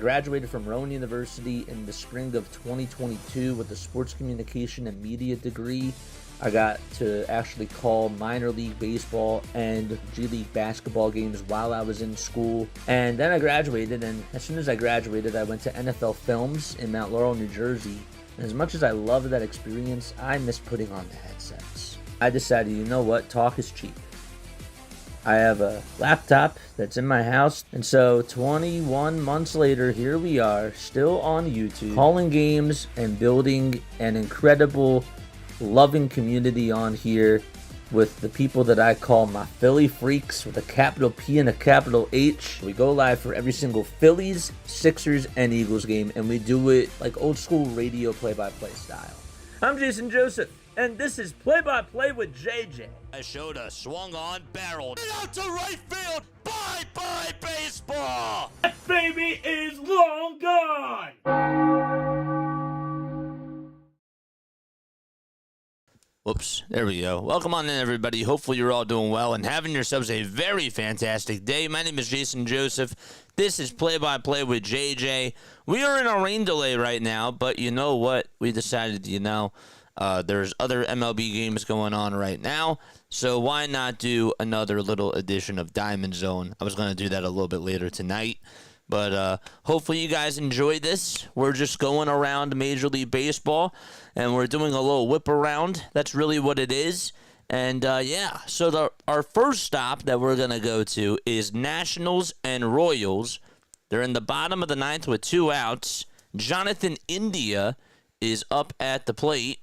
graduated from Rowan University in the spring of 2022 with a sports communication and media degree. I got to actually call minor league baseball and G League basketball games while I was in school. And then I graduated, and as soon as I graduated, I went to NFL Films in Mount Laurel, New Jersey. And as much as I loved that experience, I missed putting on the headsets. I decided, you know what, talk is cheap. I have a laptop that's in my house, and so 21 months later, here we are, still on YouTube, calling games and building an incredible loving community on here with the people that I call my Philly freaks with a capital P and a capital H. We go live for every single Phillies, Sixers, and Eagles game, and we do it like old school radio play-by-play style. I'm Jason Joseph, and this is Play-by-Play with JJ. I showed a swung on, barreled out to right field. Bye-bye baseball. That baby is long gone. Whoops, there we go. Welcome on in, everybody. Hopefully you're all doing well and having yourselves a very fantastic day. My name is Jason Joseph. This is Play-by-Play with JJ. We are in a rain delay right now, but you know what? We decided, there's other MLB games going on right now, so why not do another little edition of Diamond Zone? I was going to do that a little bit later tonight. But hopefully you guys enjoy this. We're just going around Major League Baseball, and we're doing a little whip around. That's really what it is. And, so our first stop that we're going to go to is Nationals and Royals. They're in the bottom of the ninth with 2 outs. Jonathan India is up at the plate.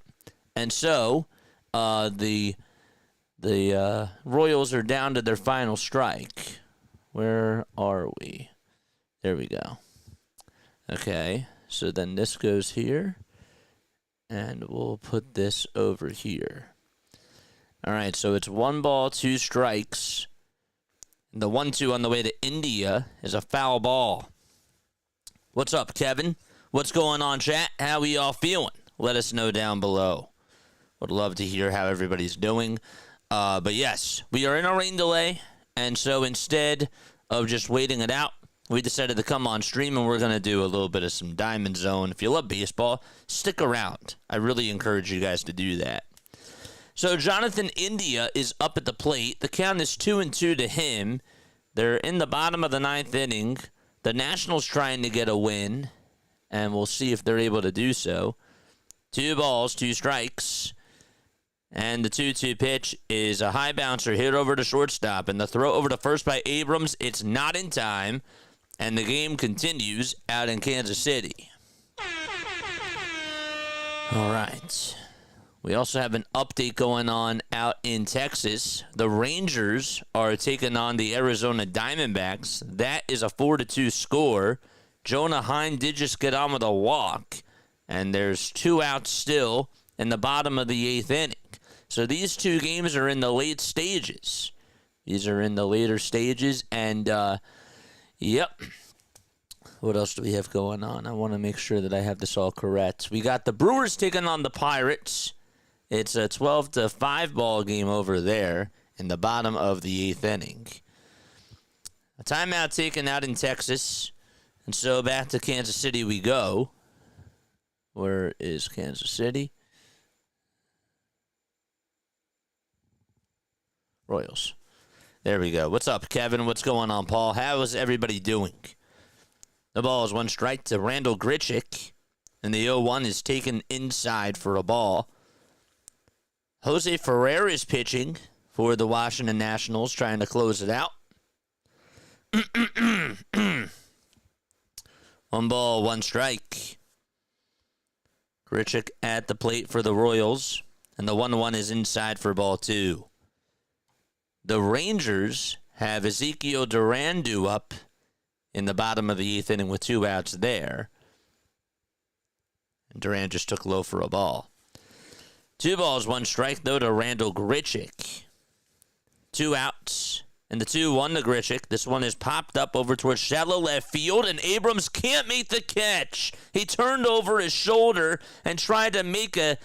And so the Royals are down to their final strike. Where are we? There we go. Okay, so then this goes here, and we'll put this over here. All right, so it's 1 ball, 2 strikes. The 1-2 on the way to India is a foul ball. What's up, Kevin? What's going on, chat? How we all feeling? Let us know down below. Would love to hear how everybody's doing. But yes, we are in a rain delay, and so instead of just waiting it out, we decided to come on stream, and we're going to do a little bit of some Diamond Zone. If you love baseball, stick around. I really encourage you guys to do that. So Jonathan India is up at the plate. The count is 2-2 to him. They're in the bottom of the 9th inning. The Nationals trying to get a win, and we'll see if they're able to do so. 2 balls, 2 strikes. And the 2-2 pitch is a high bouncer hit over to shortstop, and the throw over to first by Abrams, it's not in time. And the game continues out in Kansas City. All right. We also have an update going on out in Texas. The Rangers are taking on the Arizona Diamondbacks. That is a 4-2 score. Jonah Heim did just get on with a walk. And there's 2 outs still in the bottom of the 8th inning. So these 2 games are in the late stages. These are in the later stages. And, yep. What else do we have going on? I want to make sure that I have this all correct. We got the Brewers taking on the Pirates. It's a 12-5 ball game over there in the bottom of the 8th inning. A timeout taken out in Texas. And so back to Kansas City we go. Where is Kansas City? Royals. There we go. What's up, Kevin? What's going on, Paul? How is everybody doing? The ball is 1 strike to Randall Grichuk, and the 0-1 is taken inside for a ball. Jose Ferrer is pitching for the Washington Nationals, trying to close it out. 1 ball, 1 strike. Grichuk at the plate for the Royals, and the 1-1 is inside for ball 2. The Rangers have Ezekiel Duran due up in the bottom of the 8th inning with 2 outs there. And Duran just took low for a ball. 2 balls, 1 strike, though, to Randall Grichuk. 2 outs. And the 2-1 to Grichuk. This one is popped up over towards shallow left field, and Abrams can't make the catch. He turned over his shoulder and tried to make a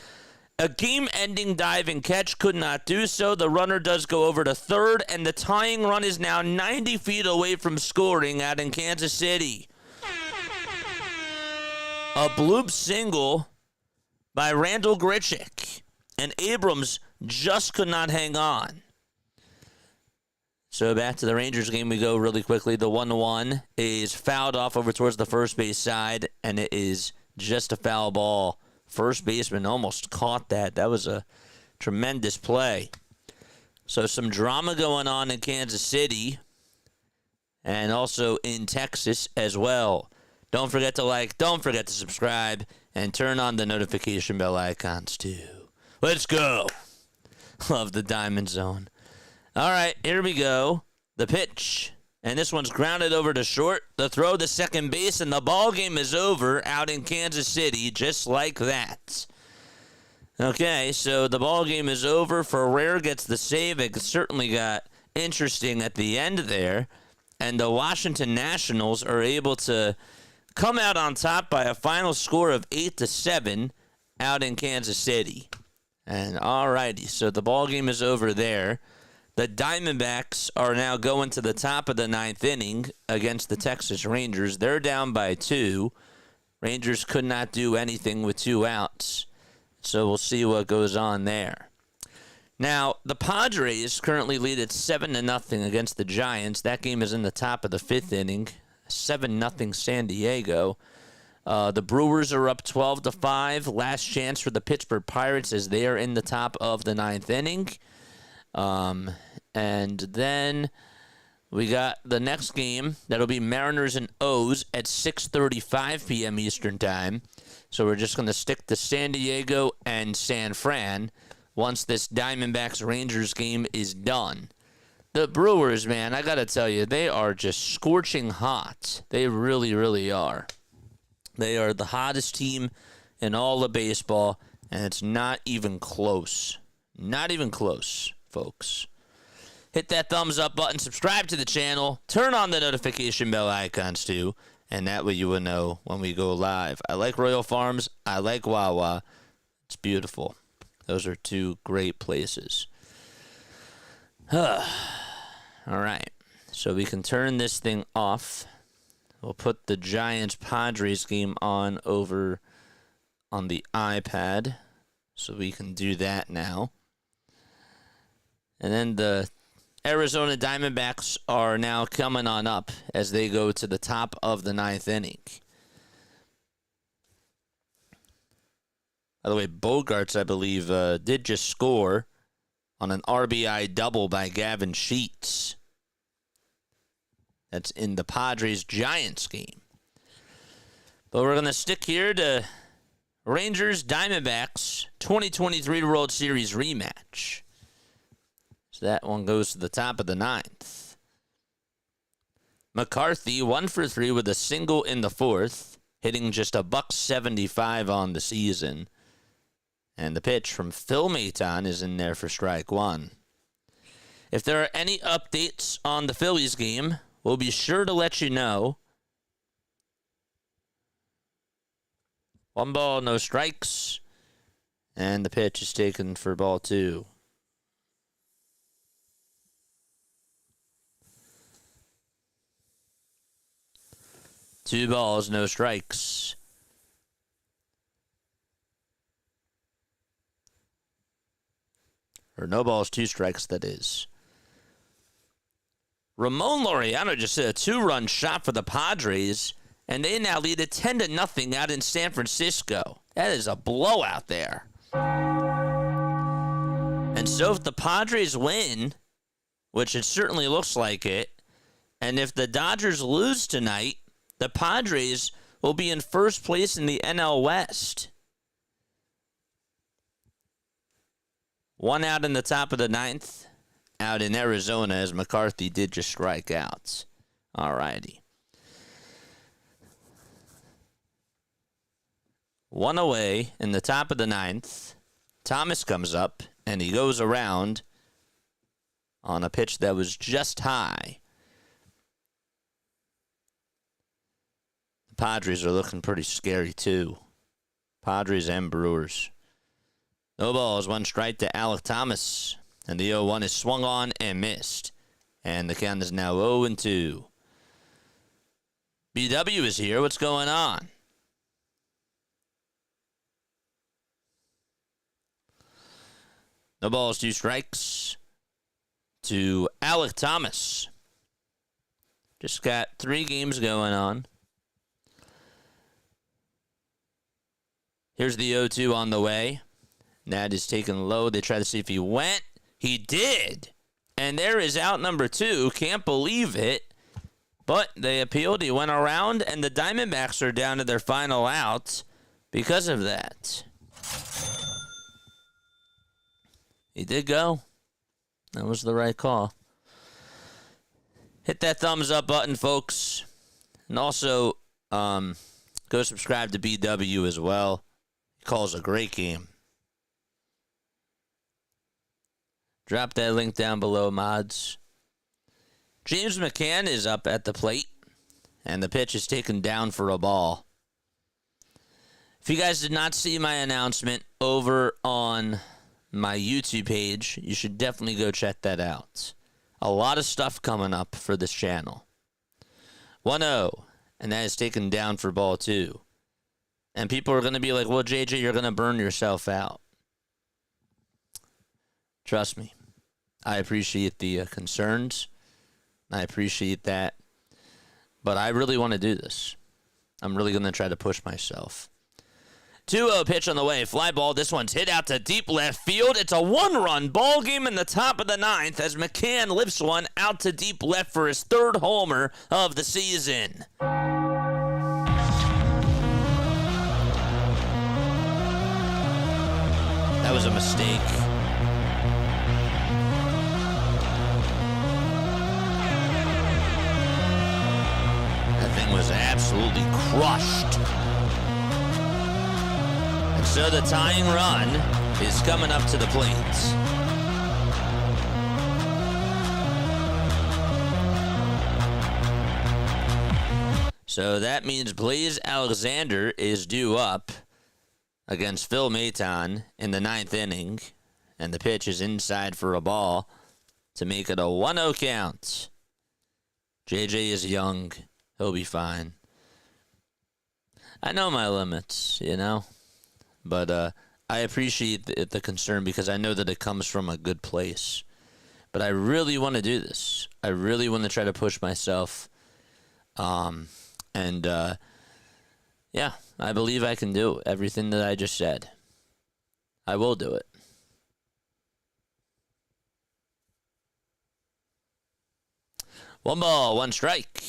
game-ending diving catch, could not do so. The runner does go over to third, and the tying run is now 90 feet away from scoring out in Kansas City. A bloop single by Randall Grichuk. And Abrams just could not hang on. So back to the Rangers game we go really quickly. The 1-1 is fouled off over towards the first base side, and it is just a foul ball. First baseman almost caught that. That was a tremendous play. So some drama going on in Kansas City and also in Texas as well. Don't forget to like, don't forget to subscribe, and turn on the notification bell icons too. Let's go. Love the Diamond Zone. All right, here we go. The pitch. And this one's grounded over to short. The throw to second base, and the ball game is over out in Kansas City, just like that. Okay, so the ball game is over. Ferrer gets the save. It certainly got interesting at the end there. And the Washington Nationals are able to come out on top by a final score of 8-7 out in Kansas City. And all righty, so the ball game is over there. The Diamondbacks are now going to the top of the ninth inning against the Texas Rangers. They're down by 2. Rangers could not do anything with 2 outs. So we'll see what goes on there. Now, the Padres currently lead at 7-0 against the Giants. That game is in the top of the 5th inning. 7-0 San Diego. The Brewers are up 12-5. Last chance for the Pittsburgh Pirates as they are in the top of the 9th inning. And then we got the next game. That'll be Mariners and O's at 6:35 p.m. Eastern Time. So we're just going to stick to San Diego and San Fran once this Diamondbacks-Rangers game is done. The Brewers, man, I got to tell you, they are just scorching hot. They really, really are. They are the hottest team in all of baseball, and it's not even close. Not even close, folks. Hit that thumbs up button, subscribe to the channel, turn on the notification bell icons too, and that way you will know when we go live. I like Royal Farms. I like Wawa. It's beautiful. Those are 2 great places. All right. So we can turn this thing off. We'll put the Giants-Padres game on over on the iPad. So we can do that now. And then the Arizona Diamondbacks are now coming on up as they go to the top of the 9th inning. By the way, Bogarts, I believe, did just score on an RBI double by Gavin Sheets. That's in the Padres-Giants game. But we're going to stick here to Rangers-Diamondbacks 2023 World Series rematch. So that one goes to the top of the 9th. McCarthy, 1 for 3 with a single in the 4th, hitting just a $175 on the season. And the pitch from Phil Maton is in there for strike 1. If there are any updates on the Phillies game, we'll be sure to let you know. 1 ball, no strikes. And the pitch is taken for ball 2. Two balls, no strikes. Or no balls, 2 strikes, that is. Ramon Laureano just hit a 2-run shot for the Padres, and they now lead at 10-0 out in San Francisco. That is a blowout there. And so if the Padres win, which it certainly looks like it, and if the Dodgers lose tonight, the Padres will be in first place in the NL West. 1 out in the top of the 9th, out in Arizona, as McCarthy did just strike out. All righty. 1 away in the top of the 9th. Thomas comes up, and he goes around on a pitch that was just high. The Padres are looking pretty scary, too. Padres and Brewers. No balls, 1 strike to Alec Thomas. And the 0-1 is swung on and missed. And the count is now 0-2. BW is here. What's going on? No balls, 2 strikes to Alec Thomas. Just got 3 games going on. Here's the 0-2 on the way. That is taken low. They try to see if he went. He did. And there is out number 2. Can't believe it. But they appealed. He went around, and the Diamondbacks are down to their final out because of that. He did go. That was the right call. Hit that thumbs up button, folks. And also, go subscribe to BW as well. He calls a great game. Drop that link down below, mods. James McCann is up at the plate, and the pitch is taken down for a ball. If you guys did not see my announcement over on my YouTube page, you should definitely go check that out. A lot of stuff coming up for this channel. 1-0, and that is taken down for ball 2. And people are going to be like, well, JJ, you're going to burn yourself out. Trust me. I appreciate the concerns. I appreciate that. But I really want to do this. I'm really going to try to push myself. 2-0 pitch on the way. Fly ball. This one's hit out to deep left field. It's a 1-run ball game in the top of the 9th as McCann lifts one out to deep left for his 3rd homer of the season. That was a mistake. That thing was absolutely crushed. And so the tying run is coming up to the plate. So that means Blaze Alexander is due up against Phil Maton in the 9th inning. And the pitch is inside for a ball to make it a 1-0 count. JJ is young. He'll be fine. I know my limits, you know. But I appreciate the concern because I know that it comes from a good place. But I really want to do this. I really want to try to push myself. Yeah, I believe I can do everything that I just said. I will do it. One ball, 1 strike.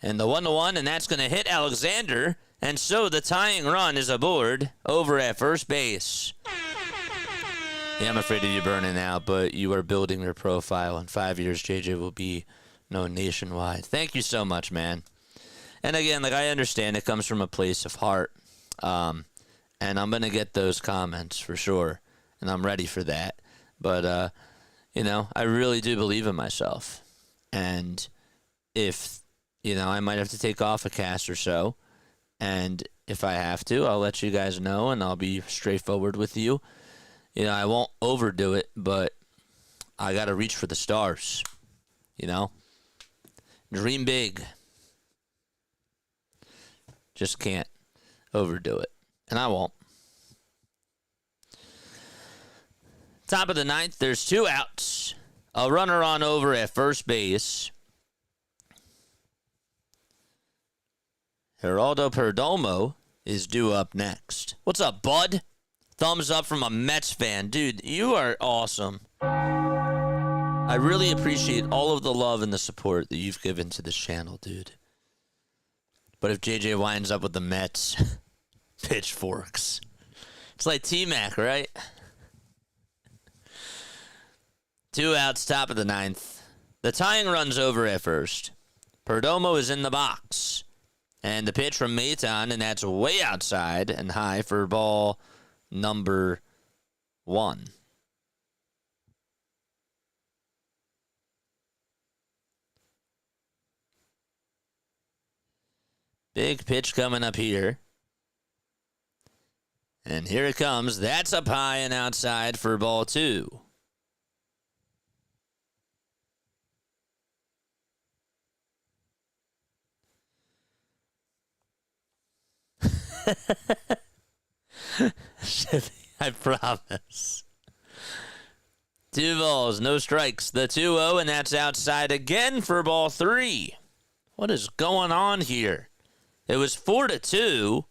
And the 1-1, and that's going to hit Alexander. And so the tying run is aboard over at first base. Yeah, I'm afraid of you burning out, but you are building your profile. In 5 years, JJ will be known nationwide. Thank you so much, man. And again, like I understand, it comes from a place of heart. And I'm going to get those comments for sure. And I'm ready for that. But, I really do believe in myself. And if, I might have to take off a cast or so. And if I have to, I'll let you guys know, and I'll be straightforward with you. I won't overdo it, but I got to reach for the stars. Dream big. Just can't overdo it. And I won't. Top of the 9th, there's 2 outs. A runner on over at first base. Geraldo Perdomo is due up next. What's up, bud? Thumbs up from a Mets fan. Dude, you are awesome. I really appreciate all of the love and the support that you've given to this channel, dude. But if JJ winds up with the Mets, pitchforks. It's like T-Mac, right? 2 outs, top of the 9th. The tying run's over at first. Perdomo is in the box. And the pitch from Maton, and that's way outside and high for ball number 1. Big pitch coming up here. And here it comes. That's up high and outside for ball 2. I promise. 2 balls, no strikes. The 2-0, and that's outside again for ball 3. What is going on here? It was 4-2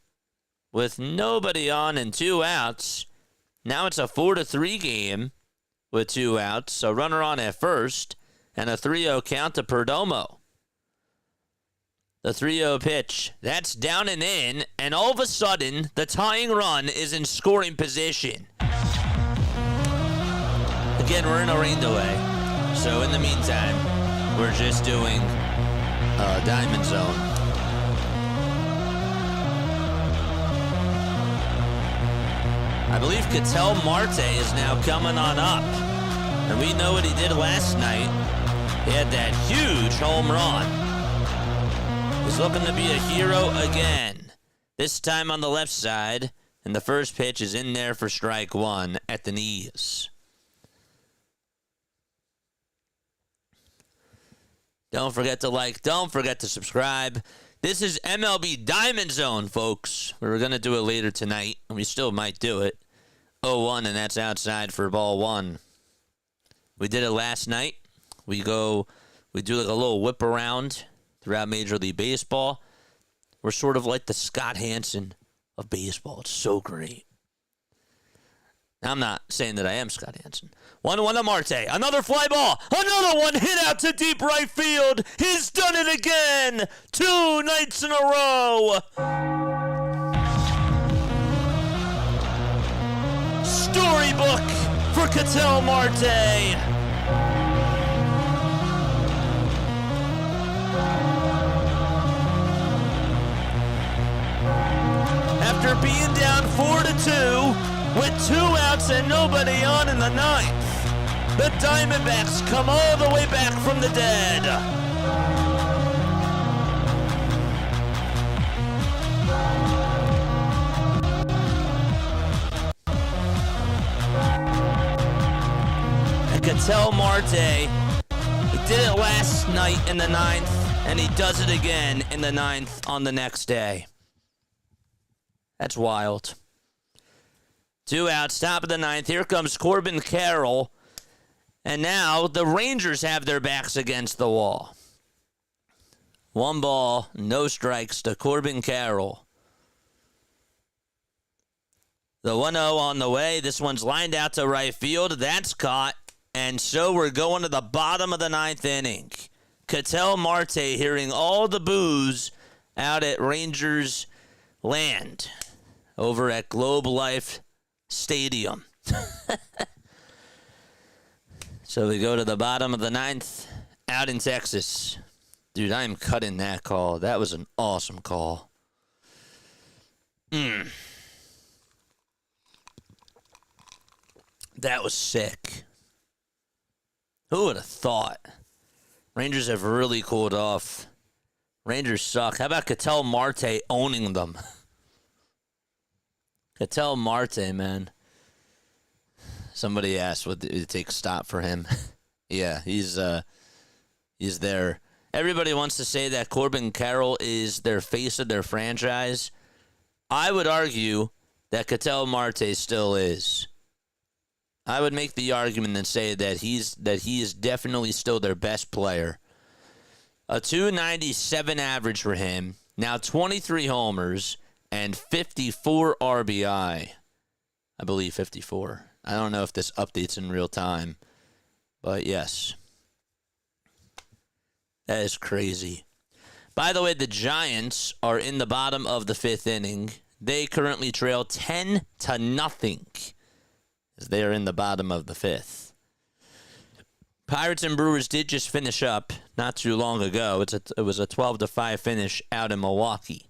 with nobody on and 2 outs. Now it's a 4-3 game with 2 outs. A runner on at first and a 3-0 count to Perdomo. The 3-0 pitch. That's down and in, and all of a sudden, the tying run is in scoring position. Again, we're in a rain delay. So in the meantime, we're just doing Diamond Zone. I believe Ketel Marte is now coming on up. And we know what he did last night. He had that huge home run. He's looking to be a hero again. This time on the left side. And the first pitch is in there for strike 1 at the knees. Don't forget to like. Don't forget to subscribe. This is MLB Diamond Zone, folks. We were going to do it later tonight, and we still might do it. 0-1, and that's outside for ball 1. We did it last night. We do like a little whip around throughout Major League Baseball. We're sort of like the Scott Hansen of baseball. It's so great. I'm not saying that I am Scott Hansen. 1-1 to Marte. Another fly ball. Another one hit out to deep right field. He's done it again. 2 nights in a row. Storybook for Ketel Marte. After being down 4-2, with 2 outs and nobody on in the 9th, the Diamondbacks come all the way back from the dead. And Ketel Marte, he did it last night in the 9th, and he does it again in the 9th on the next day. That's wild. 2 outs, top of the 9th. Here comes Corbin Carroll. And now the Rangers have their backs against the wall. 1 ball, no strikes to Corbin Carroll. The 1-0 on the way. This one's lined out to right field. That's caught. And so we're going to the bottom of the 9th inning. Ketel Marte hearing all the boos out at Rangers land over at Globe Life Stadium. So we go to the bottom of the 9th out in Texas. Dude, I am cutting that call. That was an awesome call. That was sick. Who would have thought? Rangers have really cooled off. Rangers suck. How about Ketel Marte owning them? Ketel Marte, man. Somebody asked, would it take a stop for him? Yeah, he's there. Everybody wants to say that Corbin Carroll is their face of their franchise. I would argue that Ketel Marte still is. I would make the argument and say that he is definitely still their best player. A .297 average for him. Now 23 homers and 54 RBI. I believe 54. I don't know if this updates in real time, but yes. That is crazy. By the way, the Giants are in the bottom of the 5th inning. They currently trail 10-0 as they are in the bottom of the 5th. Pirates and Brewers did just finish up not too long ago. It was a 12-5 finish out in Milwaukee.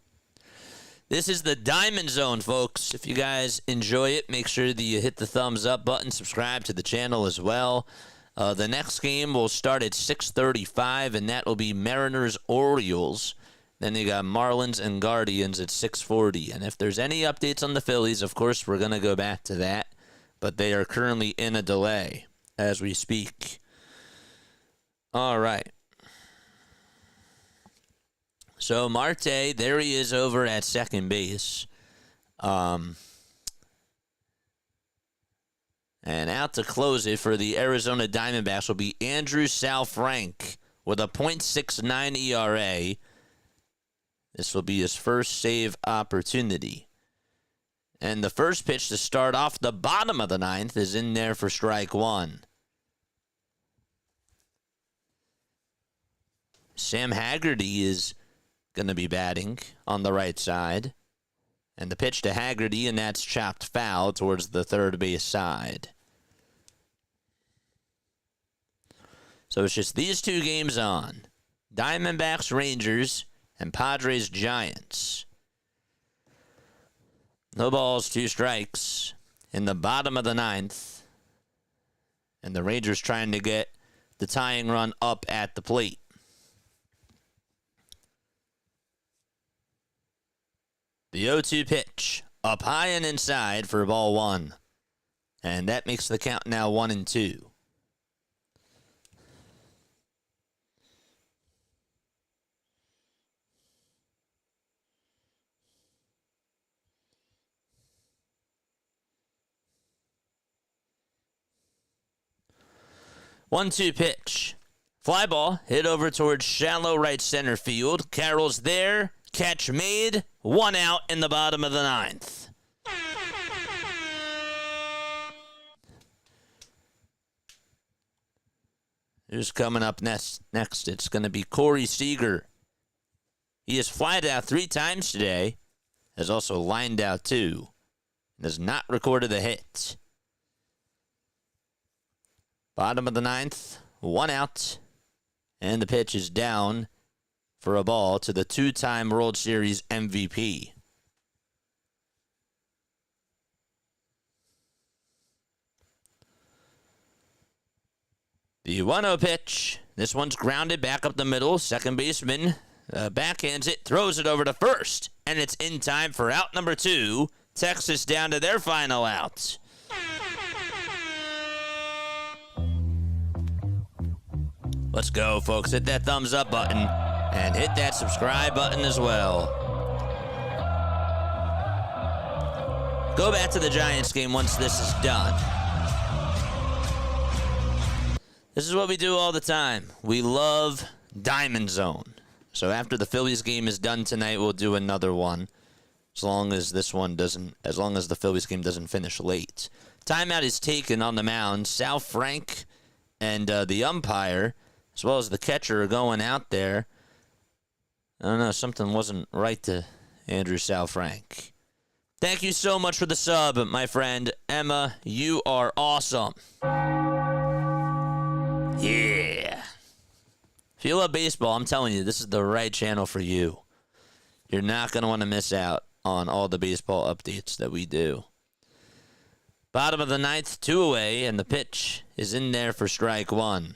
This is the Diamond Zone, folks. If you guys enjoy it, make sure that you hit the thumbs up button, subscribe to the channel as well. The next game will start at 6:35, and that will be Mariners-Orioles. Then you got Marlins and Guardians at 6:40. And if there's any updates on the Phillies, of course, we're going to go back to that. But they are currently in a delay as we speak. All right. So Marte, there he is over at second base. And And out to close it for the Arizona Diamondbacks will be Andrew Sal-Frank with a .69 ERA. This will be his first save opportunity. And the first pitch to start off the bottom of the ninth is in there for strike one. Sam Haggerty is going to be batting on the right side. And the pitch to Haggerty, and that's chopped foul towards the third base side. So it's just these two games on. Diamondbacks, Rangers, and Padres, Giants. No balls, 2 strikes in the bottom of the ninth. And the Rangers trying to get the tying run up at the plate. The 0-2 pitch, up high and inside for ball 1. And that makes the count now 1-2. One-two pitch. Fly ball hit over towards shallow right center field. Carroll's there. Catch made. 1 out in the bottom of the ninth. Who's coming up next? It's going to be Corey Seager. He has flied out 3 times today. Has also lined out 2. Has not recorded a hit. Bottom of the ninth, 1 out, and the pitch is down for a ball to the 2-time World Series MVP. The 1-0 pitch. This one's grounded back up the middle. Second baseman backhands it, throws it over to first, and it's in time for out number 2. Texas down to their final out. Let's go, folks. Hit that thumbs up button and hit that subscribe button as well. Go back to the Giants game once this is done. This is what we do all the time. We love Diamond Zone. So after the Phillies game is done tonight, we'll do another one. As long as the Phillies game doesn't finish late. Timeout is taken on the mound. Sal-Frank and the umpire, as well as the catcher, are going out there. I don't know, something wasn't right to Andrew Sal-Frank. Thank you so much for the sub, my friend. Emma, you are awesome. Yeah. If you love baseball, I'm telling you, this is the right channel for you. You're not going to want to miss out on all the baseball updates that we do. Bottom of the ninth, 2 away, and the pitch is in there for strike 1.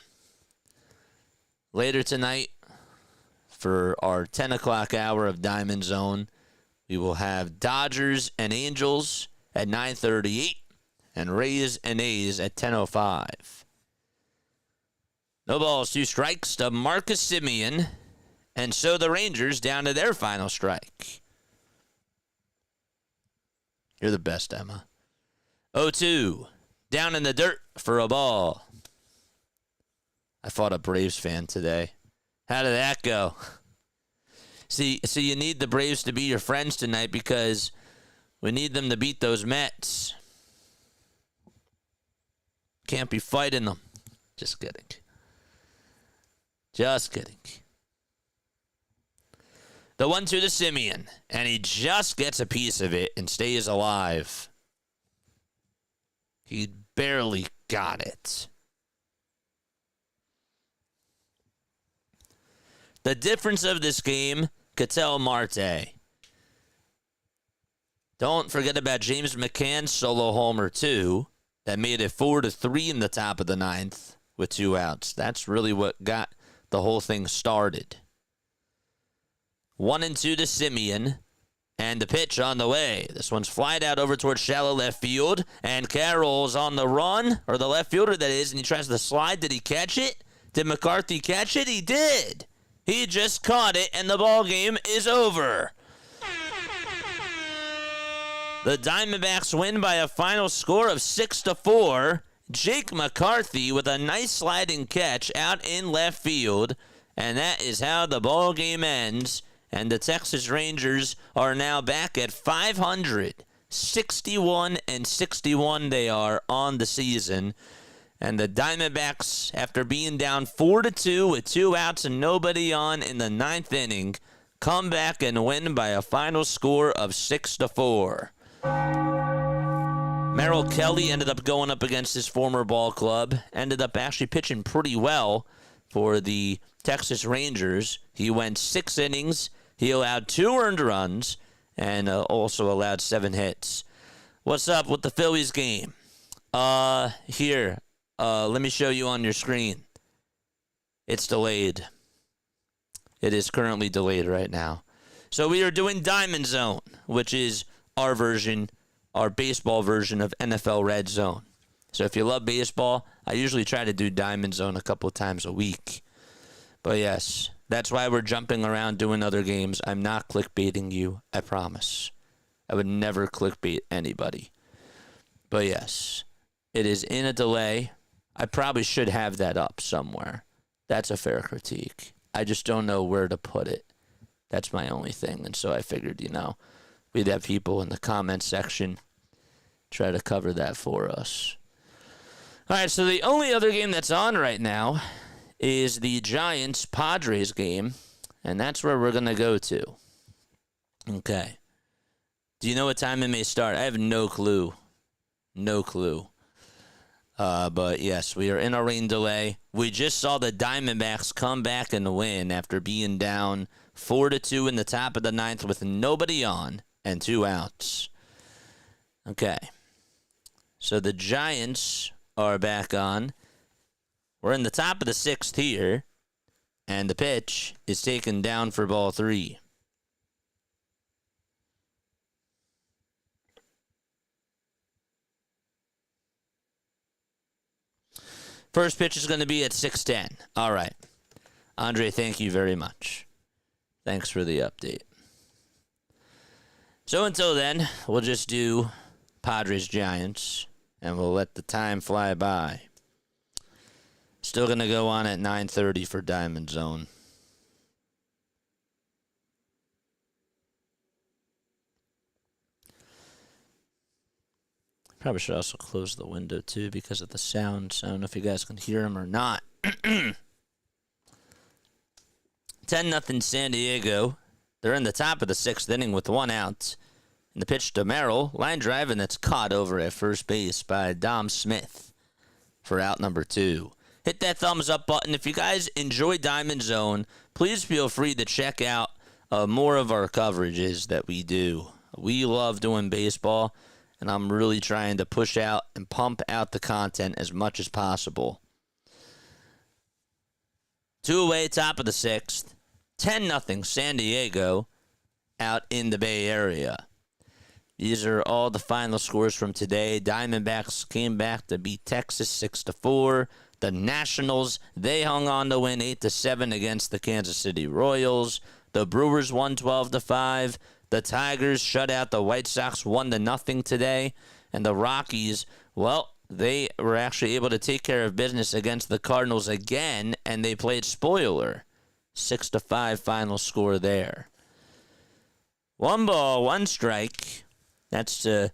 Later tonight, for our 10 o'clock hour of Diamond Zone, we will have Dodgers and Angels at 9:38 and Rays and A's at 10:05. No balls, 2 strikes to Marcus Semien, and so the Rangers down to their final strike. You're the best, Emma. 0-2, down in the dirt for a ball. I fought a Braves fan today. How did that go? See, you need the Braves to be your friends tonight because we need them to beat those Mets. Can't be fighting them. Just kidding. Just kidding. The 1-2 to Semien, and he just gets a piece of it and stays alive. He barely got it. The difference of this game, Ketel Marte. Don't forget about James McCann's solo homer, too. That made it 4-3 in the top of the ninth with 2 outs. That's really what got the whole thing started. 1-2 to Semien. And the pitch on the way. This one's flied out over towards shallow left field. And Carroll's on the run. Or the left fielder, that is. And he tries to slide. Did he catch it? Did McCarthy catch it? He did. He just caught it, and the ball game is over. The Diamondbacks win by a final score of 6-4. Jake McCarthy with a nice sliding catch out in left field. And that is how the ball game ends. And the Texas Rangers are now back at 500. 61-61 they are on the season. And the Diamondbacks, after being down 4-2 with 2 outs and nobody on in the 9th inning, come back and win by a final score of 6-4. Merrill Kelly ended up going up against his former ball club, ended up actually pitching pretty well for the Texas Rangers. He went 6 innings. He allowed 2 earned runs and also allowed 7 hits. What's up with the Phillies game? Here. Let me show you on your screen. It's delayed. It is currently delayed right now. So we are doing Diamond Zone, which is our version, our baseball version of NFL Red Zone. So if you love baseball, I usually try to do Diamond Zone a couple of times a week. But yes, that's why we're jumping around doing other games. I'm not clickbaiting you, I promise. I would never clickbait anybody. But yes, it is in a delay. I probably should have that up somewhere. That's a fair critique. I just don't know where to put it. That's my only thing. And so I figured, we'd have people in the comment section try to cover that for us. All right, so the only other game that's on right now is the Giants-Padres game, and that's where we're going to go to. Okay. Do you know what time it may start? I have no clue. No clue. But yes, we are in a rain delay. We just saw the Diamondbacks come back and win after being down 4-2 in the top of the 9th with nobody on and 2 outs. Okay. So the Giants are back on. We're in the top of the 6th here, and the pitch is taken down for ball 3. First pitch is going to be at 6:10. All right. Andre, thank you very much. Thanks for the update. So until then, we'll just do Padres-Giants, and we'll let the time fly by. Still going to go on at 9:30 for Diamond Zone. Probably should also close the window, too, because of the sound. I don't know if you guys can hear them or not. 10-0 San Diego. They're in the top of the 6th inning with 1 out. And the pitch to Merrill. Line drive, and that's caught over at first base by Dom Smith for out number 2. Hit that thumbs up button. If you guys enjoy Diamond Zone, please feel free to check out more of our coverages that we do. We love doing baseball, and I'm really trying to push out and pump out the content as much as possible. 2 away, top of the 6th. 10-0 San Diego out in the Bay Area. These are all the final scores from today. Diamondbacks came back to beat Texas 6-4. The Nationals, they hung on to win 8-7 against the Kansas City Royals. The Brewers won 12-5. The Tigers shut out the White Sox 1-0 today. And the Rockies, well, they were actually able to take care of business against the Cardinals again, and they played spoiler. 6-5 final score there. 1 ball, 1 strike. That's to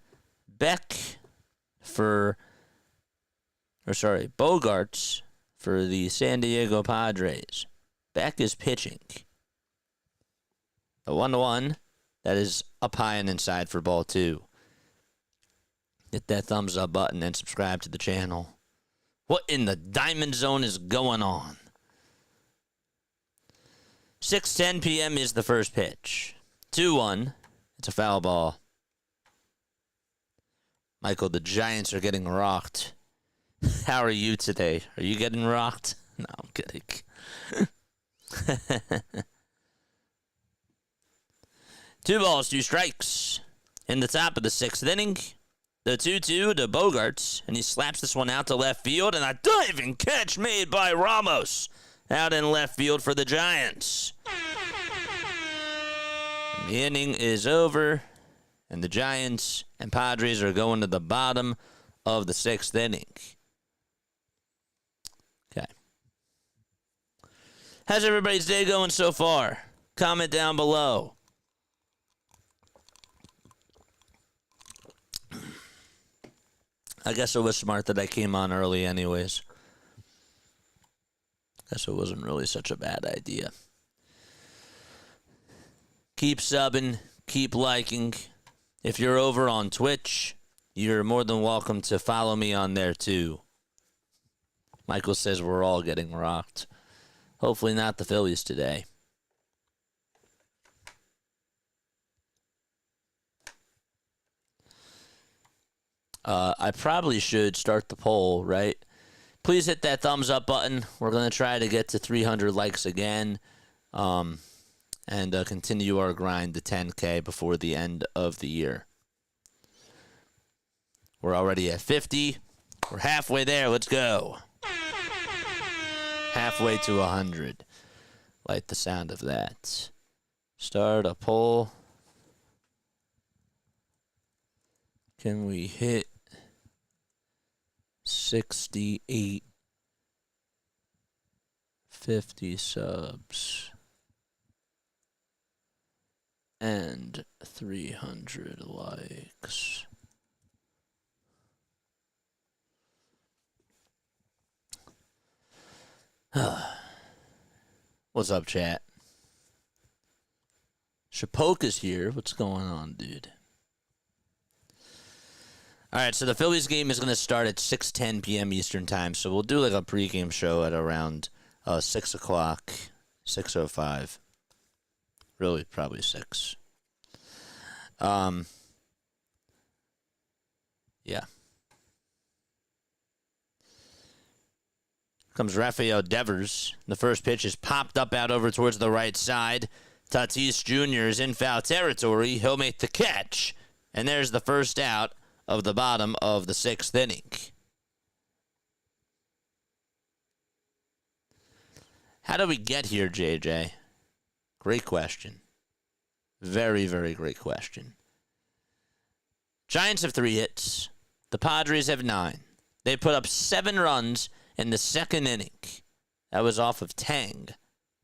Bogarts for the San Diego Padres. Beck is pitching. The 1-1. That is up high and inside for ball 2. Hit that thumbs up button and subscribe to the channel. What in the Diamond Zone is going on? 6:10 p.m. is the first pitch. 2-1. It's a foul ball. Michael, the Giants are getting rocked. How are you today? Are you getting rocked? No, I'm kidding. 2 balls, 2 strikes. In the top of the 6th inning, the 2-2 to Bogarts, and he slaps this one out to left field, and a diving catch made by Ramos out in left field for the Giants. And the inning is over, And the Giants and Padres are going to the bottom of the 6th inning. Okay. How's everybody's day going so far? Comment down below. I guess it was smart that I came on early anyways. Guess it wasn't really such a bad idea. Keep subbing, keep liking. If you're over on Twitch, you're more than welcome to follow me on there too. Michael says we're all getting rocked. Hopefully not the Phillies today. I probably should start the poll, right? Please hit that thumbs up button. We're going to try to get to 300 likes again and continue our grind to 10K before the end of the year. We're already at 50. We're halfway there. Let's go. Halfway to 100. Like the sound of that. Start a poll. Can we hit 68 50 subs and 300 likes? What's up, chat? Shapoka's here. What's going on, dude? All right, so the Phillies game is going to start at 6:10 p.m. Eastern time, so we'll do like a pregame show at around 6 o'clock, 6:05. Really, probably 6. Yeah. Comes Rafael Devers. The first pitch is popped up out over towards the right side. Tatis Jr. is in foul territory. He'll make the catch, and there's the first out of the bottom of the 6th inning. How do we get here, JJ? Great question. Very, very great question. Giants have 3 hits. The Padres have 9. They put up 7 runs in the 2nd inning. That was off of Tang,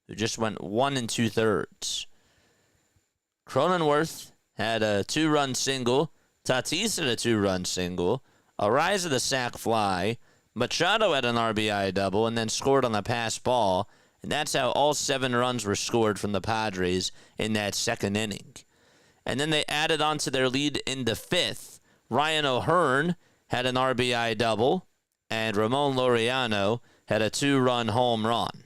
who just went 1 2/3. Cronenworth had a 2-run single. Tatis had a 2-run single, Ariza the sac fly, Machado had an RBI double, and then scored on a pass ball, and that's how all 7 runs were scored from the Padres in that 2nd inning. And then they added on to their lead in the 5th. Ryan O'Hearn had an RBI double, and Ramon Laureano had a 2-run home run.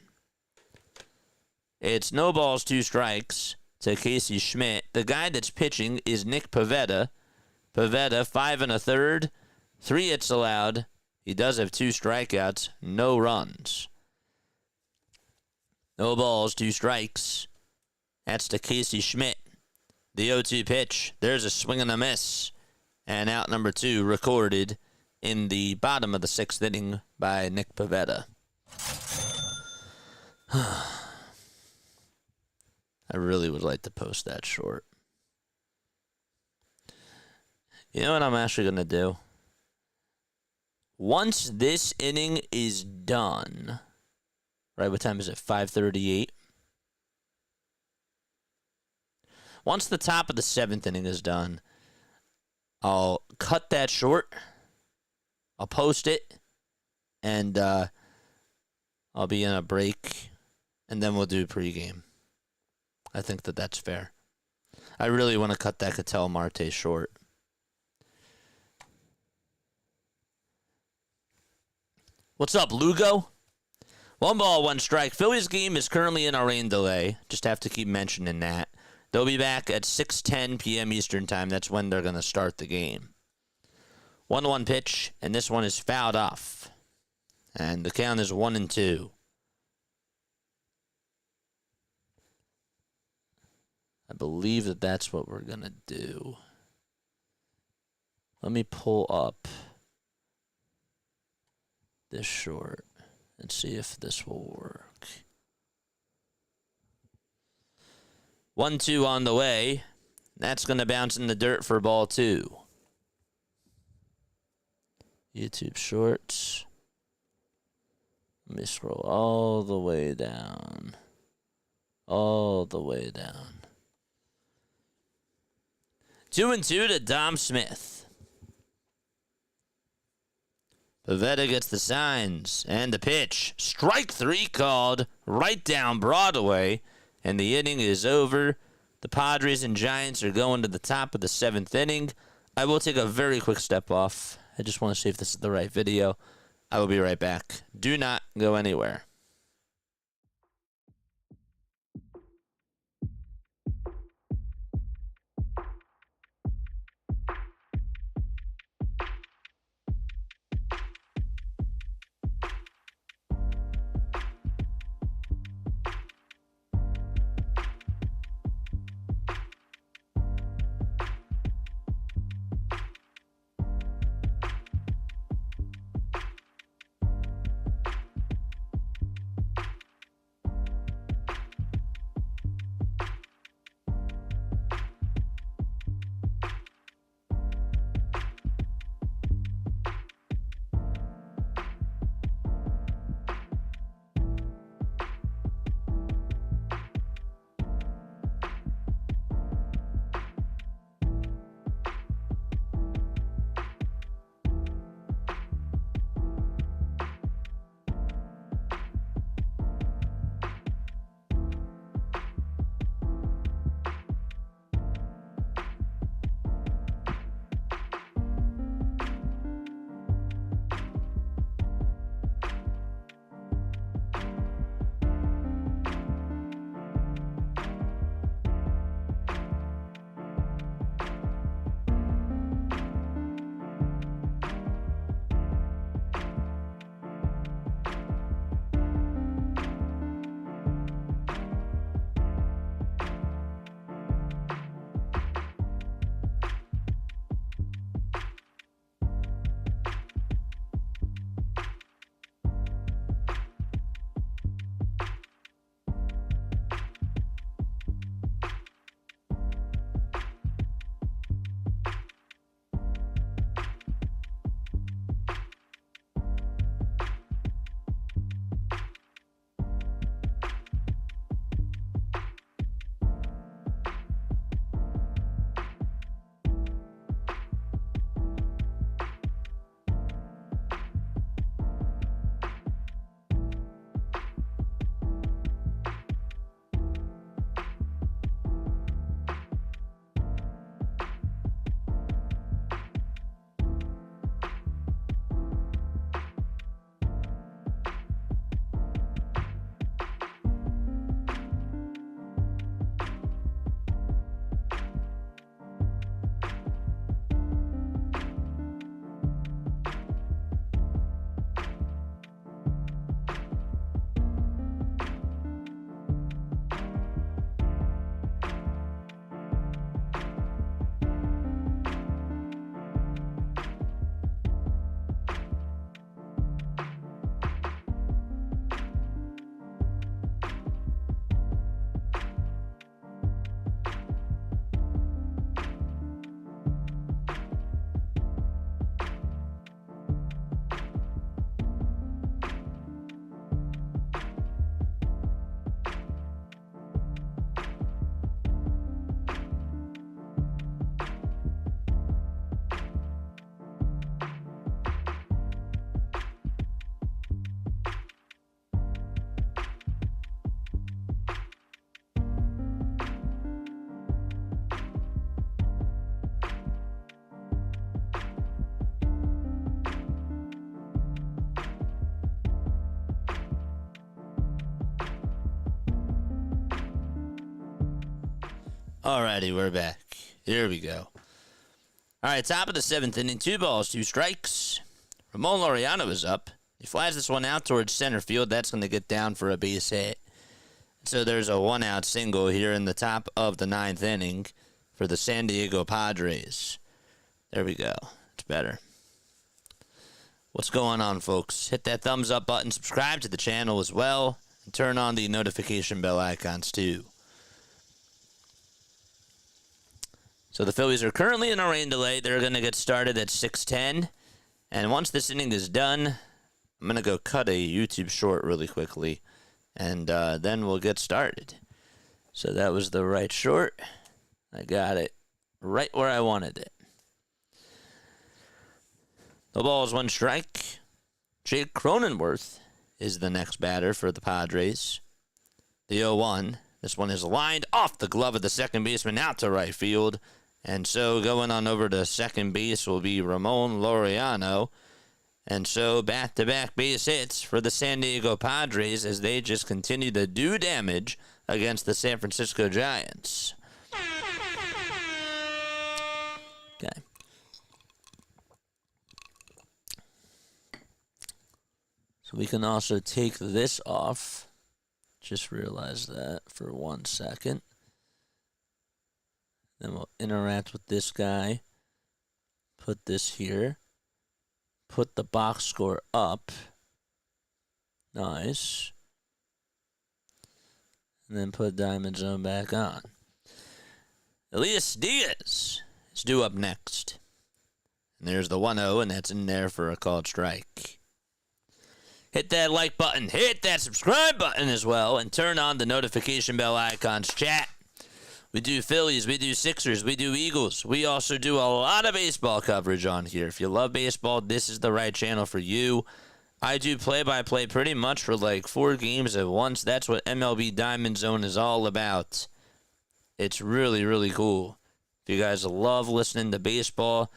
It's no balls, 2 strikes to Casey Schmidt. The guy that's pitching is Nick Pivetta. Pivetta, 5 1/3, 3 hits allowed. He does have 2 strikeouts, no runs. No balls, 2 strikes. That's to Casey Schmidt. The 0-2 pitch. There's a swing and a miss. And out number 2 recorded in the bottom of the 6th inning by Nick Pivetta. I really would like to post that short. You know what I'm actually going to do? Once this inning is done, right, what time is it? 5:38. Once the top of the 7th inning is done, I'll cut that short. I'll post it, and I'll be in a break, and then we'll do pregame. I think that that's fair. I really want to cut that Ketel Marte short. What's up, Lugo? 1 ball, 1 strike. Phillies game is currently in a rain delay. Just have to keep mentioning that. They'll be back at 6:10 p.m. Eastern time. That's when they're going to start the game. 1-1 pitch, and this one is fouled off. And the count is 1-2. I believe that that's what we're going to do. Let me pull up this short and see if this will work. 1-2 on the way. That's going to bounce in the dirt for ball 2. YouTube Shorts. Let me scroll all the way down. All the way down. 2-2 to Dom Smith. Pavetta gets the signs and the pitch. Strike 3 called right down Broadway, and the inning is over. The Padres and Giants are going to the top of the 7th inning. I will take a very quick step off. I just want to see if this is the right video. I will be right back. Do not go anywhere. Alrighty, we're back. Here we go. Alright, top of the 7th inning, 2 balls, 2 strikes. Ramon Laureano is up. He flies this one out towards center field. That's going to get down for a base hit. So there's a 1-out single here in the top of the 9th inning for the San Diego Padres. There we go. It's better. What's going on, folks? Hit that thumbs up button, subscribe to the channel as well, and turn on the notification bell icons too. So the Phillies are currently in a rain delay. They're going to get started at 6:10. And once this inning is done, I'm going to go cut a YouTube short really quickly. And then we'll get started. So that was the right short. I got it right where I wanted it. The ball is 1 strike. Jake Cronenworth is the next batter for the Padres. The 0-1. This one is lined off the glove of the second baseman out to right field. And so going on over to second base will be Ramon Laureano. And so back-to-back base hits for the San Diego Padres as they just continue to do damage against the San Francisco Giants. Okay. So we can also take this off. Just realized that for 1 second. Then we'll interact with this guy. Put this here. Put the box score up. Nice. And then put Diamond Zone back on. Elias Diaz is due up next. And there's the 1-0, and that's in there for a called strike. Hit that like button, hit that subscribe button as well, and turn on the notification bell icons. Chat. We do Phillies, we do Sixers, we do Eagles. We also do a lot of baseball coverage on here. If you love baseball, this is the right channel for you. I do play-by-play pretty much for like 4 games at once. That's what MLB Diamond Zone is all about. It's really, really cool. If you guys love listening to baseball,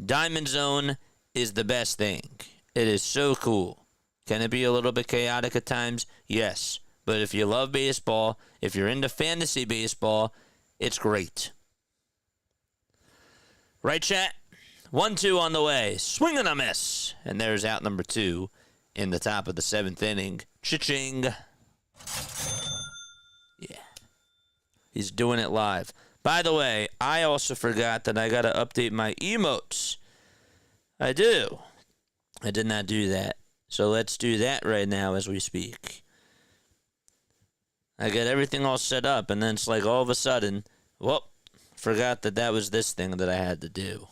Diamond Zone is the best thing. It is so cool. Can it be a little bit chaotic at times? Yes. But if you love baseball, if you're into fantasy baseball, it's great. Right, chat? 1-2 on the way. Swing and a miss. And there's out number 2 in the top of the 7th inning. Cha-ching. Yeah. He's doing it live. By the way, I also forgot that I got to update my emotes. I do. I did not do that. So let's do that right now as we speak. I got everything all set up, and then it's like all of a sudden, whoop, forgot that was this thing that I had to do.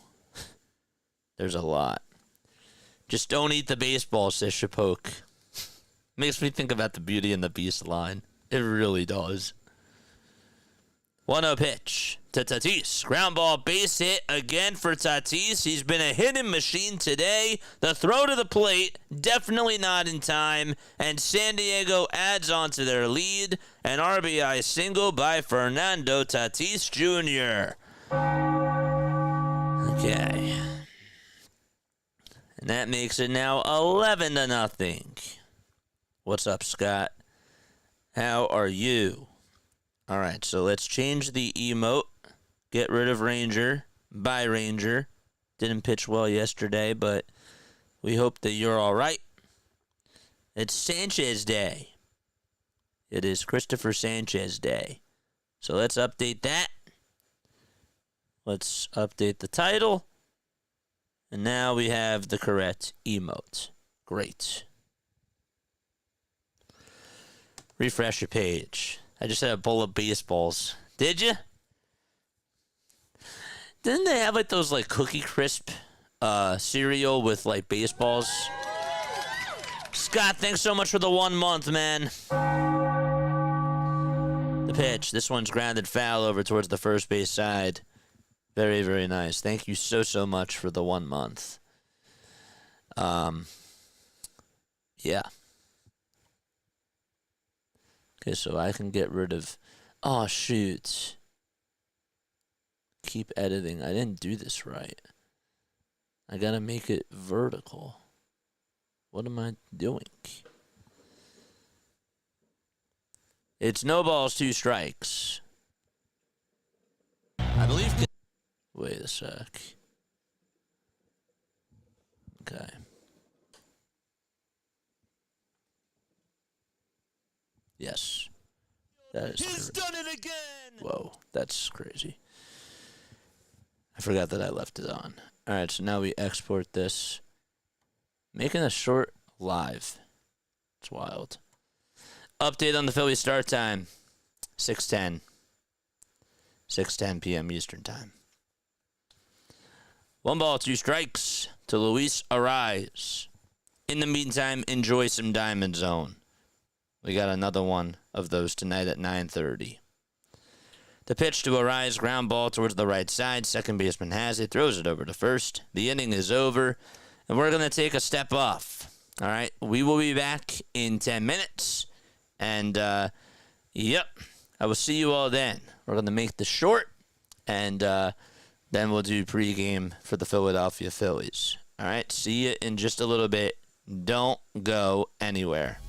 There's a lot. Just don't eat the baseball, says Shapoke. Makes me think about the Beauty and the Beast line. It really does. 1-0 pitch to Tatis. Ground ball base hit again for Tatis. He's been a hitting machine today. The throw to the plate, definitely not in time. And San Diego adds on to their lead. An RBI single by Fernando Tatis Jr. Okay. And that makes it now 11-0. What's up, Scott? How are you? All right, so let's change the emote. Get rid of Ranger. Bye, Ranger. Didn't pitch well yesterday, but we hope that you're all right. It's Sanchez Day. It is Christopher Sanchez Day. So let's update that. Let's update the title. And now we have the correct emote. Great. Refresh your page. I just had a bowl of baseballs. Did you? Didn't they have like those like Cookie Crisp cereal with like baseballs? Scott, thanks so much for the 1 month, man. The pitch. This one's grounded foul over towards the first base side. Very, very nice. Thank you so much for the 1 month. Yeah. Okay, so I can get rid of... Oh, shoot. Keep editing. I didn't do this right. I gotta make it vertical. What am I doing? It's no balls, 2 strikes. I believe... Wait a sec. Okay. Yes. That is He's correct. Done it again! Whoa, that's crazy. I forgot that I left it on. Alright, so now we export this. Making a short live. It's wild. Update on the Phillies start time. 6:10. 6:10 p.m. Eastern time. 1 ball, 2 strikes to Luis Ariz. In the meantime, enjoy some Diamond Zone. We got another one of those tonight at 9:30. The pitch to Ariz, ground ball towards the right side. Second baseman has it, throws it over to first. The inning is over, and we're going to take a step off. All right, we will be back in 10 minutes, and yep, I will see you all then. We're going to make this short, and then we'll do pregame for the Philadelphia Phillies. All right, see you in just a little bit. Don't go anywhere.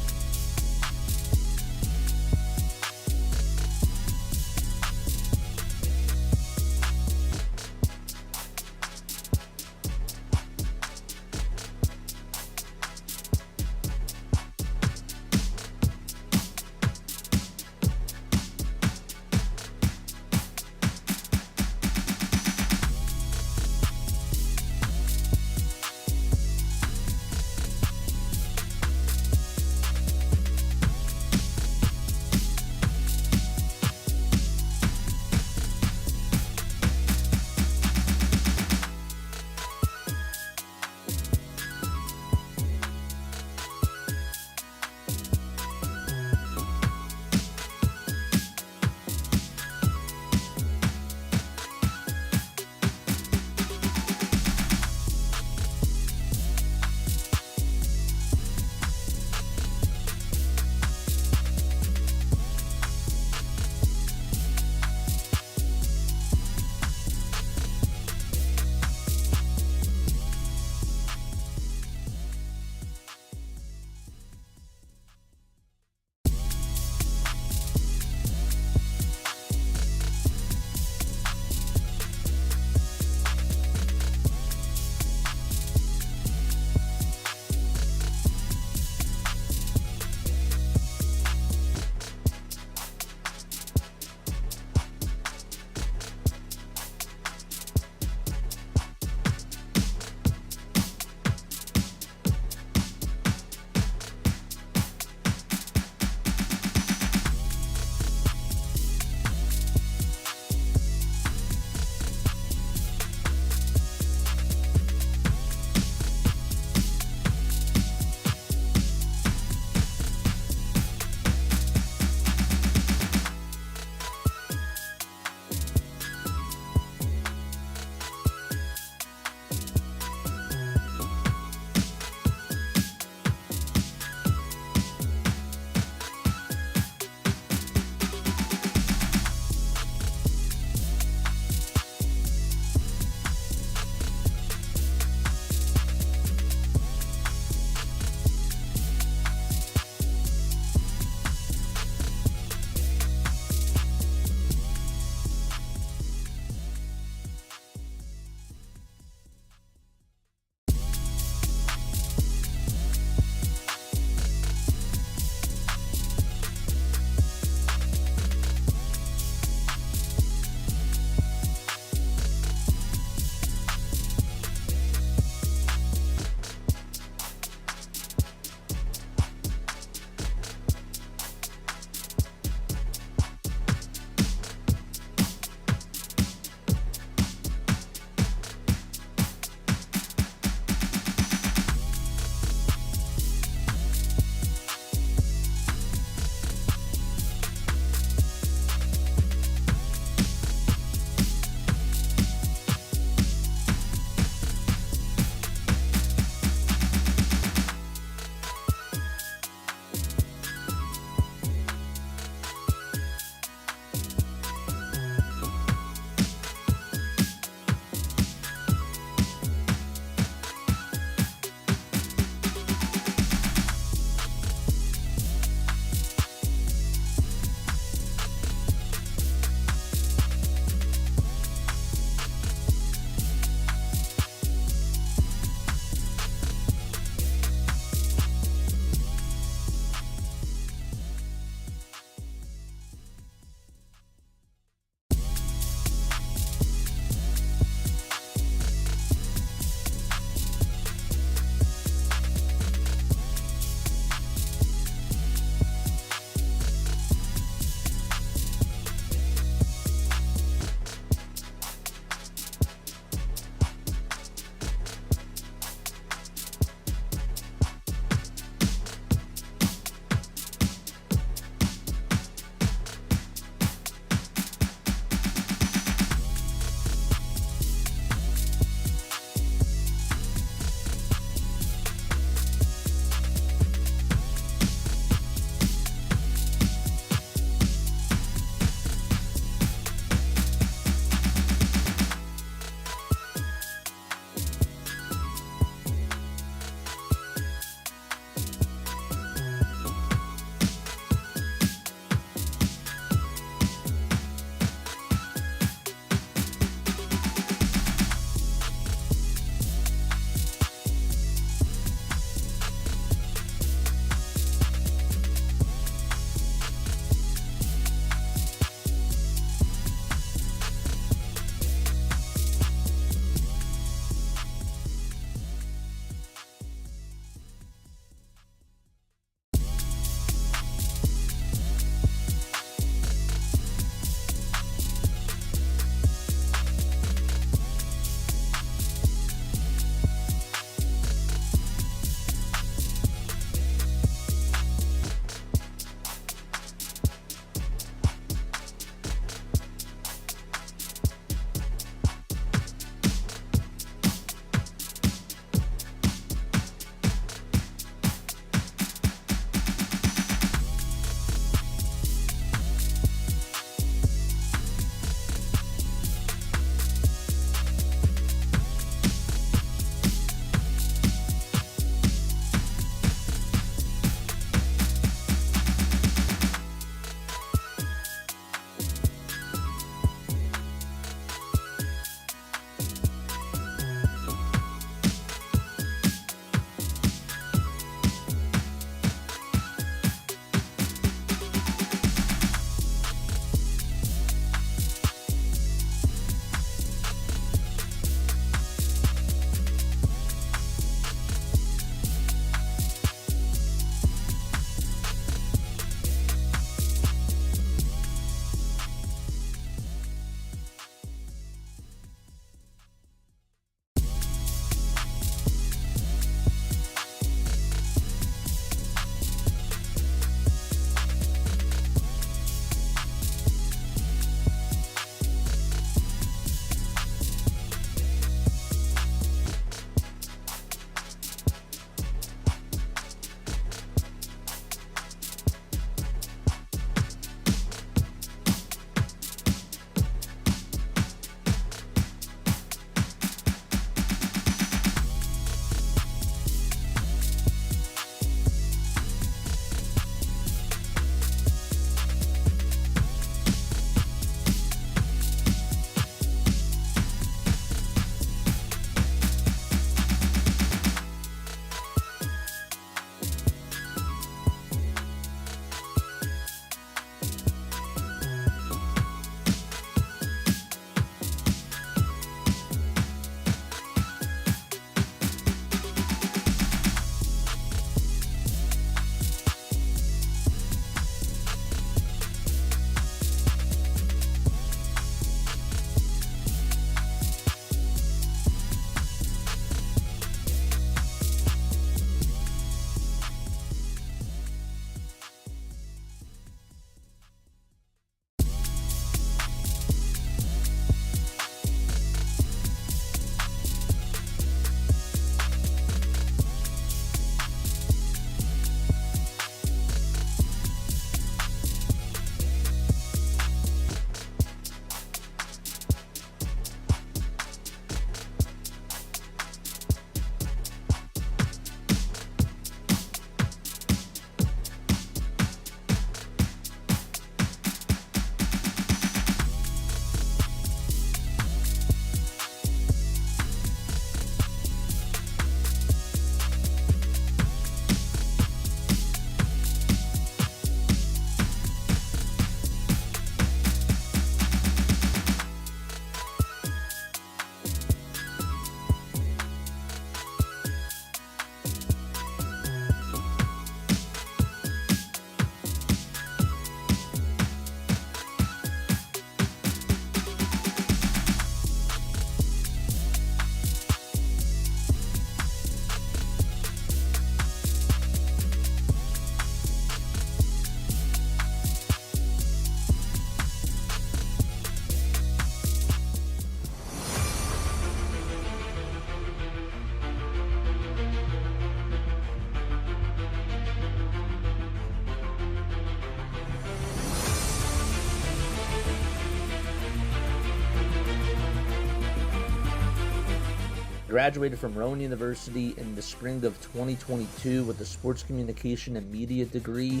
graduated from Rowan University in the spring of 2022 with a sports communication and media degree.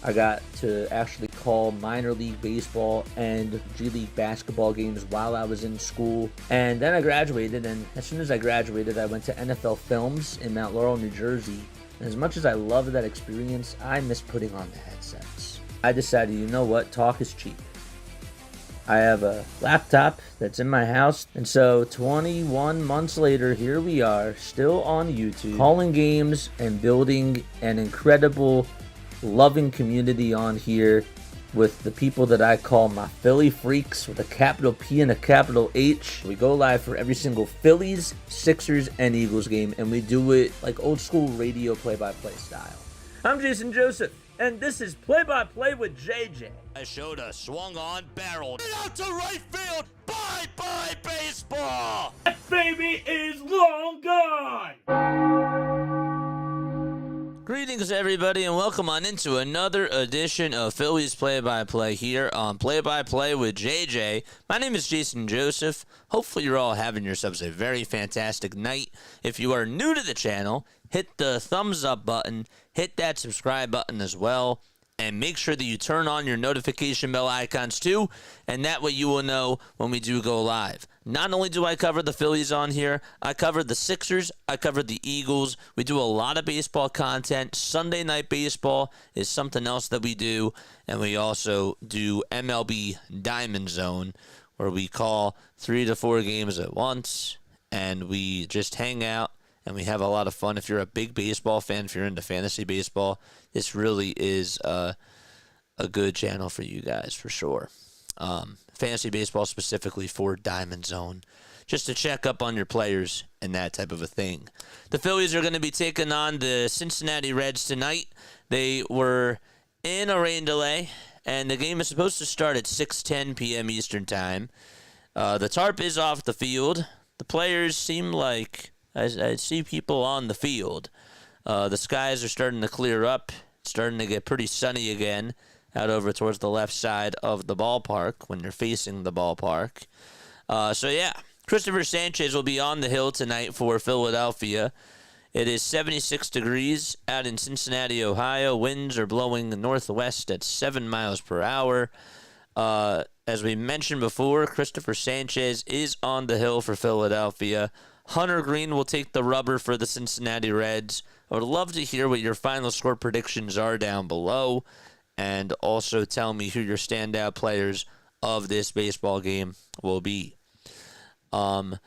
I got to actually call minor league baseball and G League basketball games while I was in school. And then I graduated, and as soon as I graduated, I went to NFL Films in Mount Laurel, New Jersey. And as much as I loved that experience, I miss putting on the headsets. I decided, you know what, talk is cheap. I have a laptop that's in my house, and so 21 months later, here we are, still on YouTube, calling games and building an incredible, loving community on here with the people that I call my Philly freaks with a capital P and a capital H. We go live for every single Phillies, Sixers, and Eagles game, and we do it like old school radio play-by-play style. I'm Jason Joseph, and this is Play-by-Play with JJ. I showed a swung on barrel out to right field. Bye-bye baseball. That baby is long gone. Greetings, everybody, and welcome on into another edition of Phillies Play-by-Play here on Play-by-Play with JJ. My name is Jason Joseph. Hopefully, you're all having yourselves a very fantastic night. If you are new to the channel, hit the thumbs up button, hit that subscribe button as well, and make sure that you turn on your notification bell icons too, and that way you will know when we do go live. Not only do I cover the Phillies on here, I cover the Sixers, I cover the Eagles. We do a lot of baseball content. Sunday Night Baseball is something else that we do, and we also do MLB Diamond Zone, where we call 3 to 4 games at once, and we just hang out, and we have a lot of fun. If you're a big baseball fan, if you're into fantasy baseball, this really is a good channel for you guys, for sure. Fantasy baseball specifically for Diamond Zone, just to check up on your players and that type of a thing. The Phillies are going to be taking on the Cincinnati Reds tonight. They were in a rain delay, and the game is supposed to start at 6:10 p.m. Eastern Time. The tarp is off the field. The players seem like I see people on the field. The skies are starting to clear up. It's starting to get pretty sunny again out over towards the left side of the ballpark when you're facing the ballpark. So, yeah, Christopher Sanchez will be on the hill tonight for Philadelphia. It is 76 degrees out in Cincinnati, Ohio. Winds are blowing northwest at 7 miles per hour. As we mentioned before, Christopher Sanchez is on the hill for Philadelphia. Hunter Greene will take the rubber for the Cincinnati Reds. I would love to hear what your final score predictions are down below, and also tell me who your standout players of this baseball game will be. I'm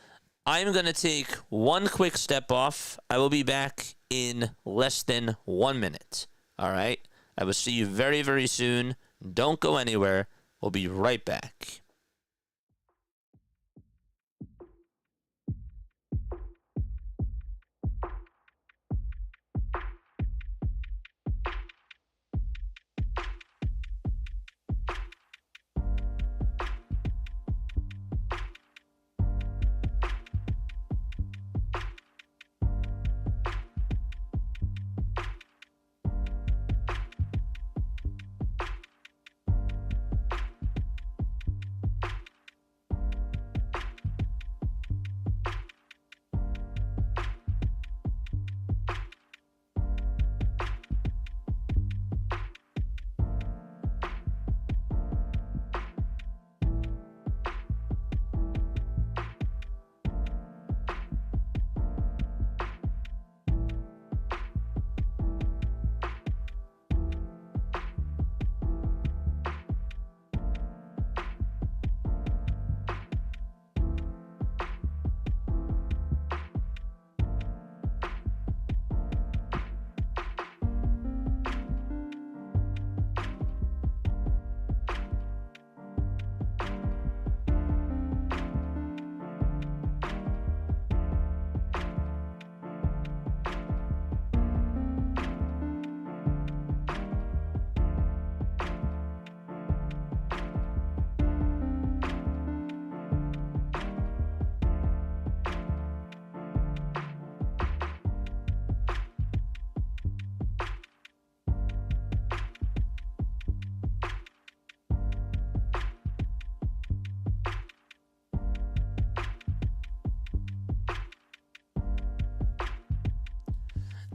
going to take one quick step off. I will be back in less than 1 minute. All right? I will see you very, very soon. Don't go anywhere. We'll be right back.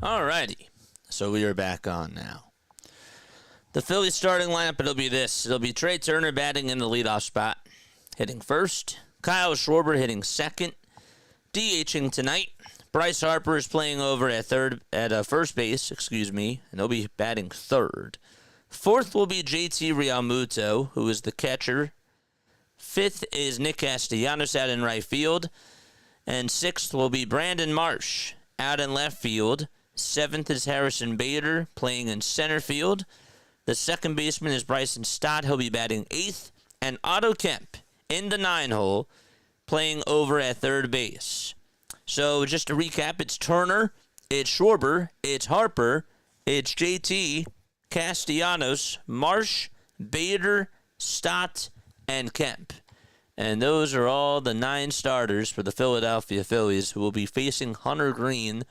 Alrighty. So we are back on now. The Phillies starting lineup, it'll be this. It'll be Trea Turner batting in the leadoff spot, hitting first. Kyle Schwarber hitting second. DHing tonight. Bryce Harper is playing over at first base, and he'll be batting third. Fourth will be JT Realmuto, who is the catcher. Fifth is Nick Castellanos out in right field. And sixth will be Brandon Marsh out in left field. Seventh is Harrison Bader playing in center field. The second baseman is Bryson Stott. He'll be batting eighth. And Otto Kemp in the 9-hole playing over at third base. So just to recap, it's Turner, it's Schwarber, it's Harper, it's JT, Castellanos, Marsh, Bader, Stott, and Kemp. And those are all the 9 starters for the Philadelphia Phillies, who will be facing Hunter Greene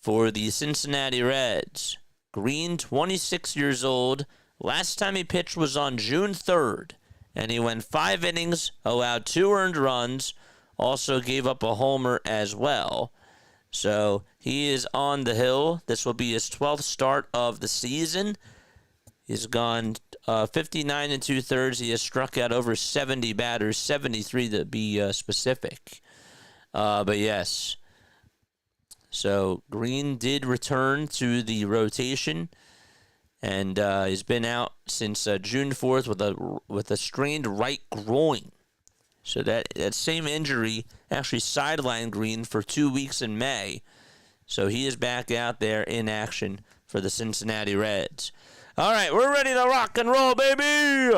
for the Cincinnati Reds. Greene, 26 years old. Last time he pitched was on June 3rd, and he went 5 innings, allowed 2 earned runs, also gave up a homer as well. So he is on the hill. This will be his 12th start of the season. He's gone 59 2/3. He has struck out over 70 batters, 73 to be specific. But yes. So Greene did return to the rotation, and he's been out since June 4th with a strained right groin. So that same injury actually sidelined Greene for 2 weeks in May. So he is back out there in action for the Cincinnati Reds. All right, we're ready to rock and roll, baby!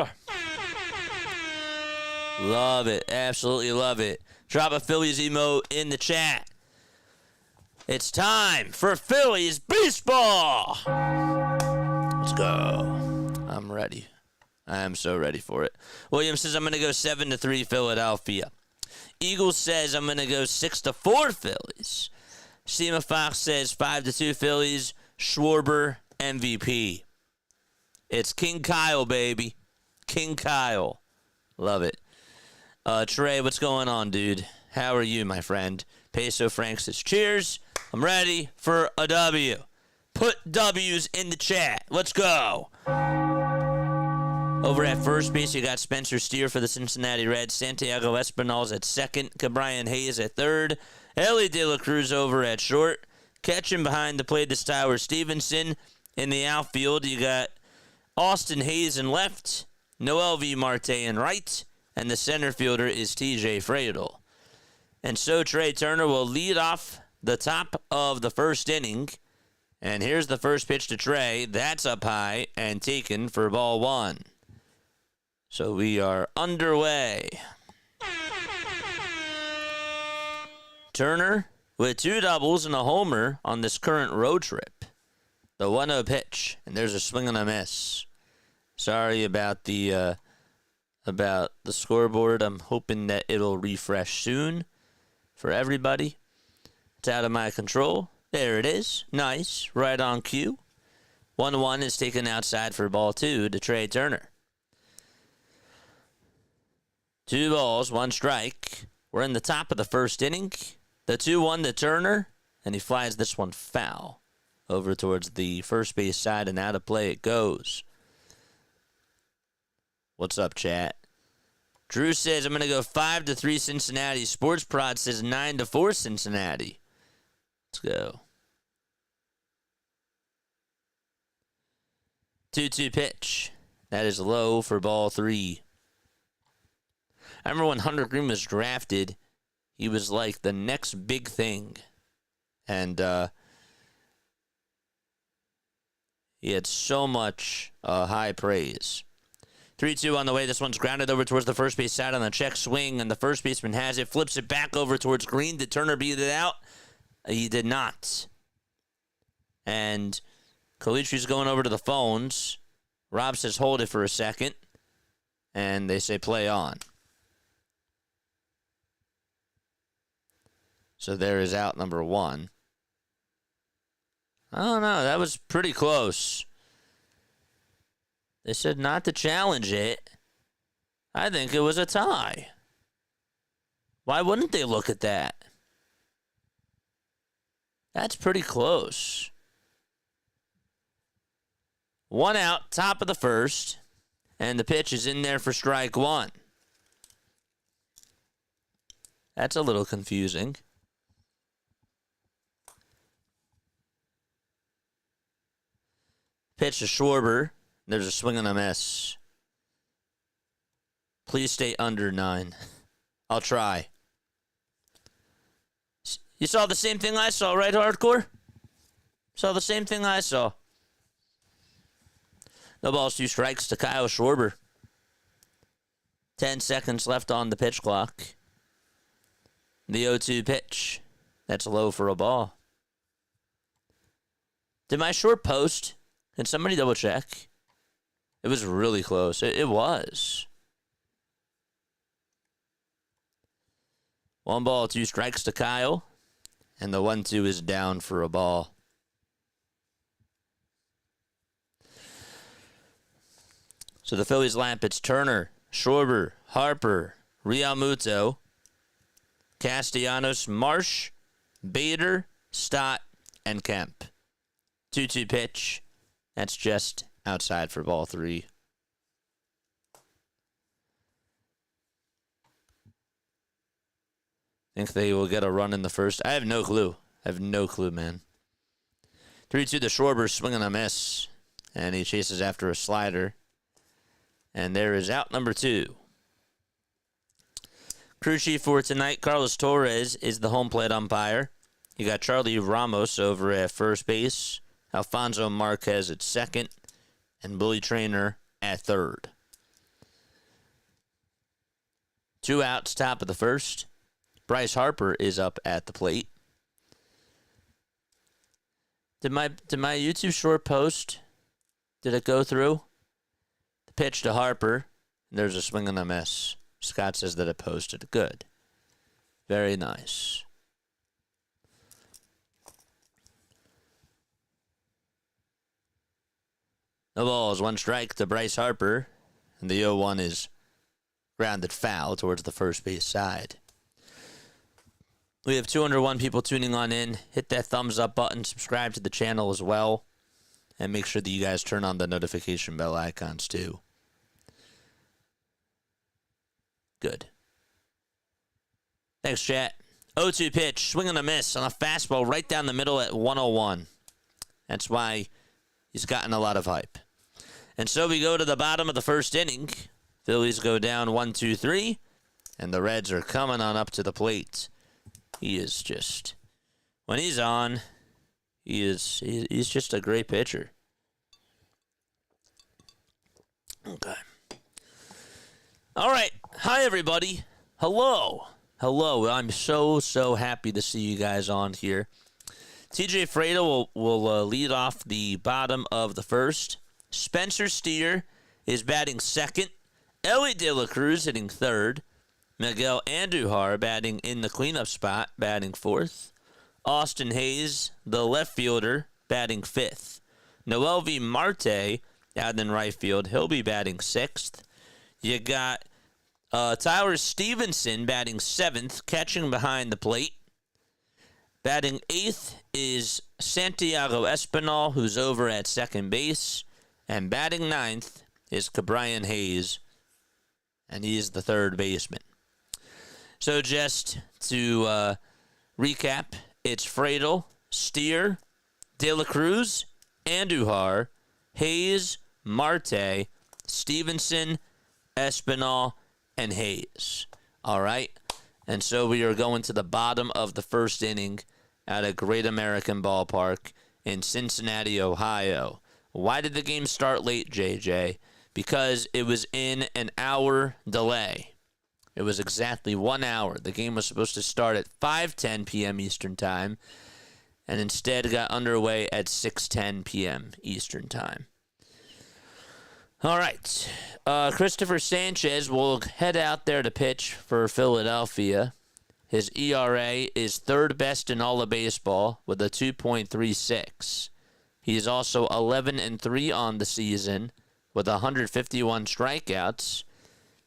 Love it. Absolutely love it. Drop a Phillies emote in the chat. It's time for Phillies baseball! Let's go. I'm ready. I am so ready for it. Williams says I'm going to go 7-3 Philadelphia. Eagles says I'm going to go 6-4 Phillies. Seema Fox says 5-2 Phillies. Schwarber MVP. It's King Kyle, baby. King Kyle. Love it. Trey, what's going on, dude? How are you, my friend? Peso Frank says cheers. I'm ready for a W. Put W's in the chat. Let's go. Over at first base, you got Spencer Steer for the Cincinnati Reds. Santiago Espinal's at second. Cabrian Hayes at third. Elly De La Cruz over at short. Catching behind the plate is Tyler Stevenson. In the outfield, you got Austin Hayes in left. Noel V. Marte in right. And the center fielder is TJ Fradel. And so Trea Turner will lead off the top of the first inning. And here's the first pitch to Trey. That's up high and taken for ball 1. So we are underway. Turner with 2 doubles and a homer on this current road trip. The 1-0 pitch, and there's a swing and a miss. Sorry about the scoreboard. I'm hoping that it'll refresh soon for everybody. It's out of my control. There it is. Nice. Right on cue. 1-1 is taken outside for ball 2 to Trea Turner. 2 balls, 1 strike. We're in the top of the first inning. The 2-1 to Turner, and he flies this one foul over towards the first base side, and out of play it goes. What's up, chat? Drew says, I'm going to go 5-3 Cincinnati. Sports Prod says 9-4 Cincinnati. Let's go. 2-2 pitch. That is low for ball 3. I remember when Hunter Greene was drafted, he was like the next big thing. And he had so much high praise. 3-2 on the way. This one's grounded over towards the first base side on a check swing, and the first baseman has it, flips it back over towards Greene. Did Turner beat it out? He did not. And Calitri's going over to the phones. Rob says hold it for a second, and they say play on. So there is out number 1. I don't know. That was pretty close. They said not to challenge it. I think it was a tie. Why wouldn't they look at that? That's pretty close. 1 out, top of the first, and the pitch is in there for strike one. That's a little confusing. Pitch to Schwarber. There's a swing and a miss. Please stay under 9. I'll try. You saw the same thing I saw, right, Hardcore? Saw the same thing I saw. No balls, 2 strikes to Kyle Schwarber. 10 seconds left on the pitch clock. The 0-2 pitch. That's low for a ball. Did my short post? Can somebody double check? It was really close. It was. 1 ball, 2 strikes to Kyle. And the 1-2 is down for a ball. So the Phillies lamp, it's Turner, Schwarber, Harper, Realmuto, Castellanos, Marsh, Bader, Stott, and Kemp. 2-2 pitch. That's just outside for ball 3. Think they will get a run in the first? I have no clue. Man. 3-2 to Schwarber, swing and a miss. And he chases after a slider. And there is out number 2. Crew chief for tonight, Carlos Torres, is the home plate umpire. You got Charlie Ramos over at first base, Alfonso Marquez at second, and Billy Traynor at third. 2 outs, top of the first. Bryce Harper is up at the plate. Did my YouTube short post, did it go through? The pitch to Harper. There's a swing and a miss. Scott says that it posted. Good. Very nice. No balls, 1 strike to Bryce Harper. And the 0-1 is grounded foul towards the first base side. We have 201 people tuning on in. Hit that thumbs up button. Subscribe to the channel as well. And make sure that you guys turn on the notification bell icons too. Good. Thanks, chat. 0-2 pitch. Swing and a miss on a fastball right down the middle at 101. That's why he's gotten a lot of hype. And so we go to the bottom of the first inning. Phillies go down 1-2-3. And the Reds are coming on up to the plate. He is just, when he's on, he's just a great pitcher. Okay. All right. Hi, everybody. Hello. I'm so happy to see you guys on here. TJ Fredo will lead off the bottom of the first. Spencer Steer is batting second. Elly De La Cruz hitting third. Miguel Andujar batting in the cleanup spot, batting fourth. Austin Hayes, the left fielder, batting fifth. Noelvi Marte out in right field. He'll be batting sixth. You got Tyler Stevenson batting seventh, catching behind the plate. Batting eighth is Santiago Espinal, who's over at second base. And batting ninth is Cabrian Hayes, and he is the third baseman. So just to recap, it's Fredo, Steer, De La Cruz, Andujar, Hayes, Marte, Stevenson, Espinal, and Hayes. All right? And so we are going to the bottom of the first inning at a Great American Ballpark in Cincinnati, Ohio. Why did the game start late, JJ? Because it was in an hour delay. It was exactly 1 hour. The game was supposed to start at 5:10 p.m. Eastern Time, and instead got underway at 6:10 p.m. Eastern Time. All right. Christopher Sanchez will head out there to pitch for Philadelphia. His ERA is third best in all of baseball with a 2.36. He is also 11-3 on the season with 151 strikeouts.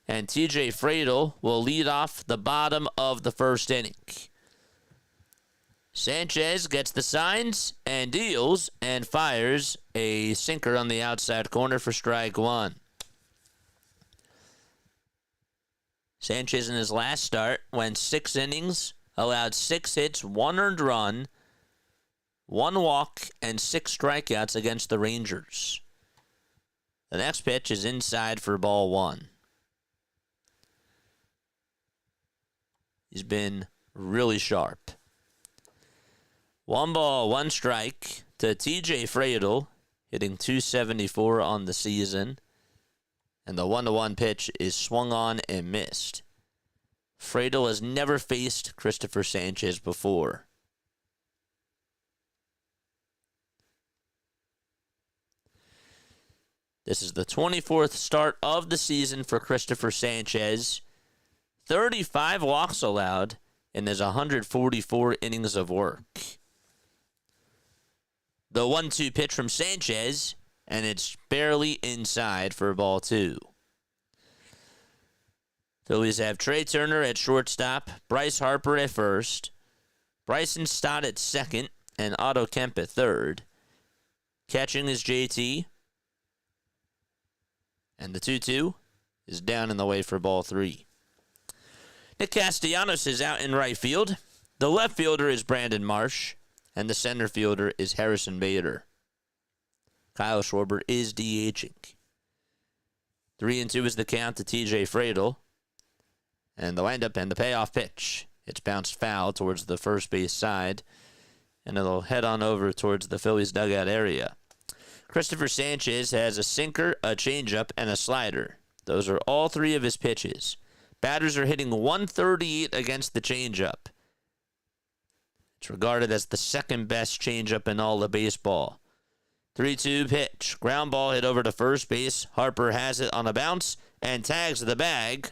And TJ Fredo will lead off the bottom of the first inning. Sanchez gets the signs and deals and fires a sinker on the outside corner for strike one. Sanchez in his last start went 6 innings, allowed 6 hits, 1 earned run, 1 walk, and 6 strikeouts against the Rangers. The next pitch is inside for ball 1. He's been really sharp. 1 ball, 1 strike to TJ Friedl, hitting .274 on the season. And the 1-1 pitch is swung on and missed. Friedl has never faced Christopher Sanchez before. This is the 24th start of the season for Christopher Sanchez. 35 walks allowed, and there's 144 innings of work. The 1-2 pitch from Sanchez, and it's barely inside for ball 2. Phillies have Trey Turner at shortstop, Bryce Harper at first, Bryson Stott at second, and Otto Kemp at third. Catching is JT. And the 2-2 is down in the way for ball 3. Nick Castellanos is out in right field. The left fielder is Brandon Marsh, and the center fielder is Harrison Bader. Kyle Schwarber is DHing. 3-2 is the count to TJ Friedl. And the windup and the payoff pitch. It's bounced foul towards the first base side, and it'll head on over towards the Phillies dugout area. Christopher Sanchez has a sinker, a changeup, and a slider. Those are all 3 of his pitches. Batters are hitting .138 against the changeup. It's regarded as the second best changeup in all of baseball. 3-2 pitch. Ground ball hit over to first base. Harper has it on a bounce and tags the bag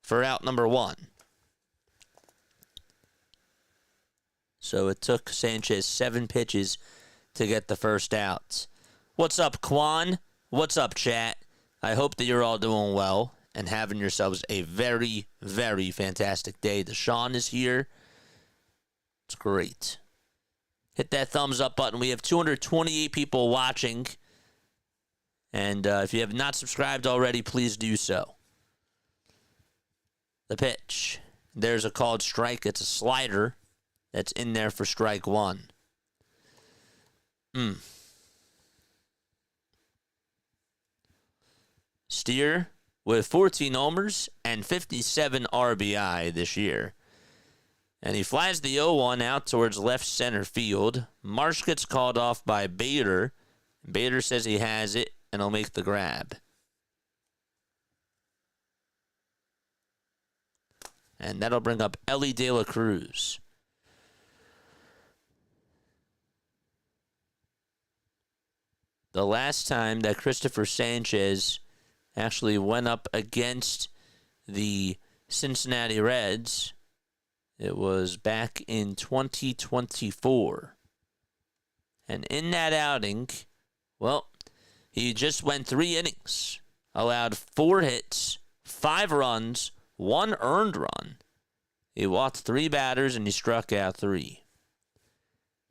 for out number 1. So it took Sanchez 7 pitches to get the first out. What's up, Quan? What's up, chat? I hope that you're all doing well and having yourselves a very, very fantastic day. Deshaun is here. It's great. Hit that thumbs up button. We have 228 people watching. And if you have not subscribed already, please do so. The pitch. There's a called strike. It's a slider that's in there for strike 1. Steer with 14 homers and 57 RBI this year. And he flies the 0-1 out towards left center field. Marsh gets called off by Bader. Bader says he has it and he'll make the grab. And that'll bring up Elly De La Cruz. The last time that Christopher Sanchez actually went up against the Cincinnati Reds, it was back in 2024. And in that outing, well, he just went 3 innings, allowed 4 hits, 5 runs, 1 earned run. He walked 3 batters and he struck out 3.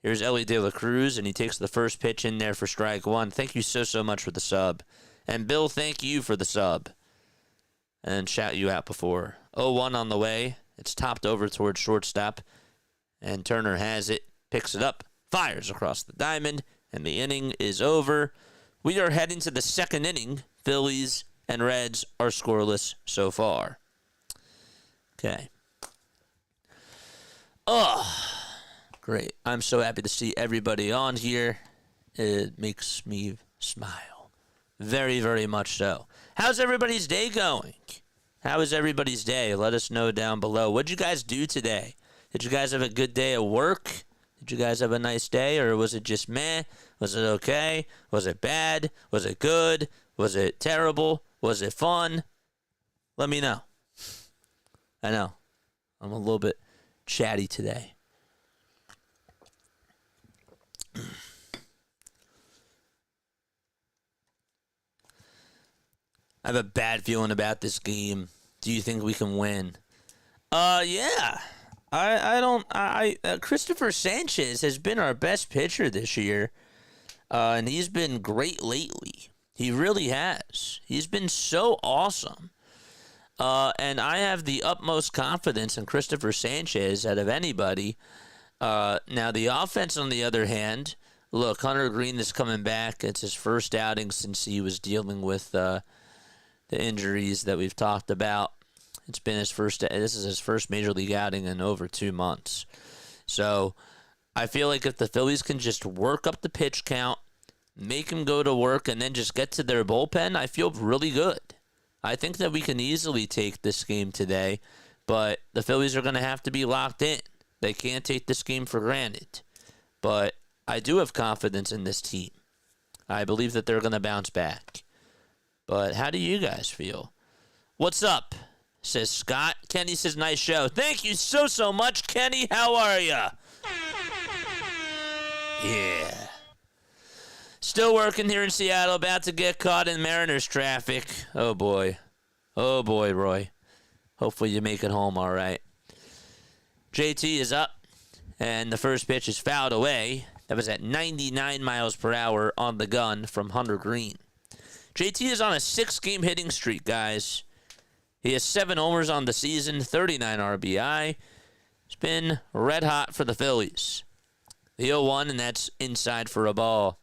Here's Elly De La Cruz, and he takes the first pitch in there for strike 1. Thank you so much for the sub. And Bill, thank you for the sub. And shout you out before. 0-1 on the way. It's topped over towards shortstop. And Turner has it, picks it up, fires across the diamond, and the inning is over. We are heading to the second inning. Phillies and Reds are scoreless so far. Okay. Great. I'm so happy to see everybody on here. It makes me smile. Very, very much so. How's everybody's day going? How is everybody's day? Let us know down below. What'd you guys do today? Did you guys have a good day at work? Did you guys have a nice day, or was it just meh? Was it okay? Was it bad? Was it good? Was it terrible? Was it fun? Let me know. I know. I'm a little bit chatty today. I have a bad feeling about this game. Do you think we can win? Yeah. Christopher Sanchez has been our best pitcher this year, and he's been great lately. He really has. He's been so awesome. And I have the utmost confidence in Christopher Sanchez out of anybody. Now, the offense, on the other hand, look, Hunter Greene is coming back. It's his first outing since he was dealing with the injuries that we've talked about. It's been this is his first major league outing in over 2 months. So I feel like if the Phillies can just work up the pitch count, make him go to work, and then just get to their bullpen, I feel really good. I think that we can easily take this game today, but the Phillies are going to have to be locked in. They can't take this game for granted. But I do have confidence in this team. I believe that they're going to bounce back. But how do you guys feel? What's up? Says Scott. Kenny says, nice show. Thank you so much, Kenny. How are ya? Yeah. Still working here in Seattle. About to get caught in Mariners traffic. Oh, boy. Oh, boy, Roy. Hopefully you make it home all right. JT is up, and the first pitch is fouled away. That was at 99 miles per hour on the gun from Hunter Greene. JT is on a 6-game hitting streak, guys. He has 7 homers on the season, 39 RBI. It's been red hot for the Phillies. The 0-1, and that's inside for a ball.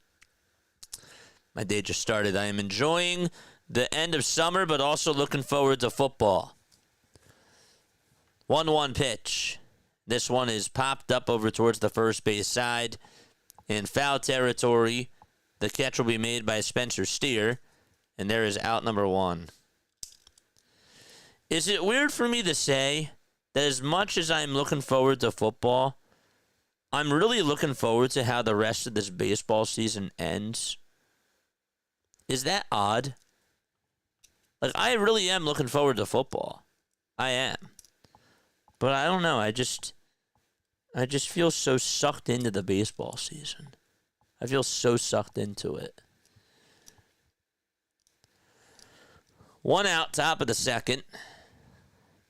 My day just started. I am enjoying the end of summer, but also looking forward to football. 1-1 pitch. This one is popped up over towards the first base side. In foul territory, the catch will be made by Spencer Steer, and there is out number 1. Is it weird for me to say that as much as I'm looking forward to football, I'm really looking forward to how the rest of this baseball season ends? Is that odd? Like, I really am looking forward to football. I am. But I don't know. I just feel so sucked into the baseball season. I feel so sucked into it. 1 out, top of the second.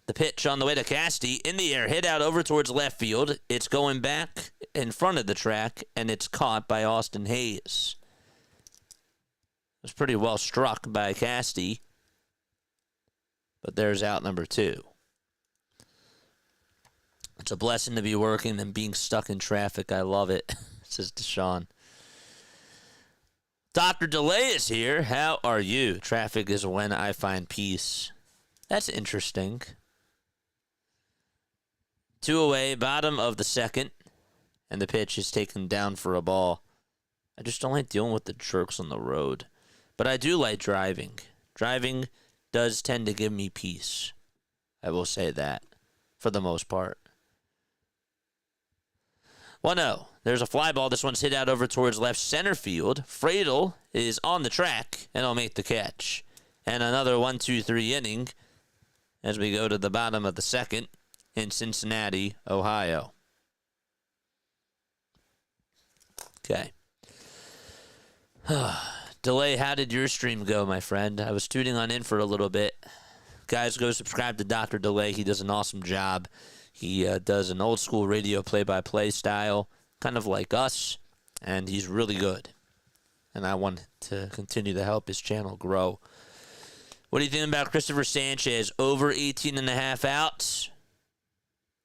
The pitch on the way to Casti, in the air, hit out over towards left field. It's going back in front of the track, and it's caught by Austin Hayes. It was pretty well struck by Casti, but there's out number 2. It's a blessing to be working and being stuck in traffic. I love it, says Deshaun. Dr. Delay is here. How are you? Traffic is when I find peace. That's interesting. 2 away, bottom of the second, and the pitch is taken down for a ball. I just don't like dealing with the jerks on the road. But I do like driving. Driving does tend to give me peace. I will say that, for the most part. 1-0. There's a fly ball. This one's hit out over towards left center field. Friedel is on the track, and he'll make the catch. And another 1-2-3 inning as we go to the bottom of the second in Cincinnati, Ohio. Okay. Delay, how did your stream go, my friend? I was tuning on in for a little bit. Guys, go subscribe to Dr. Delay. He does an awesome job. He does an old school radio play-by-play style, kind of like us, and he's really good. And I want to continue to help his channel grow. What do you think about Christopher Sanchez? Over 18.5 outs?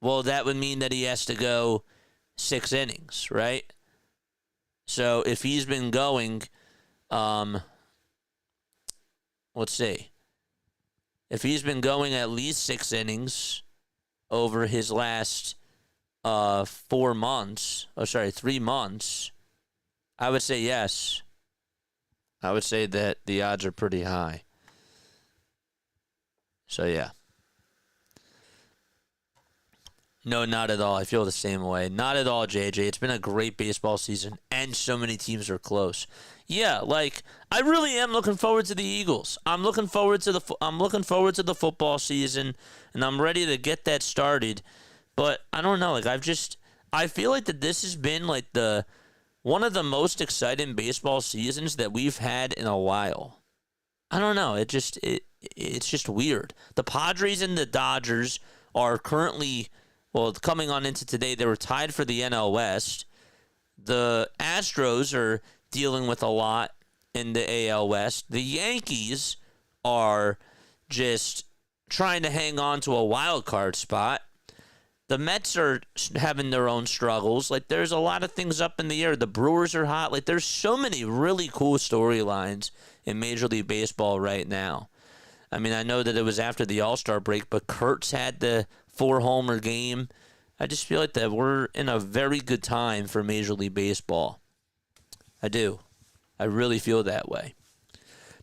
Well, that would mean that he has to go 6 innings, right? So if he's been going, let's see. If he's been going at least 6 innings over his last 3 months, I would say yes. I would say that the odds are pretty high. So, yeah. No, not at all. I feel the same way. Not at all, JJ. It's been a great baseball season, and so many teams are close. Yeah, like I really am looking forward to the Eagles. I'm looking forward to the football season, and I'm ready to get that started. But I don't know. Like I feel like that this has been like one of the most exciting baseball seasons that we've had in a while. I don't know. It's just weird. The Padres and the Dodgers are currently Well, coming on into today, they were tied for the NL West. The Astros are dealing with a lot in the AL West. The Yankees are just trying to hang on to a wild card spot. The Mets are having their own struggles. Like, there's a lot of things up in the air. The Brewers are hot. Like, there's so many really cool storylines in Major League Baseball right now. I mean, I know that it was after the All-Star break, but Kurtz had the 4-homer game. I just feel like that we're in a very good time for Major League Baseball. I do. I really feel that way.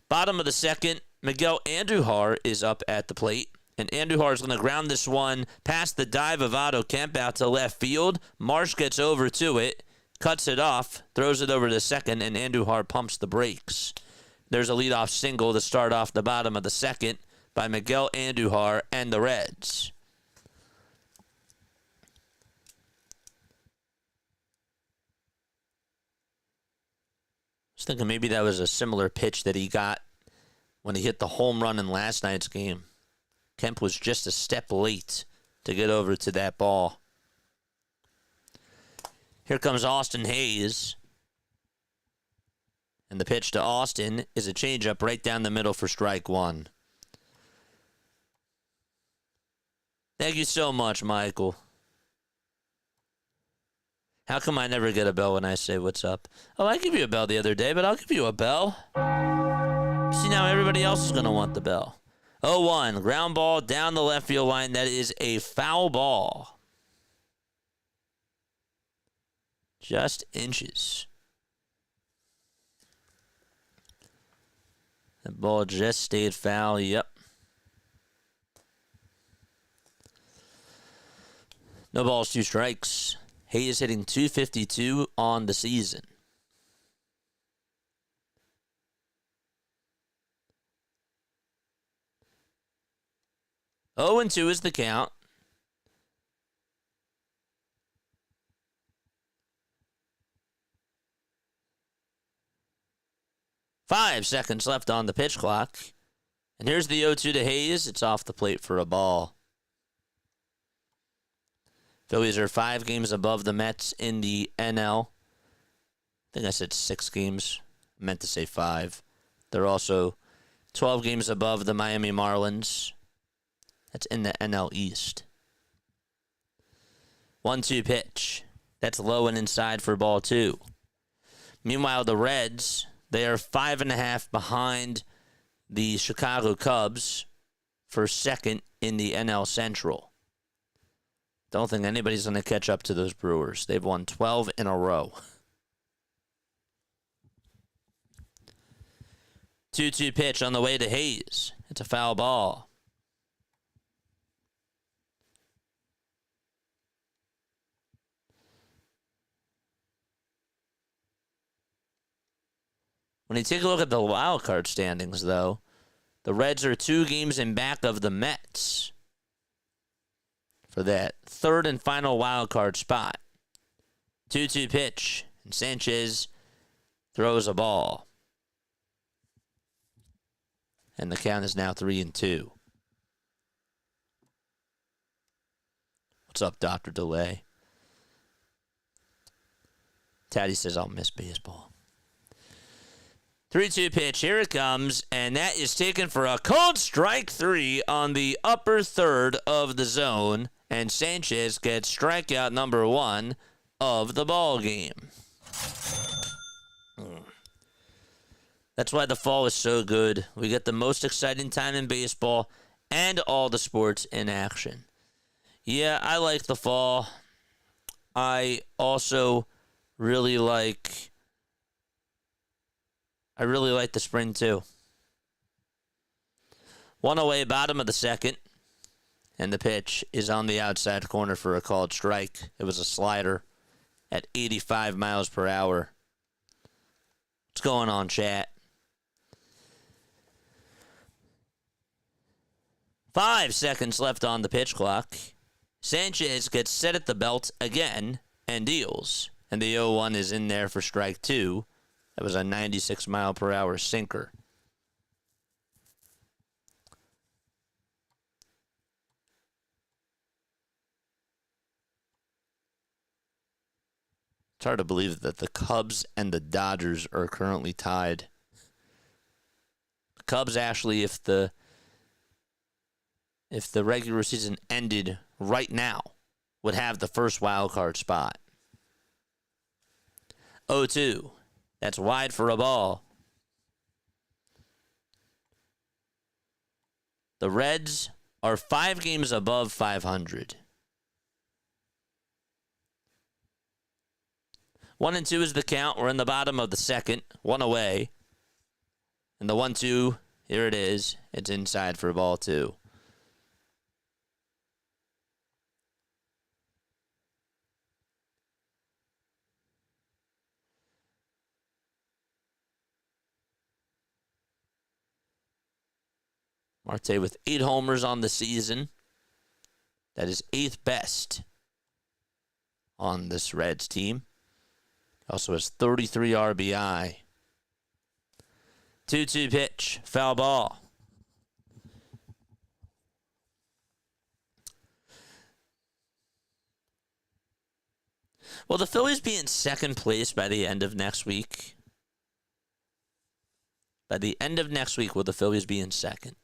Bottom of the second, Miguel Andujar is up at the plate. And Andujar is going to ground this one past the dive of Otto Kemp out to left field. Marsh gets over to it, cuts it off, throws it over to second, and Andujar pumps the brakes. There's a leadoff single to start off the bottom of the second by Miguel Andujar and the Reds. I was thinking maybe that was a similar pitch that he got when he hit the home run in last night's game. Kemp was just a step late to get over to that ball. Here comes Austin Hayes. And the pitch to Austin is a changeup right down the middle for strike one. Thank you so much, Michael. How come I never get a bell when I say what's up? Oh, I gave you a bell the other day, but I'll give you a bell. See, now everybody else is going to want the bell. 0-1, ground ball down the left field line. That is a foul ball. Just inches. The ball just stayed foul, yep. No balls, 2 strikes. Hayes hitting .252 on the season. Oh, 2 is the count. Five seconds left on the pitch clock. And here's the 0-2 to Hayes. It's off the plate for a ball. Phillies are 5 games above the Mets in the NL. I think I said 6 games. I meant to say 5. They're also 12 games above the Miami Marlins. That's in the NL East. 1-2 pitch. That's low and inside for ball 2. Meanwhile, the Reds, they are 5.5 behind the Chicago Cubs for second in the NL Central. Don't think anybody's going to catch up to those Brewers. They've won 12 in a row. 2-2 pitch on the way to Hayes. It's a foul ball. When you take a look at the wild card standings, though, the Reds are 2 games in back of the Mets for that third and final wild card spot. 2-2 pitch, and Sanchez throws a ball. And the count is now 3-2. What's up, Dr. Delay? Taddy says I'll miss baseball. 3-2 pitch, here it comes, and that is taken for a cold strike 3 on the upper third of the zone, and Sanchez gets strikeout number 1 of the ball game. That's why the fall is so good. We get the most exciting time in baseball and all the sports in action. Yeah, I like the fall. I also really like the spring, too. 1 away, bottom of the second. And the pitch is on the outside corner for a called strike. It was a slider at 85 miles per hour. What's going on, chat? 5 seconds left on the pitch clock. Sanchez gets set at the belt again and deals. And the 0-1 is in there for strike 2. That was a 96 mile per hour sinker. It's hard to believe that the Cubs and the Dodgers are currently tied. The Cubs actually, if the regular season ended right now, would have the first wild card spot. 0-2. That's wide for a ball. The Reds are 5 games above 500. 1-2 is the count. We're in the bottom of the second. 1 away. And the 1-2, here it is. It's inside for ball 2. Marte with 8 homers on the season. That is 8th best on this Reds team. Also has 33 RBI. 2-2 pitch. Foul ball. Will the Phillies be in second place by the end of next week? By the end of next week, will the Phillies be in second?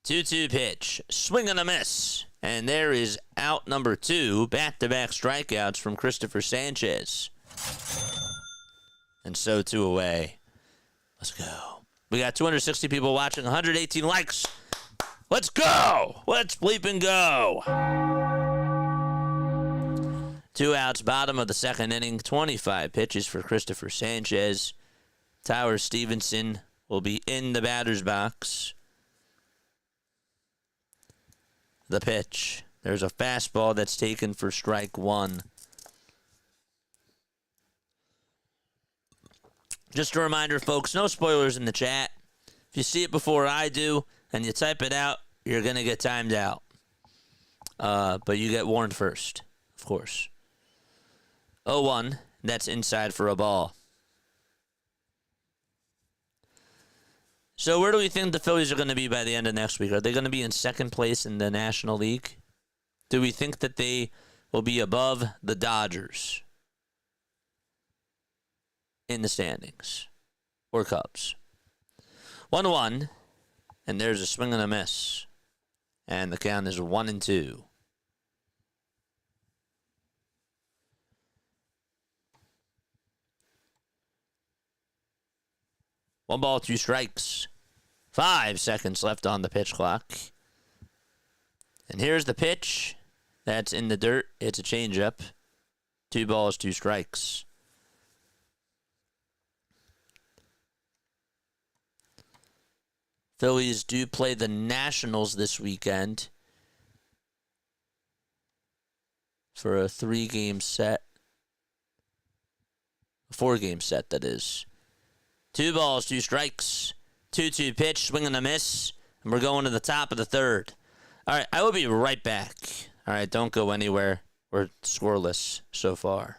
2-2 pitch. Swing and a miss. And there is out number 2. Back-to-back strikeouts from Christopher Sanchez. And so 2 away. Let's go. We got 260 people watching, 118 likes. Let's go. Let's bleep and go. 2 outs, bottom of the second inning. 25 pitches for Christopher Sanchez. Tyler Stevenson will be in the batter's box. The pitch. There's a fastball that's taken for strike 1. Just a reminder, folks, no spoilers in the chat. If you see it before I do and you type it out, you're going to get timed out. But you get warned first, of course. 0-1, that's inside for a ball. So where do we think the Phillies are going to be by the end of next week? Are they going to be in second place in the National League? Do we think that they will be above the Dodgers in the standings? Or Cubs? 1-1, and there's a swing and a miss. And the count is 1-2. One ball, 2 strikes. 5 seconds left on the pitch clock. And here's the pitch. That's in the dirt. It's a changeup. 2 balls, 2 strikes. Phillies do play the Nationals this weekend for a 3-game set. A 4-game set, that is. 2 balls, 2 strikes. 2-2 pitch, swing and a miss. And we're going to the top of the third. All right, I will be right back. All right, don't go anywhere. We're scoreless so far.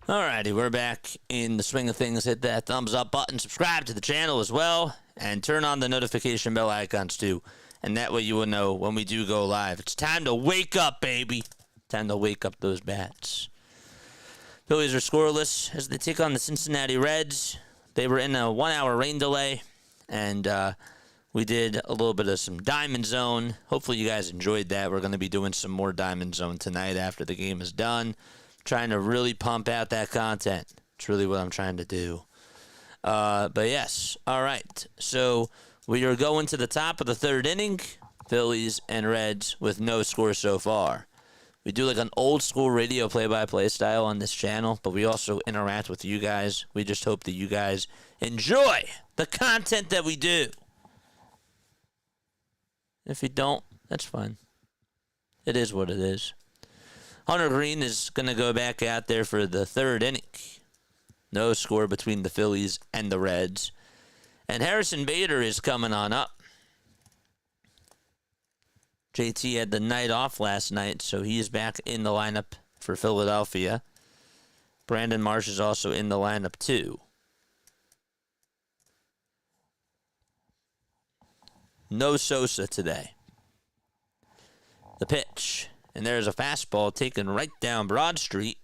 Alrighty, we're back in the swing of things. Hit that thumbs up button, subscribe to the channel as well, and turn on the notification bell icons too. And that way you will know when we do go live. It's time to wake up, baby. Time to wake up those bats. Phillies are scoreless as they take on the Cincinnati Reds. They were in a 1 hour rain delay, and we did a little bit of some Diamond Zone. Hopefully you guys enjoyed that. We're going to be doing some more Diamond Zone tonight after the game is done. Trying to really pump out that content. It's really what I'm trying to do. But yes, all right. So we are going to the top of the third inning. Phillies and Reds with no score so far. We do like an old school radio play-by-play style on this channel, but we also interact with you guys. We just hope that you guys enjoy the content that we do. If you don't, that's fine. It is what it is. Hunter Greene is going to go back out there for the third inning. No score between the Phillies and the Reds. And Harrison Bader is coming on up. JT had the night off last night, so he is back in the lineup for Philadelphia. Brandon Marsh is also in the lineup too. No Sosa today. The pitch. And there's a fastball taken right down Broad Street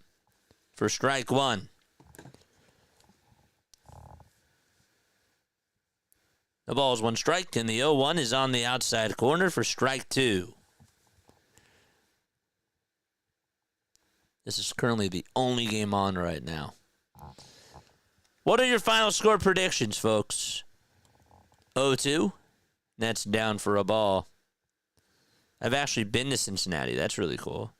for strike one. The ball's one strike, and the 0-1 is on the outside corner for strike two. This is currently the only game on right now. What are your final score predictions, folks? 0-2. That's down for a ball. I've actually been to Cincinnati. That's really cool.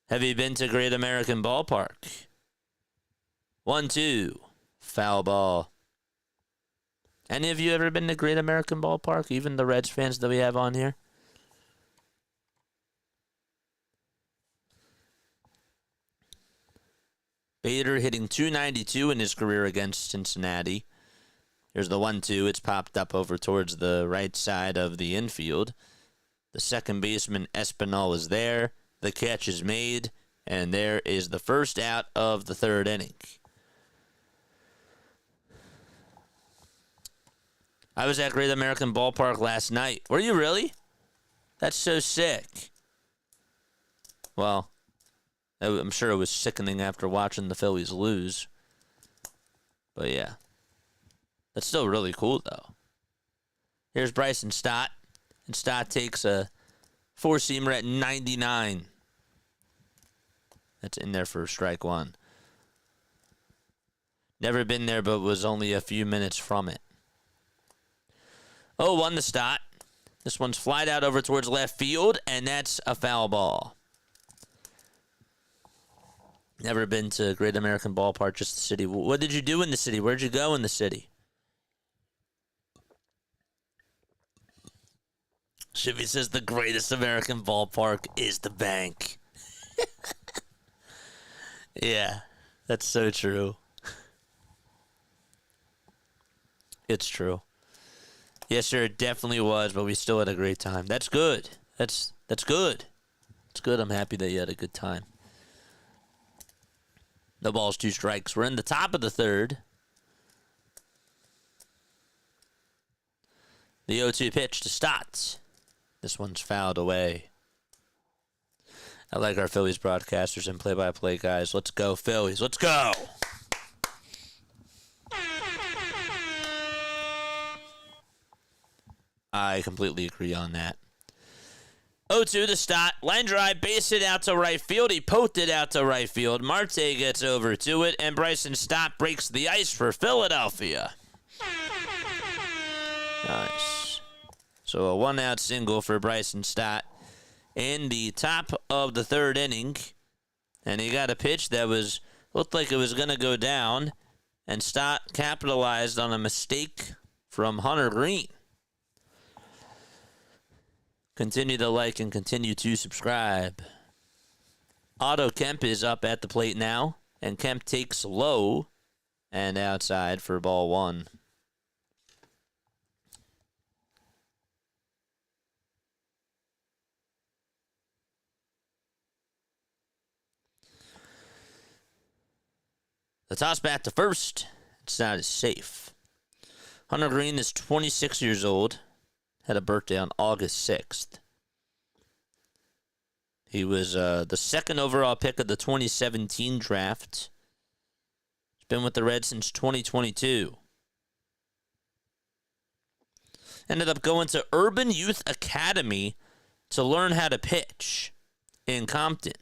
Have you been to Great American Ballpark? 1-2. Foul ball. Any of you ever been to Great American Ballpark? Even the Reds fans that we have on here? Bader hitting .292 in his career against Cincinnati. Here's the 1-2. It's popped up over towards the right side of the infield. The second baseman, Espinal, is there. The catch is made. And there is the first out of the third inning. I was at Great American Ballpark last night. Were you really? That's so sick. Well, I'm sure it was sickening after watching the Phillies lose. But yeah. That's still really cool, though. Here's Bryson Stott. And Stott takes a four-seamer at 99. That's in there for strike one. Never been there, but was only a few minutes from it. 0-1 the Stott. This one's flied out over towards left field, and that's a foul ball. Never been to Great American Ballpark, just the city. What did you do in the city? Where'd you go in the city? Shivy says the greatest American ballpark is the bank. Yeah, that's so true. It's true. Yes, sir, it definitely was, but we still had a great time. That's good. That's good. It's good. I'm happy that you had a good time. No balls, two strikes. We're in the top of the third. The 0-2 pitch to Stott. This one's fouled away. I like our Phillies broadcasters and play-by-play guys. Let's go, Phillies. Let's go! I completely agree on that. 0-2 to Stott. Line drive, base hit out to right field. He poked it out to right field. Marte gets over to it, and Bryson Stott breaks the ice for Philadelphia. Nice. So a one-out single for Bryson Stott in the top of the third inning. And he got a pitch that looked like it was going to go down, and Stott capitalized on a mistake from Hunter Greene. Continue to like and continue to subscribe. Otto Kemp is up at the plate now, and Kemp takes low and outside for ball one. The toss back to first. It's not as safe. Hunter Greene is 26 years old. Had a birthday on August 6th. He was the second overall pick of the 2017 draft. He's been with the Reds since 2022. Ended up going to Urban Youth Academy to learn how to pitch in Compton.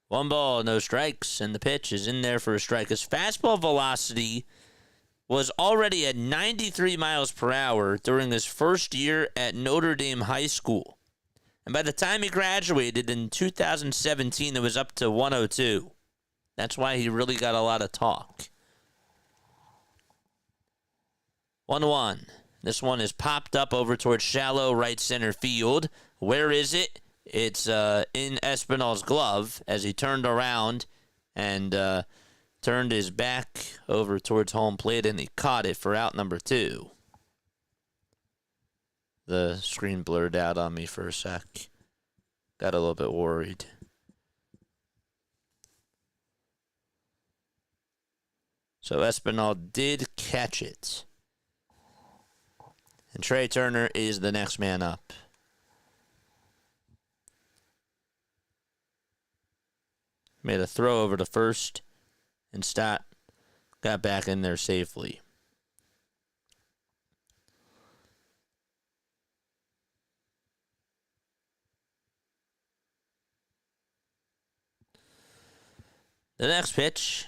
1 ball, no strikes, and the pitch is in there for a strike. His fastball velocity was already at 93 miles per hour during his first year at Notre Dame High School. And by the time he graduated in 2017, it was up to 102. That's why he really got a lot of talk. 1-1. This one is popped up over towards shallow right center field. Where is it? It's in Espinal's glove as he turned around and turned his back over towards home plate, and he caught it for out number 2. The screen blurred out on me for a sec. Got a little bit worried. So Espinal did catch it. And Trey Turner is the next man up. Made a throw over to first, and Stott got back in there safely. The next pitch,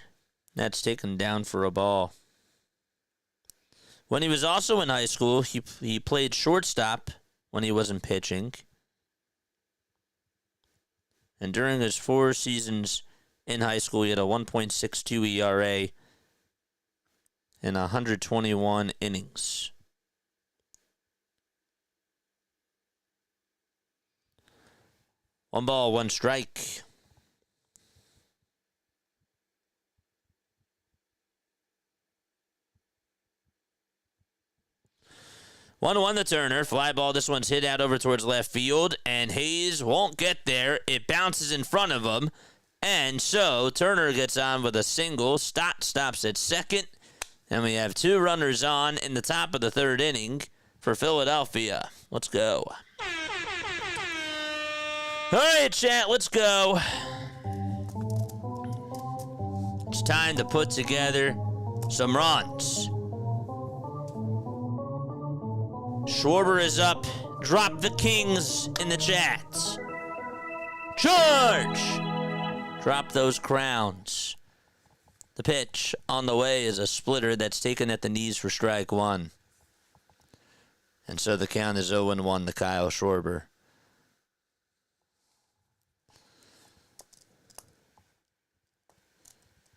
that's taken down for a ball. When he was also in high school, he played shortstop when he wasn't pitching. And during his 4 seasons in high school, he had a 1.62 ERA in 121 innings. One ball, one strike. 1-1 to Turner. Fly ball. This one's hit out over towards left field, and Hayes won't get there. It bounces in front of him, and so Turner gets on with a single. Stott stops at second, and we have 2 runners on in the top of the 3rd inning for Philadelphia. Let's go. All right, chat, let's go. It's time to put together some runs. Schwarber is up. Drop the Kings in the chat. Charge! Drop those crowns. The pitch on the way is a splitter that's taken at the knees for strike 1. And so the count is 0-1 to Kyle Schwarber.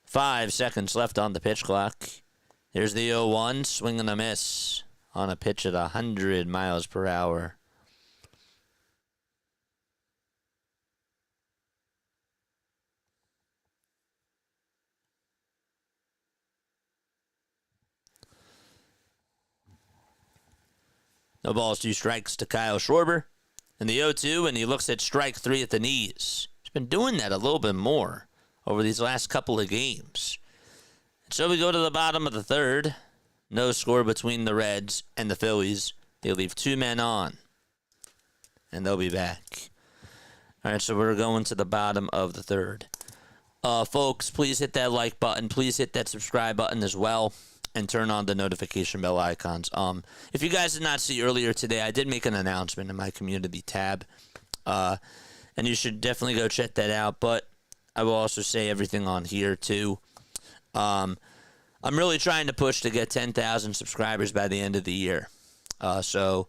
Five seconds left on the pitch clock. Here's the 0-1. Swing and a miss on a pitch at 100 miles per hour. No balls, 2 strikes to Kyle Schwarber. And the 0-2, and he looks at strike 3 at the knees. He's been doing that a little bit more over these last couple of games. And so we go to the bottom of the 3rd. No score between the Reds and the Phillies. They leave 2 men on, and they'll be back. All right, so we're going to the bottom of the 3rd. Folks, please hit that like button. Please hit that subscribe button as well, and turn on the notification bell icons. If you guys did not see earlier today, I did make an announcement in my community tab, and you should definitely go check that out. But I will also say everything on here too. I'm really trying to push to get 10,000 subscribers by the end of the year. So,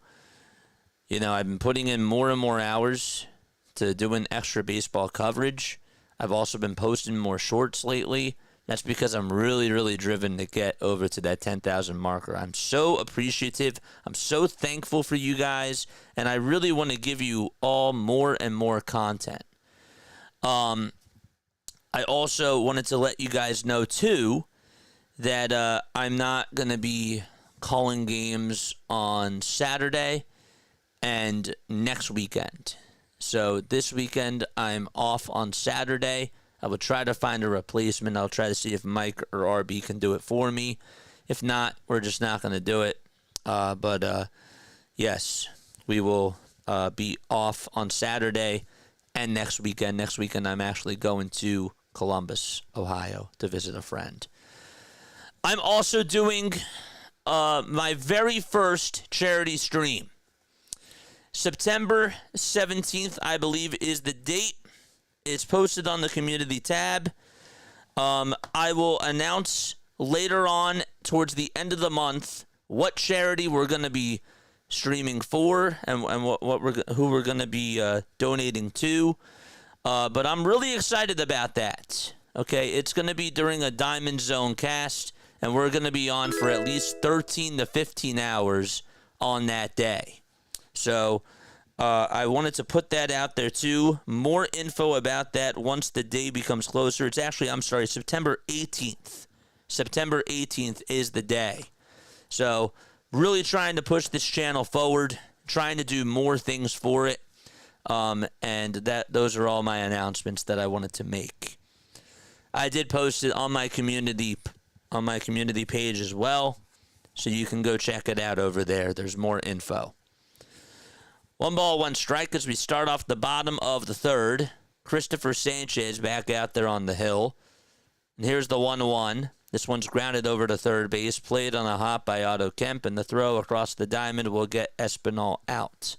you know, I've been putting in more and more hours to doing extra baseball coverage. I've also been posting more shorts lately. That's because I'm really, really driven to get over to that 10,000 marker. I'm so appreciative. I'm so thankful for you guys, and I really want to give you all more and more content. I also wanted to let you guys know, too, that I'm not going to be calling games on Saturday and next weekend. So this weekend, I'm off on Saturday. I will try to find a replacement. I'll try to see if Mike or RB can do it for me. If not, we're just not going to do it. But yes, we will be off on Saturday and next weekend. Next weekend, I'm actually going to Columbus, Ohio, to visit a friend. I'm also doing my very first charity stream. September 17th, I believe, is the date. It's posted on the community tab. I will announce later on towards the end of the month what charity we're going to be streaming for and who we're going to be donating to. But I'm really excited about that. Okay, it's going to be during a Diamond Zone cast, and we're going to be on for at least 13 to 15 hours on that day. So I wanted to put that out there too. More info about that once the day becomes closer. It's actually, September 18th. September 18th is the day. So really trying to push this channel forward, trying to do more things for it. And those are all my announcements that I wanted to make. I did post it on my community page as well, so you can go check it out over there. There's more info. 1-1 as we start off the bottom of the third. Christopher Sanchez back out there on the hill. And here's the 1-1. This one's grounded over to third base, played on a hop by Otto Kemp, and the throw across the diamond will get Espinal out.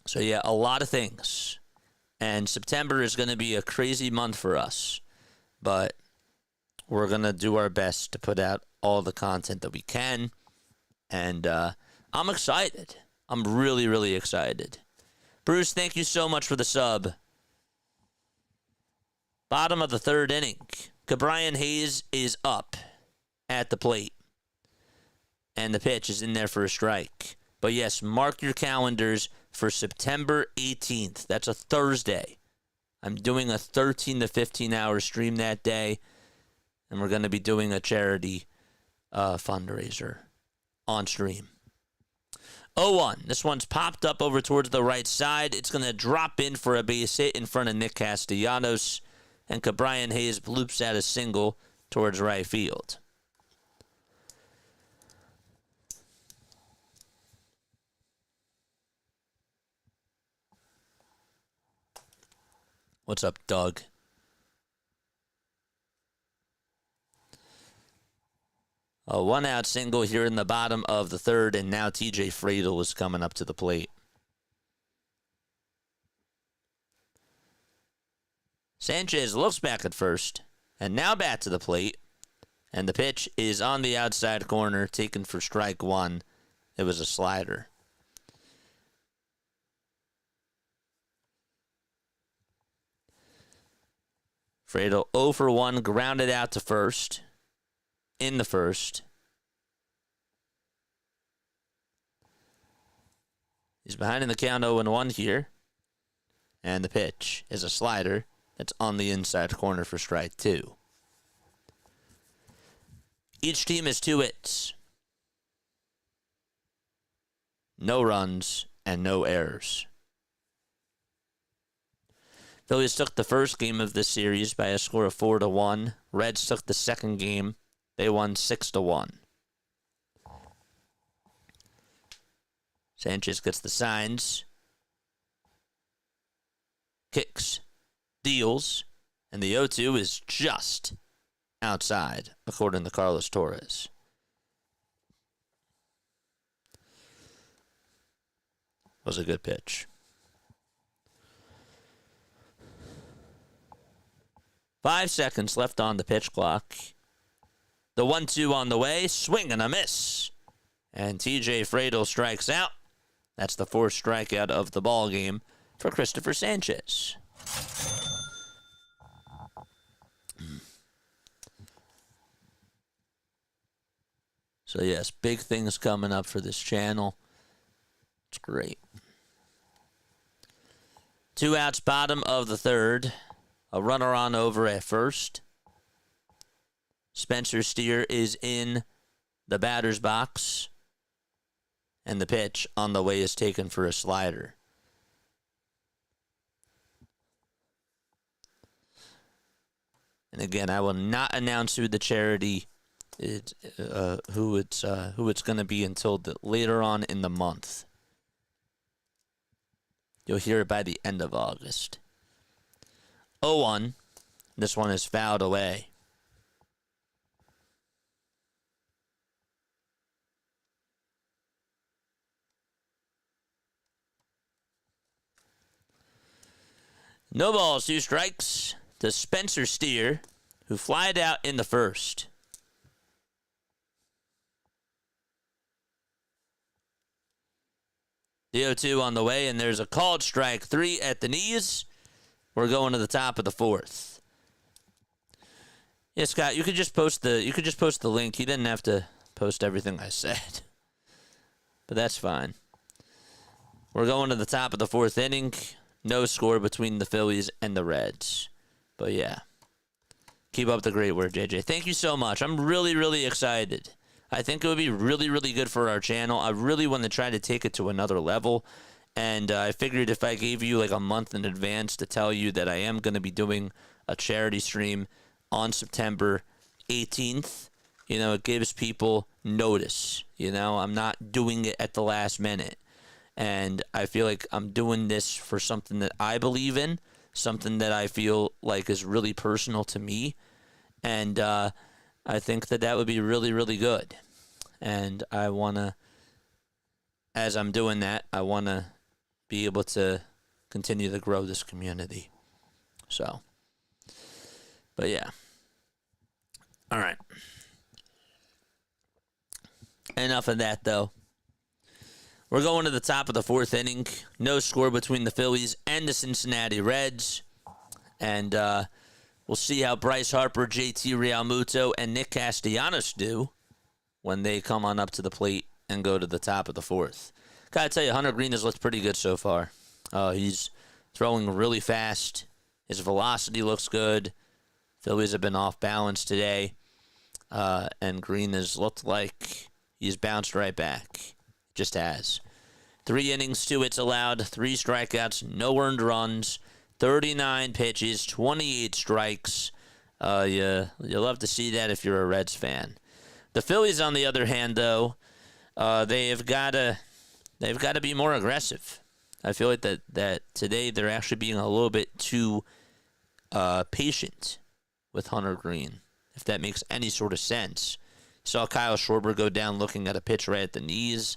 So yeah, a lot of things. And September is going to be a crazy month for us. But we're going to do our best to put out all the content that we can. And I'm excited. I'm really, really excited. Bruce, thank you so much for the sub. Bottom of the third inning. Cabrian Hayes is up at the plate. And the pitch is in there for a strike. But yes, mark your calendars for September 18th. That's a Thursday. I'm doing a 13 to 15 hour stream that day. And we're going to be doing a charity fundraiser on stream. 0-1. This one's popped up over towards the right side. It's going to drop in for a base hit in front of Nick Castellanos. And Cabrian Hayes bloops out a single towards right field. What's up, Doug? A 1-out single here in the bottom of the third, and now TJ Friedl is coming up to the plate. Sanchez looks back at first, and now back to the plate. And the pitch is on the outside corner, taken for strike one. It was a slider. Friedl 0 for 1, grounded out to first. In the first. He's behind in the count 0-1 here. And the pitch is a slider that's on the inside corner for strike two. Each team has 2 hits. No runs and no errors. Phillies took the first game of this series by a score of 4-1. Reds took the second game. They won 6-1. Sanchez gets the signs. Kicks. Deals. And the 0-2 is just outside, according to Carlos Torres. Was a good pitch. 5 seconds left on the pitch clock. The 1-2 on the way. Swing and a miss. And TJ Friedl strikes out. That's the 4th strikeout of the ball game for Christopher Sanchez. So yes, big things coming up for this channel. It's great. 2 outs, bottom of the third. A runner on over at first. Spencer Steer is in the batter's box. And the pitch on the way is taken for a slider. And again, I will not announce who the charity is, who it's going to be until later on in the month. You'll hear it by the end of August. 0-1. This one is fouled away. No balls, 2 strikes to Spencer Steer, who flied out in the first. The 0-2 on the way, and there's a called strike 3 at the knees. We're going to the top of the 4th. Yeah, Scott, you could just post the link. You didn't have to post everything I said. But that's fine. We're going to the top of the 4th inning. No score between the Phillies and the Reds. But yeah. Keep up the great work, JJ. Thank you so much. I'm really, really excited. I think it would be really, really good for our channel. I really want to try to take it to another level. And I figured if I gave you like a month in advance to tell you that I am going to be doing a charity stream on September 18th, it gives people notice. I'm not doing it at the last minute. And I feel like I'm doing this for something that I believe in, something that I feel like is really personal to me. And I think that would be really, really good. And I want to, as I'm doing that, I want to be able to continue to grow this community. So, but yeah. All right. Enough of that, though. We're going to the top of the 4th inning. No score between the Phillies and the Cincinnati Reds. And we'll see how Bryce Harper, JT Realmuto, and Nick Castellanos do when they come on up to the plate and go to the top of the 4th. Gotta tell you, Hunter Greene has looked pretty good so far. He's throwing really fast. His velocity looks good. Phillies have been off balance today. And Greene has looked like he's bounced right back. Just has. 3 innings, 2 hits allowed, 3 strikeouts, no earned runs, 39 pitches, 28 strikes. You'll love to see that if you're a Reds fan. The Phillies, on the other hand, though, they've got to be more aggressive. I feel like that today they're actually being a little bit too patient with Hunter Greene, if that makes any sort of sense. Saw Kyle Schwarber go down looking at a pitch right at the knees.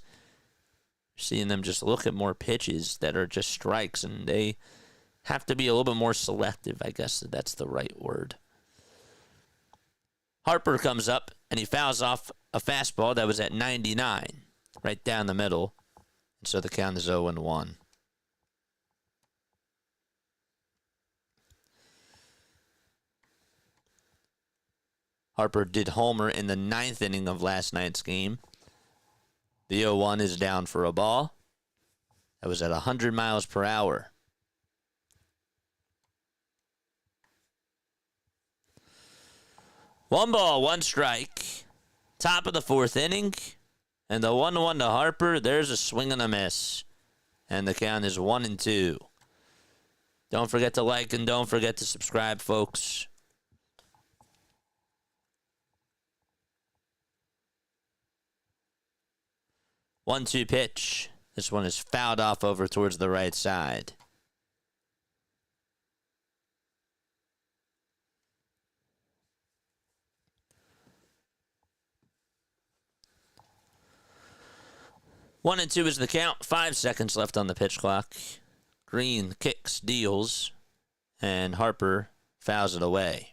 Seeing them just look at more pitches that are just strikes, and they have to be a little bit more selective. I guess that's the right word. Harper comes up, and he fouls off a fastball that was at 99, right down the middle. And so the count is 0-1. Harper did homer in the 9th inning of last night's game. The 0-1 is down for a ball. That was at 100 miles per hour. One ball, 1 strike. Top of the 4th inning. And the 1-1 to Harper, there's a swing and a miss. And the count is 1-2. Don't forget to like and don't forget to subscribe, folks. 1-2 pitch. This one is fouled off over towards the right side. One and two is the count. 5 seconds left on the pitch clock. Greene kicks, deals, and Harper fouls it away.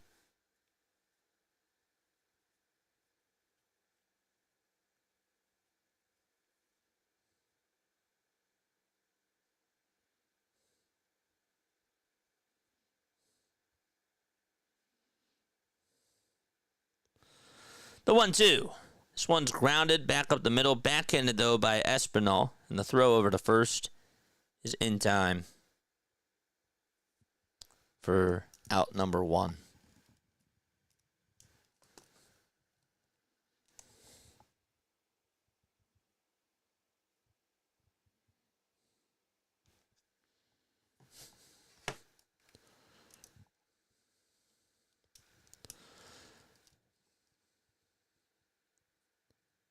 The 1-2. This one's grounded back up the middle. Backhanded, though, by Espinal. And the throw over to first is in time for out number 1.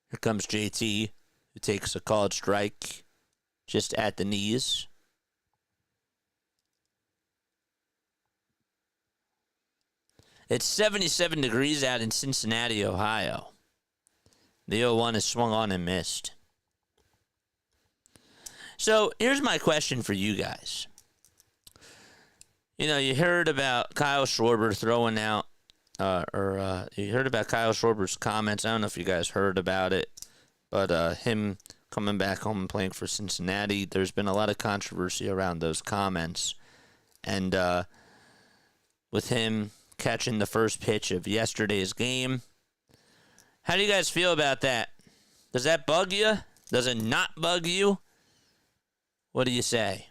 Here comes JT, who takes a called strike just at the knees. It's 77 degrees out in Cincinnati, Ohio. The 0-1 is swung on and missed. So here's my question for you guys. You know, you heard about Kyle Schwarber throwing out, you heard about Kyle Schwarber's comments. I don't know if you guys heard about it, but him coming back home and playing for Cincinnati, there's been a lot of controversy around those comments. And with him catching the first pitch of yesterday's game, how do you guys feel about that? Does that bug you? Does it not bug you? What do you say?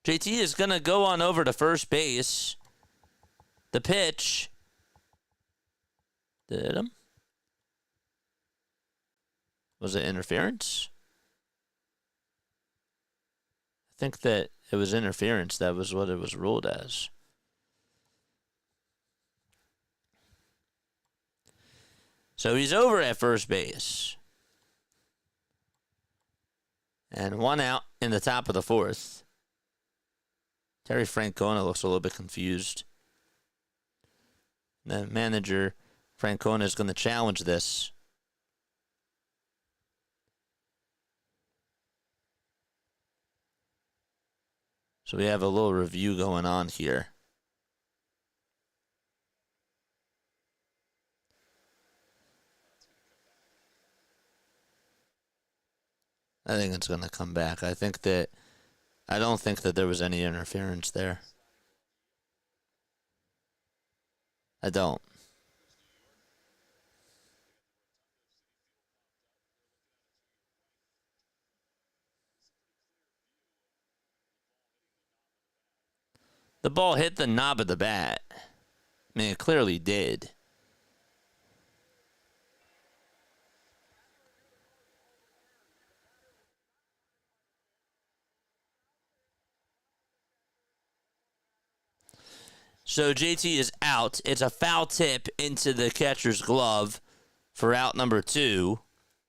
JT is going to go on over to first base. The pitch. Did him? Was it interference? I think that it was interference. That was what it was ruled as. So he's over at first base. And 1 out in the top of the 4th. Terry Francona looks a little bit confused. The manager, Francona, is going to challenge this. So we have a little review going on here. I think it's going to come back. I don't think that there was any interference there. I don't. The ball hit the knob of the bat. I mean, it clearly did. So JT is out. It's a foul tip into the catcher's glove for out number 2.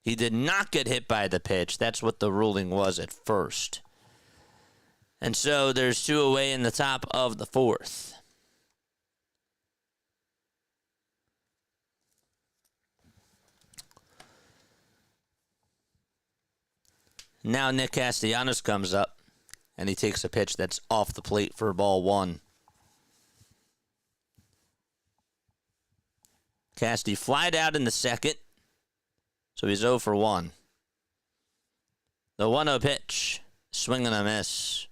He did not get hit by the pitch. That's what the ruling was at first. And so there's 2 away in the top of the 4th. Now Nick Castellanos comes up, and he takes a pitch that's off the plate for ball 1. Casty flied out in the second, so he's 0 for 1. The 1-0 pitch, swing and a miss.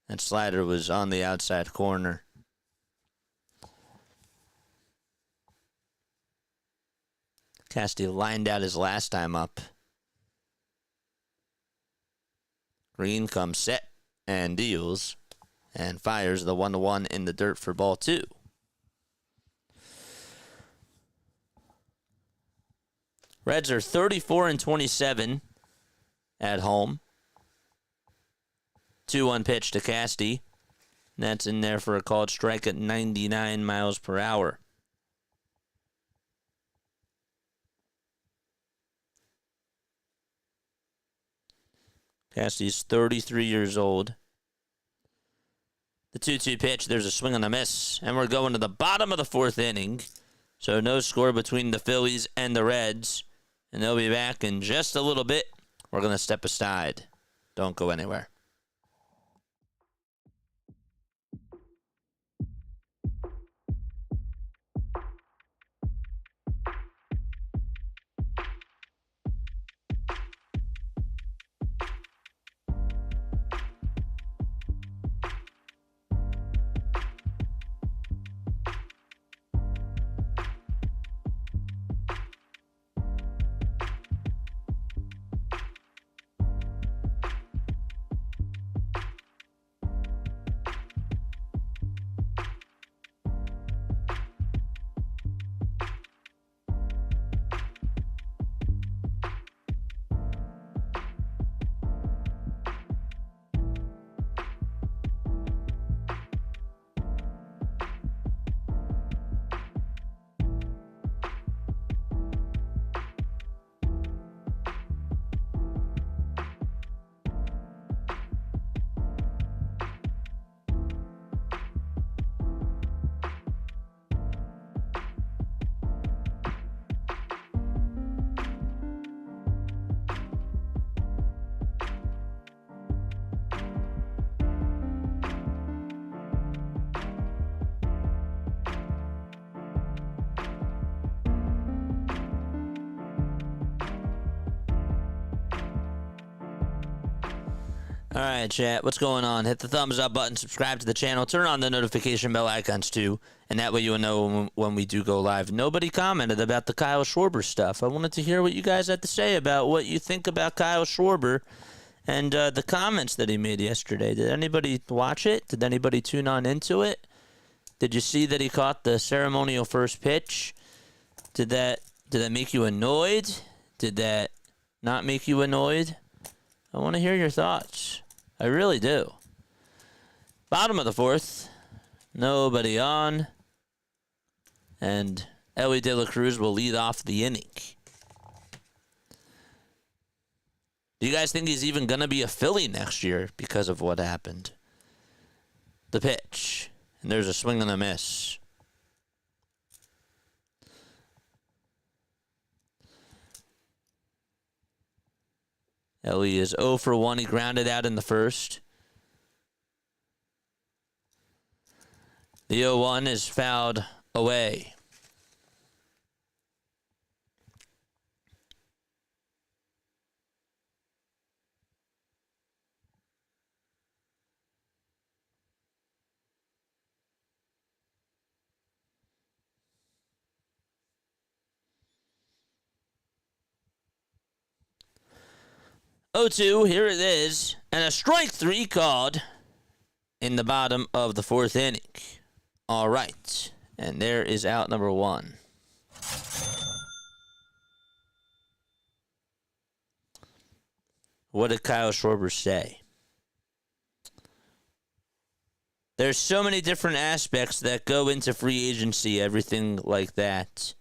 That slider was on the outside corner. Casty lined out his last time up. Greene comes set and deals and fires the 1-1 in the dirt for ball 2. Reds are 34-27 at home. 2-1 pitch to Casty. That's in there for a called strike at 99 miles per hour. Casty's 33 years old. The 2-2 pitch, there's a swing and a miss. And we're going to the bottom of the 4th inning. So no score between the Phillies and the Reds. And they'll be back in just a little bit. We're going to step aside. Don't go anywhere. All right, chat. What's going on? Hit the thumbs up button, subscribe to the channel, turn on the notification bell icons too, and that way you will know when we do go live. Nobody commented about the Kyle Schwarber stuff. I wanted to hear what you guys had to say about what you think about Kyle Schwarber and the comments that he made yesterday. Did anybody watch it? Did anybody tune on into it? Did you see that he caught the ceremonial first pitch? Did that make you annoyed? Did that not make you annoyed? I want to hear your thoughts. I really do. Bottom of the fourth. Nobody on. And Elly De La Cruz will lead off the inning. Do you guys think he's even going to be a Philly next year because of what happened? The pitch. And there's a swing and a miss. Elly is 0 for 1. He grounded out in the first. The 0-1 is fouled away. Here it is, and a strike 3 called in the bottom of the fourth inning. All right, and there is out number 1. What did Kyle Schwarber say? There's so many different aspects that go into free agency, everything like that,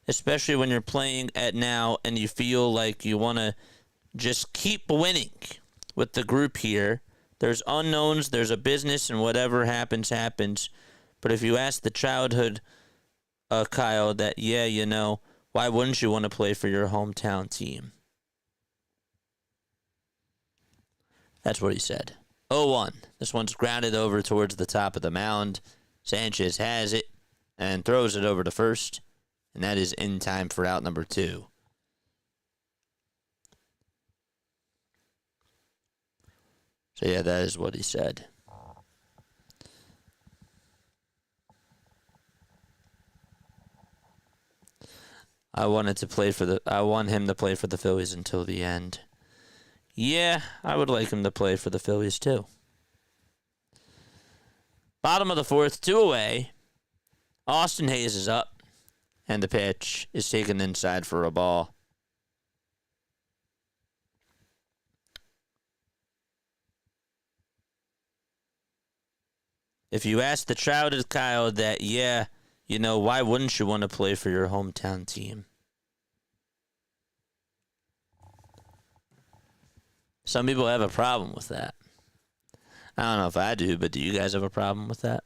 especially when you're playing at now and you feel like you want to just keep winning with the group here. There's unknowns, there's a business, and whatever happens, happens. But if you ask the childhood Kyle that, yeah, you know, why wouldn't you want to play for your hometown team? That's what he said. 0-1. This one's grounded over towards the top of the mound. Sanchez has it and throws it over to first. And that is in time for out number 2. So yeah, that is what he said. I want him to play for the Phillies until the end. Yeah, I would like him to play for the Phillies too. Bottom of the fourth, 2 away. Austin Hayes is up, and the pitch is taken inside for a ball. If you ask the childhood Kyle that, yeah, you know, why wouldn't you want to play for your hometown team? Some people have a problem with that. I don't know if I do, but do you guys have a problem with that?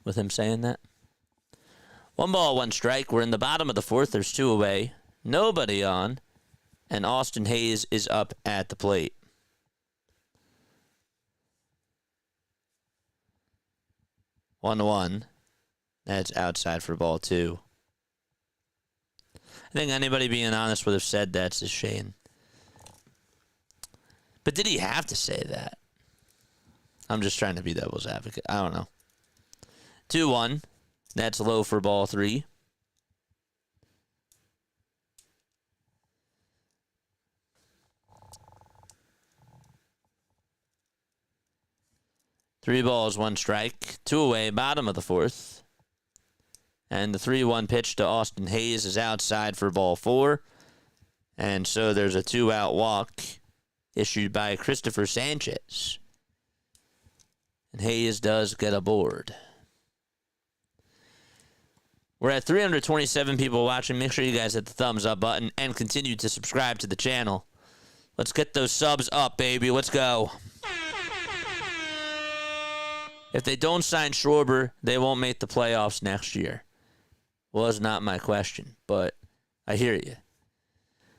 With him saying that? 1 ball, 1 strike. We're in the bottom of the fourth. There's 2 away. Nobody on. And Austin Hayes is up at the plate. One 1. That's outside for ball 2. I think anybody being honest would have said that's a shame. But did he have to say that? I'm just trying to be devil's advocate. I don't know. 2-1. That's low for ball 3. Three balls, 1 strike. 2 away, bottom of the fourth. And the 3-1 pitch to Austin Hayes is outside for ball 4. And so there's a 2-out walk issued by Christopher Sanchez. And Hayes does get aboard. We're at 327 people watching. Make sure you guys hit the thumbs up button and continue to subscribe to the channel. Let's get those subs up, baby. Let's go. If they don't sign Schwarber, they won't make the playoffs next year. Was not my question, but I hear you.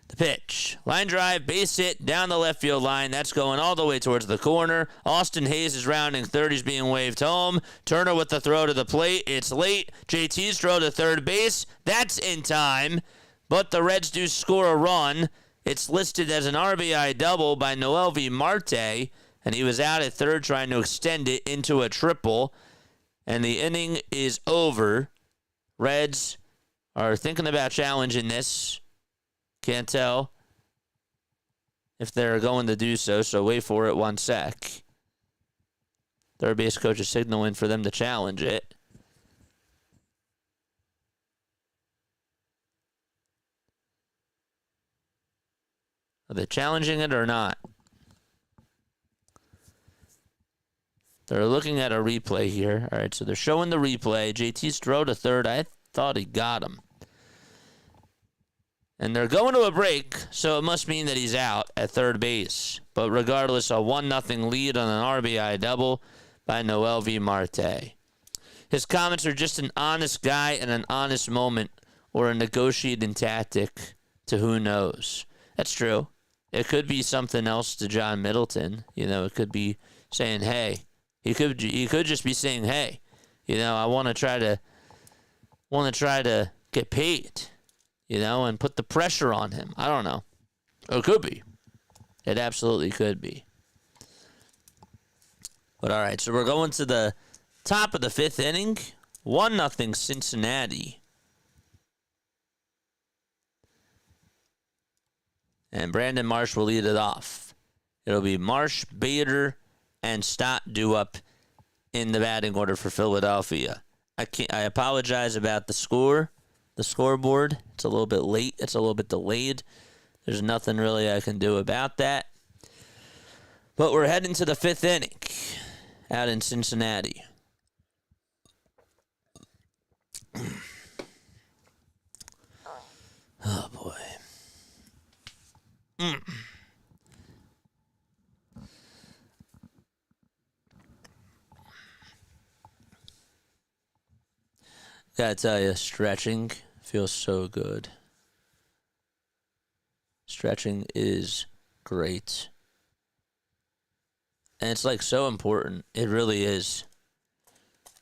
The pitch. Line drive, base hit, down the left field line. That's going all the way towards the corner. Austin Hayes is rounding third. He's being waved home. Turner with the throw to the plate. It's late. JT's throw to third base. That's in time. But the Reds do score a run. It's listed as an RBI double by Noelvi Marte. And he was out at third trying to extend it into a triple. And the inning is over. Reds are thinking about challenging this. Can't tell if they're going to do so, so wait for it 1 sec. Third base coach is signaling for them to challenge it. Are they challenging it or not? They're looking at a replay here. All right, so they're showing the replay. JT's throw to third. I thought he got him. And they're going to a break, so it must mean that he's out at third base. But regardless, a 1-0 lead on an RBI double by Noel V. Marte. His comments are just an honest guy and an honest moment, or a negotiating tactic to who knows. That's true. It could be something else to John Middleton. You know, it could be saying, hey. He could just be saying, hey, you know, I want to try to get paid, you know, and put the pressure on him. I don't know. It could be. It absolutely could be. But all right, so we're going to the top of the 5th inning. 1-0 Cincinnati. And Brandon Marsh will lead it off. It'll be Marsh, Bader, and Stott due up in the batting order for Philadelphia. I apologize about the scoreboard. It's a little bit late. It's a little bit delayed. There's nothing really I can do about that. But we're heading to the 5th inning out in Cincinnati. Oh, boy. Gotta tell you, stretching feels so good. Stretching is great. And it's like so important. It really is.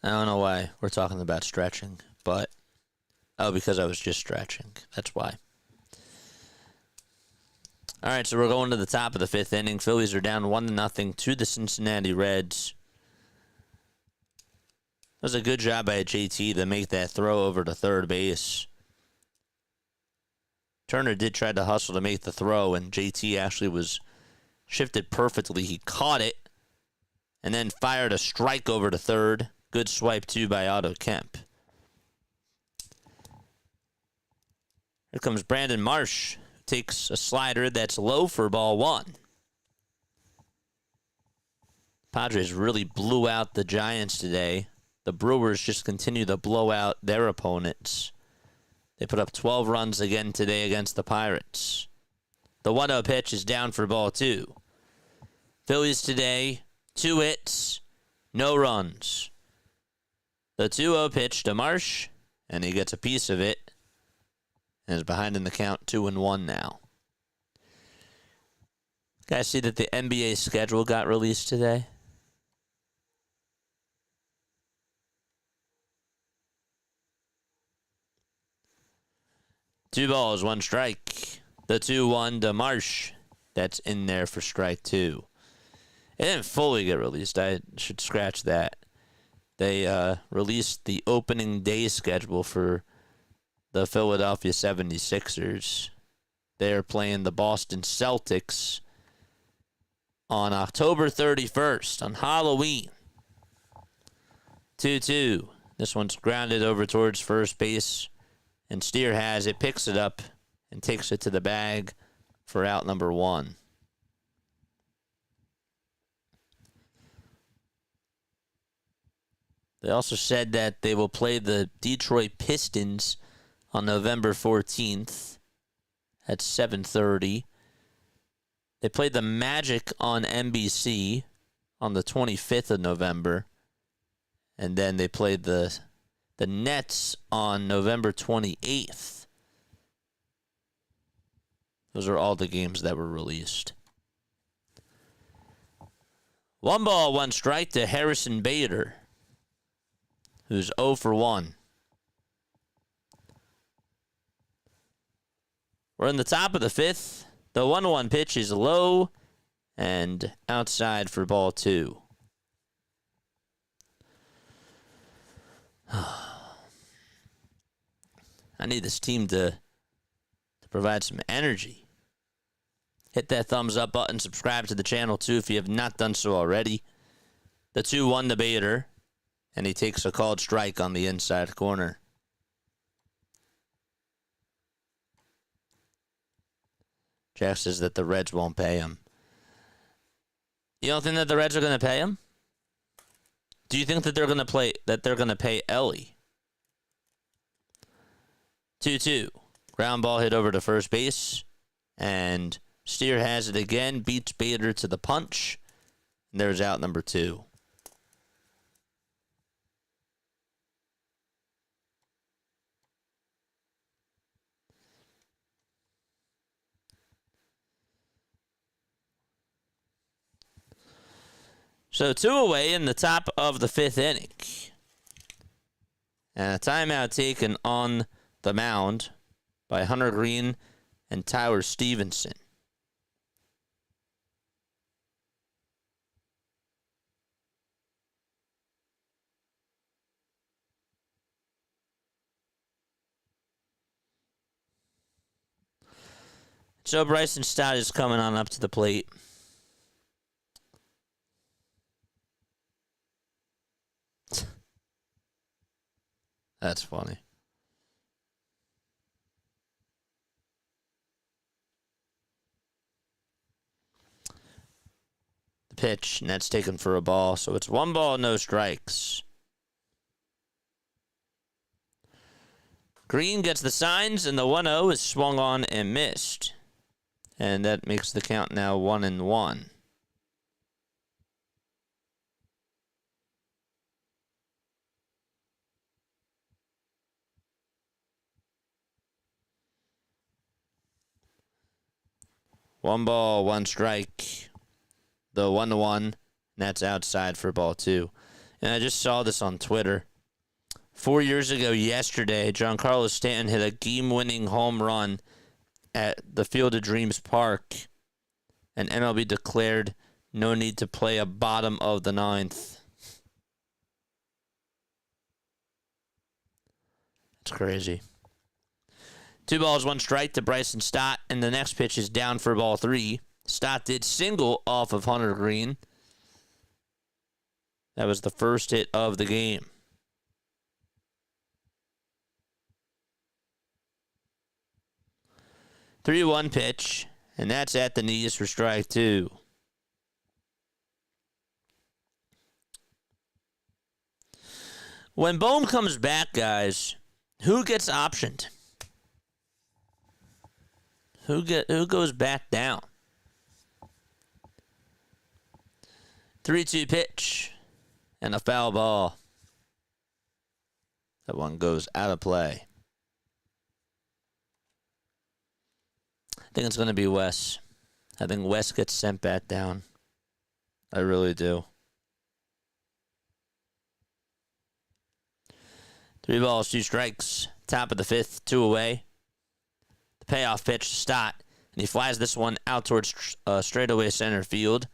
I don't know why we're talking about stretching, but because I was just stretching. That's why. All right, so we're going to the top of the 5th inning. Phillies are down 1-0 to the Cincinnati Reds. It was a good job by JT to make that throw over to third base. Turner did try to hustle to make the throw, and JT actually was shifted perfectly. He caught it and then fired a strike over to third. Good swipe, too, by Otto Kemp. Here comes Brandon Marsh. Takes a slider that's low for ball 1. Padres really blew out the Giants today. The Brewers just continue to blow out their opponents. They put up 12 runs again today against the Pirates. The 1-0 pitch is down for ball 2. Phillies today, 2 hits, no runs. The 2-0 pitch to Marsh, and he gets a piece of it. And is behind in the count 2-1 now. Guys, see that the NBA schedule got released today? Two balls, 1 strike. The 2-1 to Marsh. That's in there for strike 2. It didn't fully get released. I should scratch that. They released the opening day schedule for the Philadelphia 76ers. They're playing the Boston Celtics on October 31st, on Halloween. 2-2. This one's grounded over towards first base, and Steer has it, picks it up, and takes it to the bag for out number 1. They also said that they will play the Detroit Pistons on November 14th at 7:30. They played the Magic on NBC on the 25th of November. And then they played the Nets on November 28th. Those are all the games that were released. 1 ball, 1 strike to Harrison Bader, who's 0 for 1. We're in the top of the 5th. The 1-1 pitch is low and outside for ball 2. I need this team to provide some energy. Hit that thumbs up button. Subscribe to the channel, too, if you have not done so already. The 2-1 debater, and he takes a called strike on the inside corner. Jack says that the Reds won't pay him. You don't think that the Reds are going to pay him? Do you think that they're going to pay Elly? 2-2. Ground ball hit over to first base. And Steer has it again. Beats Bader to the punch. And there's out number 2. So 2 away in the top of the 5th inning. And a timeout taken on the mound by Hunter Greene and Tyler Stevenson. So Bryson Stott is coming on up to the plate. That's funny. The pitch, and that's taken for a ball. So it's 1 ball, no strikes. Greene gets the signs, and the 1-0 is swung on and missed. And that makes the count now 1-1. One ball, 1 strike. The 1-1, and that's outside for ball 2. And I just saw this on Twitter. 4 years ago yesterday, Giancarlo Stanton hit a game-winning home run at the Field of Dreams Park, and MLB declared no need to play a bottom of the 9th. It's crazy. 2 balls, 1 strike to Bryson Stott, and the next pitch is down for ball 3. Stott did single off of Hunter Greene. That was the first hit of the game. The 3-1 pitch, and that's at the knees for strike 2. When Bohm comes back, guys, who gets optioned? Who goes back down? 3-2 pitch and a foul ball. That one goes out of play. I think it's going to be Wes. I think Wes gets sent back down. I really do. 3 balls, 2 strikes. Top of the 5th, 2 away. The payoff pitch to Stott, and he flies this one out towards straightaway center field.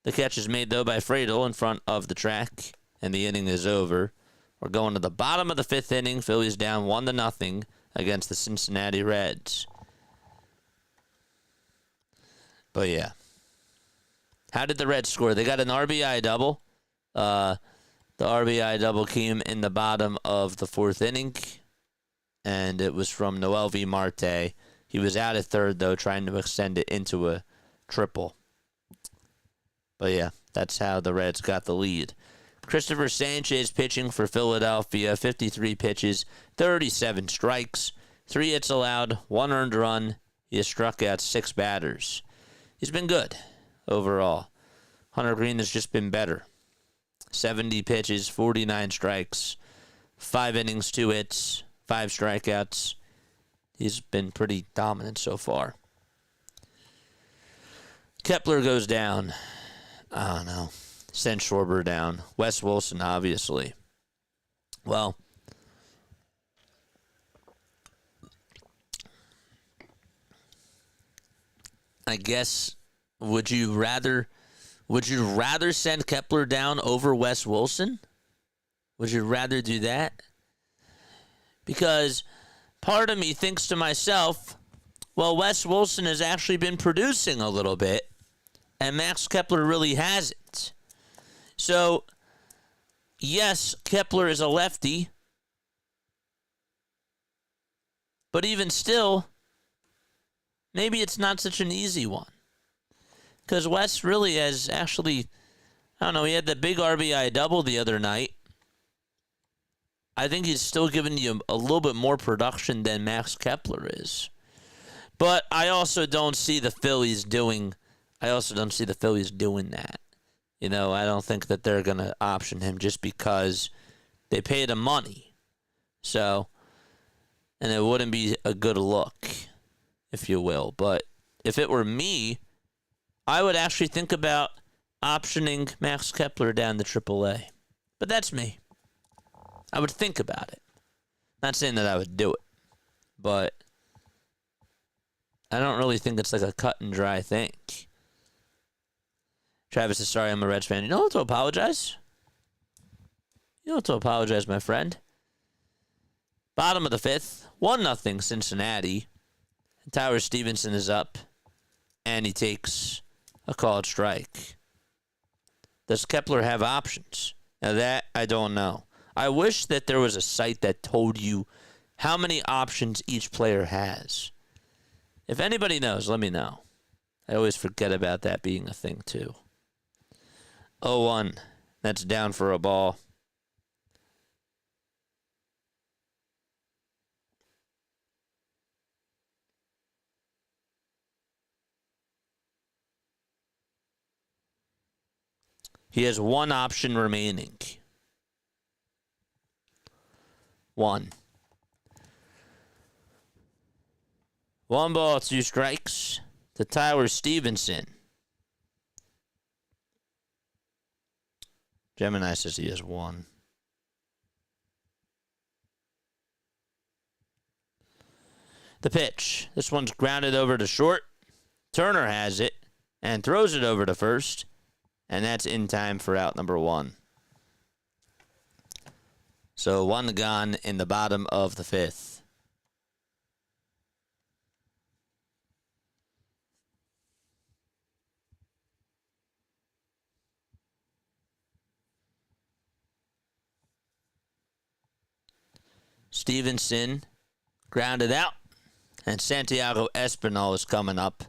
The catch is made, though, by Friedel in front of the track, and the inning is over. We're going to the bottom of the 5th inning. Phillies down 1-0 against the Cincinnati Reds. But, yeah. How did the Reds score? They got an RBI double. The RBI double came in the bottom of the 4th inning, and it was from Noel V. Marte. He was out at third, though, trying to extend it into a triple. But, yeah, that's how the Reds got the lead. Christopher Sanchez pitching for Philadelphia, 53 pitches, 37 strikes, 3 hits allowed, 1 earned run. He has struck out 6 batters. He's been good overall. Hunter Greene has just been better. 70 pitches, 49 strikes, 5 innings, 2 hits, 5 strikeouts. He's been pretty dominant so far. Kepler goes down. I don't know. Send Schwarber down. Wes Wilson, obviously. Well, I guess Would you rather send Kepler down over Wes Wilson? Would you rather do that? Because part of me thinks to myself, well, Wes Wilson has actually been producing a little bit, and Max Kepler really hasn't. So, yes, Kepler is a lefty, but even still, maybe it's not such an easy one. Because Wes really has actually, I don't know, he had the big RBI double the other night. I think he's still giving you a little bit more production than Max Kepler is. But I also don't see the Phillies doing that. You know, I don't think that they're going to option him just because they paid him money. So, and it wouldn't be a good look, if you will. But if it were me, I would actually think about optioning Max Kepler down to AAA. But that's me. I would think about it. Not saying that I would do it. But I don't really think it's like a cut and dry thing. Travis is sorry I'm a Reds fan. You don't have to apologize. You don't have to apologize, my friend. Bottom of the fifth. 1-0 Cincinnati. Tyler Stevenson is up. And he takes a called strike. Does Kepler have options? Now that I don't know. I wish that there was a site that told you how many options each player has. If anybody knows, let me know. I always forget about that being a thing too. 0-1. That's down for a ball. He has one option remaining. One. 1 ball, 2 strikes to Tyler Stevenson. Gemini says he has 1. The pitch. This one's grounded over to short. Turner has it and throws it over to first. And that's in time for out number 1. So 1 gone in the bottom of the fifth. Stevenson grounded out. And Santiago Espinal is coming up.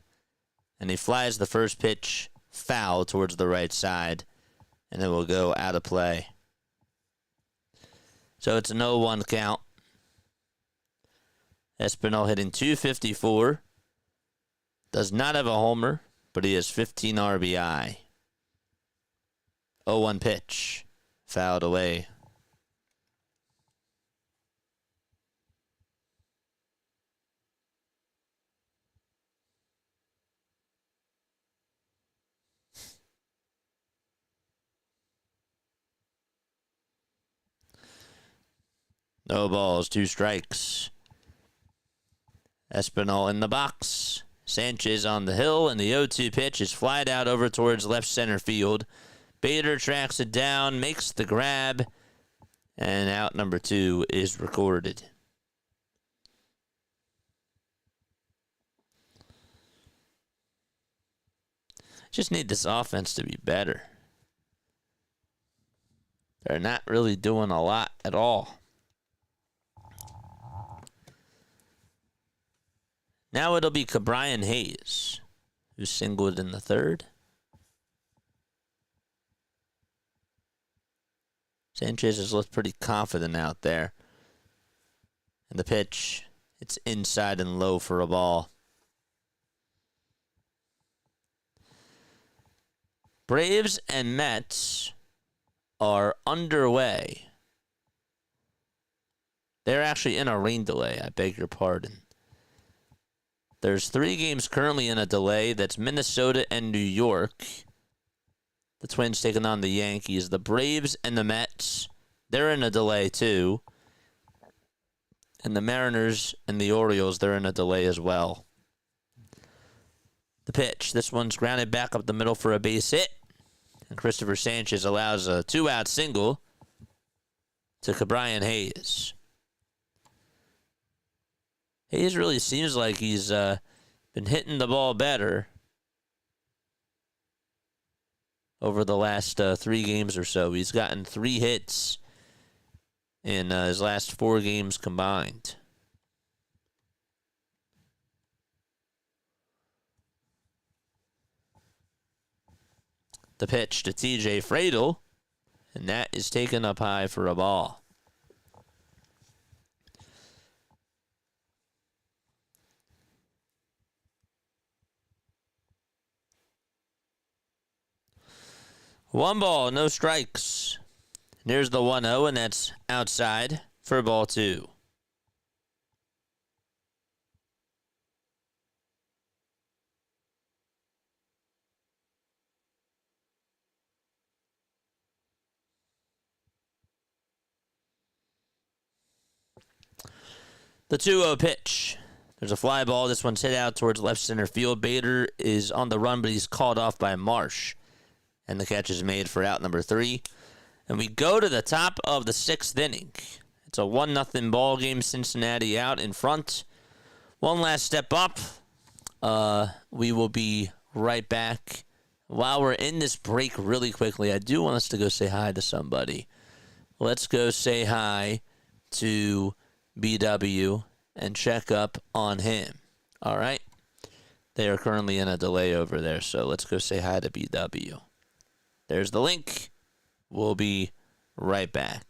And he flies the first pitch foul towards the right side. And it will go out of play. So it's an 0-1 count. Espinal hitting .254. Does not have a homer, but he has 15 RBI. 0-1 pitch. Fouled away. No balls, 2 strikes. Espinal in the box. Sanchez on the hill, and the 0-2 pitch is flied out over towards left center field. Bader tracks it down, makes the grab, and out number 2 is recorded. Just need this offense to be better. They're not really doing a lot at all. Now it'll be Cabrian Hayes, who singled in the third. Sanchez has looked pretty confident out there. And the pitch, it's inside and low for a ball. Braves and Mets are underway. They're actually in a rain delay, I beg your pardon. There's 3 games currently in a delay. That's Minnesota and New York. The Twins taking on the Yankees. The Braves and the Mets, they're in a delay too. And the Mariners and the Orioles, they're in a delay as well. The pitch. This one's grounded back up the middle for a base hit. And Christopher Sanchez allows a 2-out single to Ke'Bryan Hayes. Hayes really seems like he's been hitting the ball better over the last 3 games or so. He's gotten 3 hits in his last 4 games combined. The pitch to TJ Friedl, and that is taken up high for a ball. One ball, no strikes. There's the 1-0, and that's outside for ball 2. The 2-0 pitch. There's a fly ball. This one's hit out towards left center field. Bader is on the run, but he's called off by Marsh. And the catch is made for out number 3. And we go to the top of the 6th inning. It's a 1-0 ball game. Cincinnati out in front. One last step up. We will be right back. While we're in this break really quickly, I do want us to go say hi to somebody. Let's go say hi to BW and check up on him. All right? They are currently in a delay over there, so let's go say hi to BW. There's the link. We'll be right back.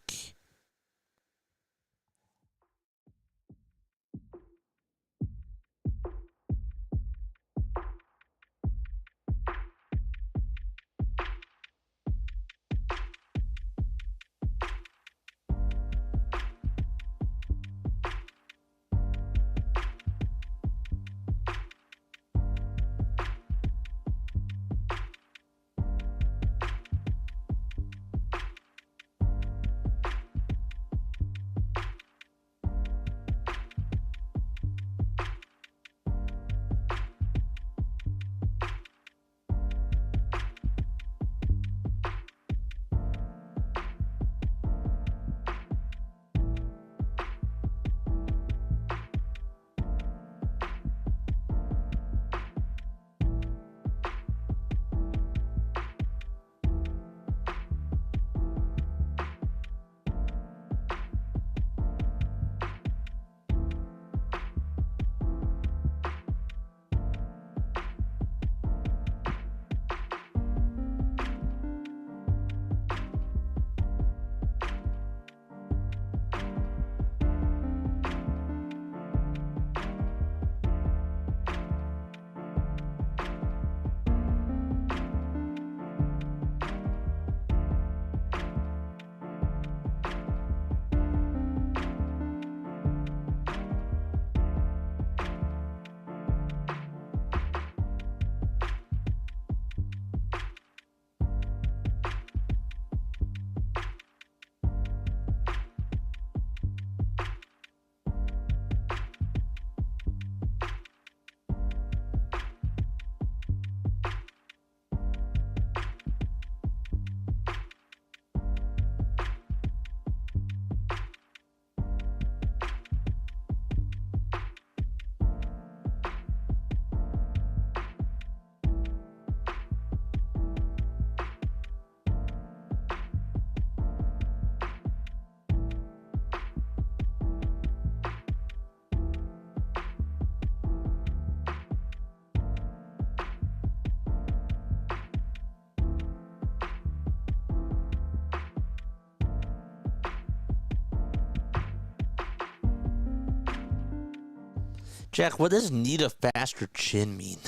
Jack, what does need a faster chin mean?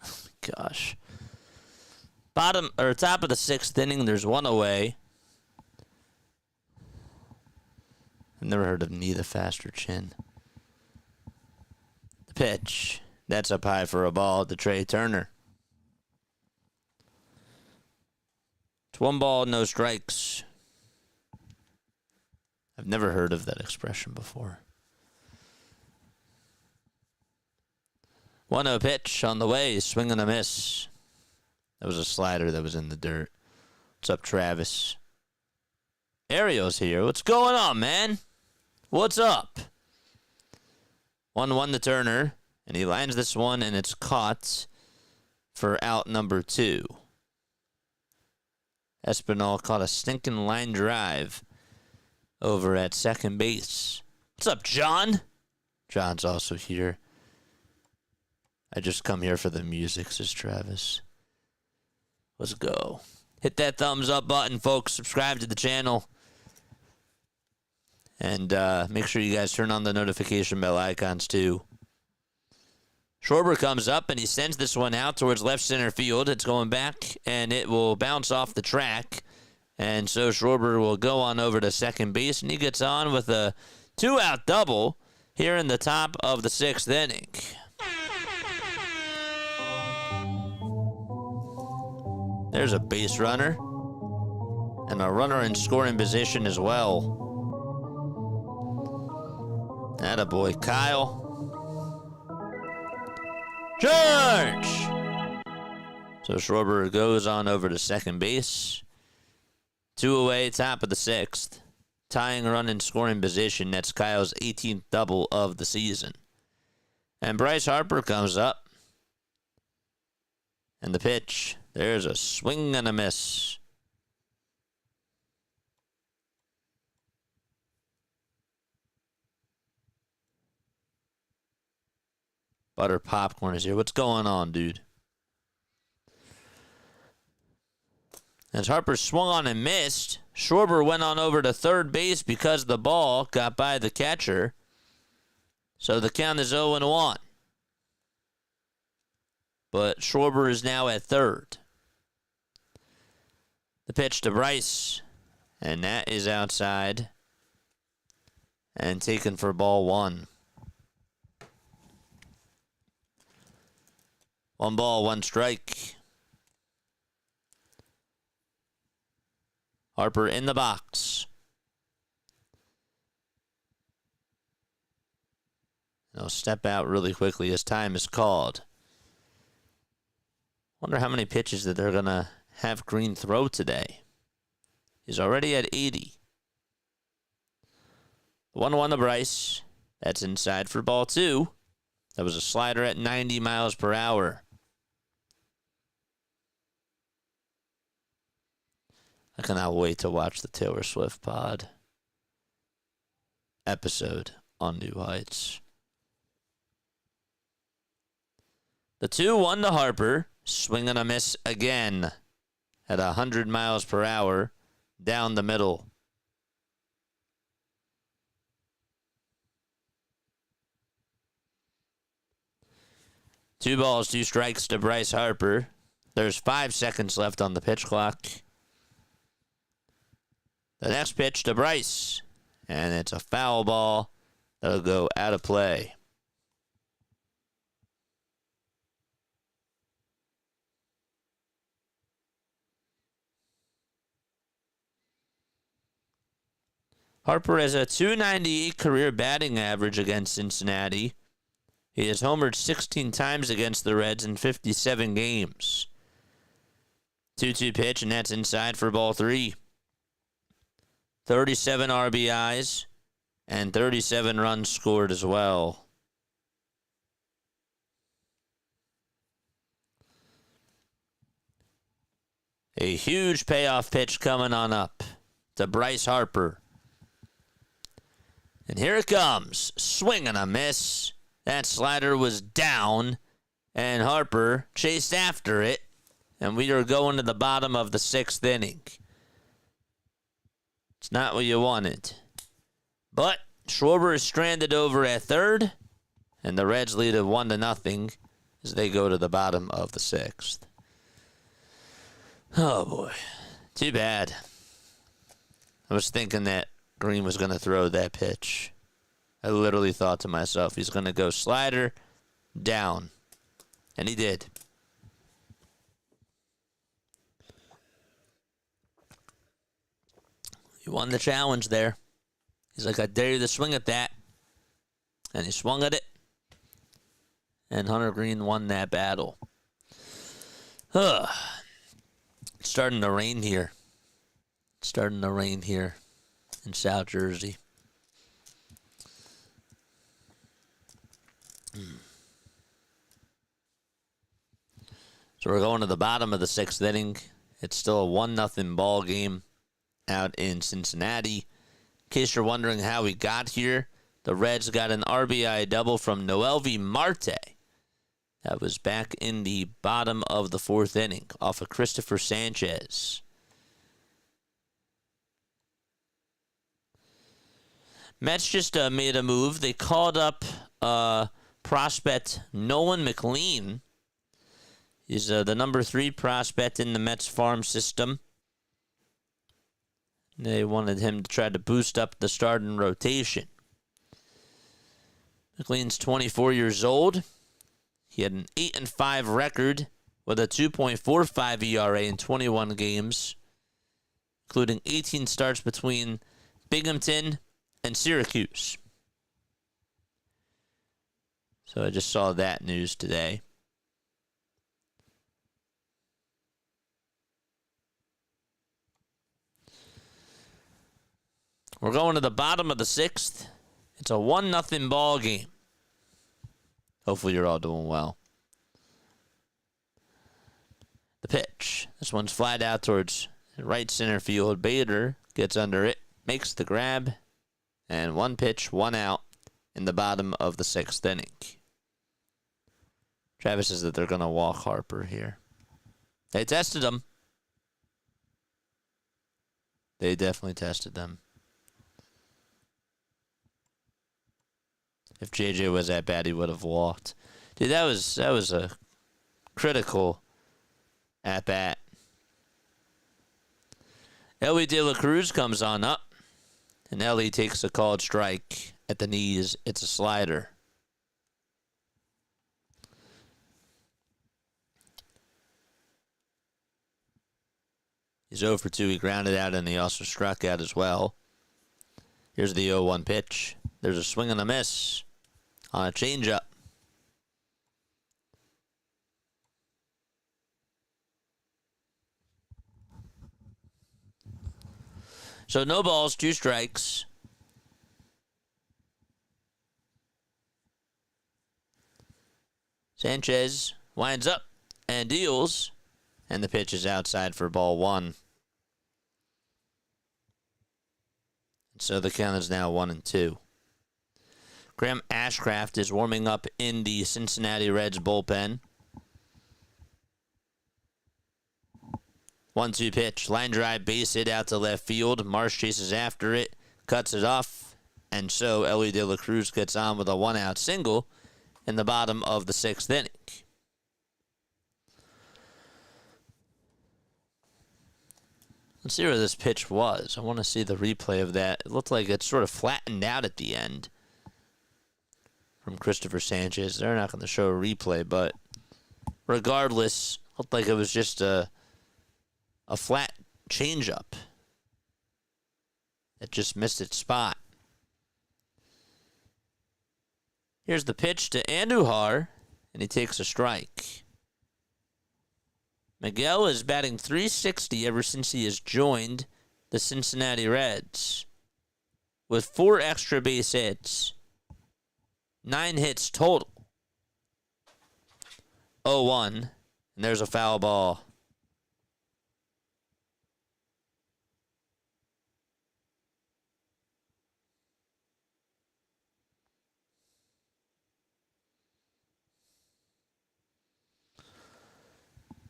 Oh my gosh. Top of the 6th inning, there's one away. I've never heard of need a faster chin. The pitch. That's up high for a ball to Trey Turner. It's 1 ball, no strikes. I've never heard of that expression before. 1-0 pitch on the way. Swing and a miss. That was a slider that was in the dirt. What's up, Travis? Ariel's here. What's going on, man? What's up? 1-1 to Turner. And he lands this one, and it's caught for out number 2. Espinal caught a stinking line drive over at second base. What's up, John? John's also here. I just come here for the music, says Travis. Let's go. Hit that thumbs up button, folks. Subscribe to the channel. And make sure you guys turn on the notification bell icons, too. Schwarber comes up, and he sends this one out towards left center field. It's going back, and it will bounce off the track. And so Schwarber will go on over to second base, and he gets on with a 2-out double here in the top of the 6th inning. There's a base runner, and a runner in scoring position as well. Attaboy, Kyle. George! So Schwarber goes on over to second base. 2 away, top of the 6th. Tying run in scoring position. That's Kyle's 18th double of the season. And Bryce Harper comes up. And the pitch. There's a swing and a miss. Butter Popcorn is here. What's going on, dude? As Harper swung on and missed, Schwarber went on over to third base because the ball got by the catcher. So the count is 0-1. But Schwarber is now at third. The pitch to Bryce. And that is outside. And taken for ball 1. 1 ball, 1 strike. Harper in the box. He'll step out really quickly as time is called. Wonder how many pitches that they're going to have Greene throw today. He's already at 80. 1-1 to Bryce. That's inside for ball 2. That was a slider at 90 miles per hour. I cannot wait to watch the Taylor Swift pod episode on New Heights. The 2-1 to Harper. Swing and a miss again at 100 miles per hour down the middle. Two balls, 2 strikes to Bryce Harper. There's 5 seconds left on the pitch clock. The next pitch to Bryce. And it's a foul ball that'll go out of play. Harper has a .298 career batting average against Cincinnati. He has homered 16 times against the Reds in 57 games. 2-2 pitch, and that's inside for ball 3. 37 RBIs and 37 runs scored as well. A huge payoff pitch coming on up to Bryce Harper. And here it comes. Swing and a miss. That slider was down, and Harper chased after it, and we are going to the bottom of the 6th inning. It's not what you wanted. But Schwarber is stranded over at third, and the Reds lead it 1-0 as they go to the bottom of the 6th. Oh, boy. Too bad. I was thinking that Greene was going to throw that pitch. I literally thought to myself, he's going to go slider down. And he did. He won the challenge there. He's like, I dare you to swing at that. And he swung at it. and Hunter Greene won that battle. It's starting to rain here. It's starting to rain here in South Jersey. So we're going to the bottom of the 6th inning. It's still a 1-0 ball game out in Cincinnati. In case you're wondering how we got here, the Reds got an RBI double from Noelvi Marte. That was back in the bottom of the 4th inning off of Christopher Sanchez. Mets just made a move. They called up prospect Nolan McLean. He's the number 3 prospect in the Mets farm system. They wanted him to try to boost up the starting rotation. McLean's 24 years old. He had an 8-5 record with a 2.45 ERA in 21 games, including 18 starts between Binghamton and Syracuse. So I just saw that news today. We're going to the bottom of the 6th. It's a 1-0 ball game. Hopefully you're all doing well. The pitch. This one's flat out towards right center field. Bader gets under it, makes the grab, and 1 pitch, 1 out in the bottom of the 6th inning. Travis says that they're going to walk Harper here. They tested him. They definitely tested them. If JJ was that bad, he would have walked. Dude, that was a critical at-bat. Elly De La Cruz comes on up, and Elly takes a called strike at the knees. It's a slider. He's 0 for 2. He grounded out, and he also struck out as well. Here's the 0-1 pitch. There's a swing and a miss on a changeup. So no balls, 2 strikes. Sanchez winds up and deals, and the pitch is outside for ball 1. So the count is now 1-2. Graham Ashcraft is warming up in the Cincinnati Reds bullpen. 1-2 pitch. Line drive, base hit out to left field. Marsh chases after it, cuts it off, and so Elly De La Cruz gets on with a 1-out single in the bottom of the 6th inning. Let's see where this pitch was. I want to see the replay of that. It looked like it sort of flattened out at the end from Christopher Sanchez. They're not going to show a replay, but regardless, it looked like it was just a flat changeup that just missed its spot. Here's the pitch to Andujar, and he takes a strike. Miguel is batting .360 ever since he has joined the Cincinnati Reds, with 4 extra base hits, 9 hits total. 0-1, and there's a foul ball.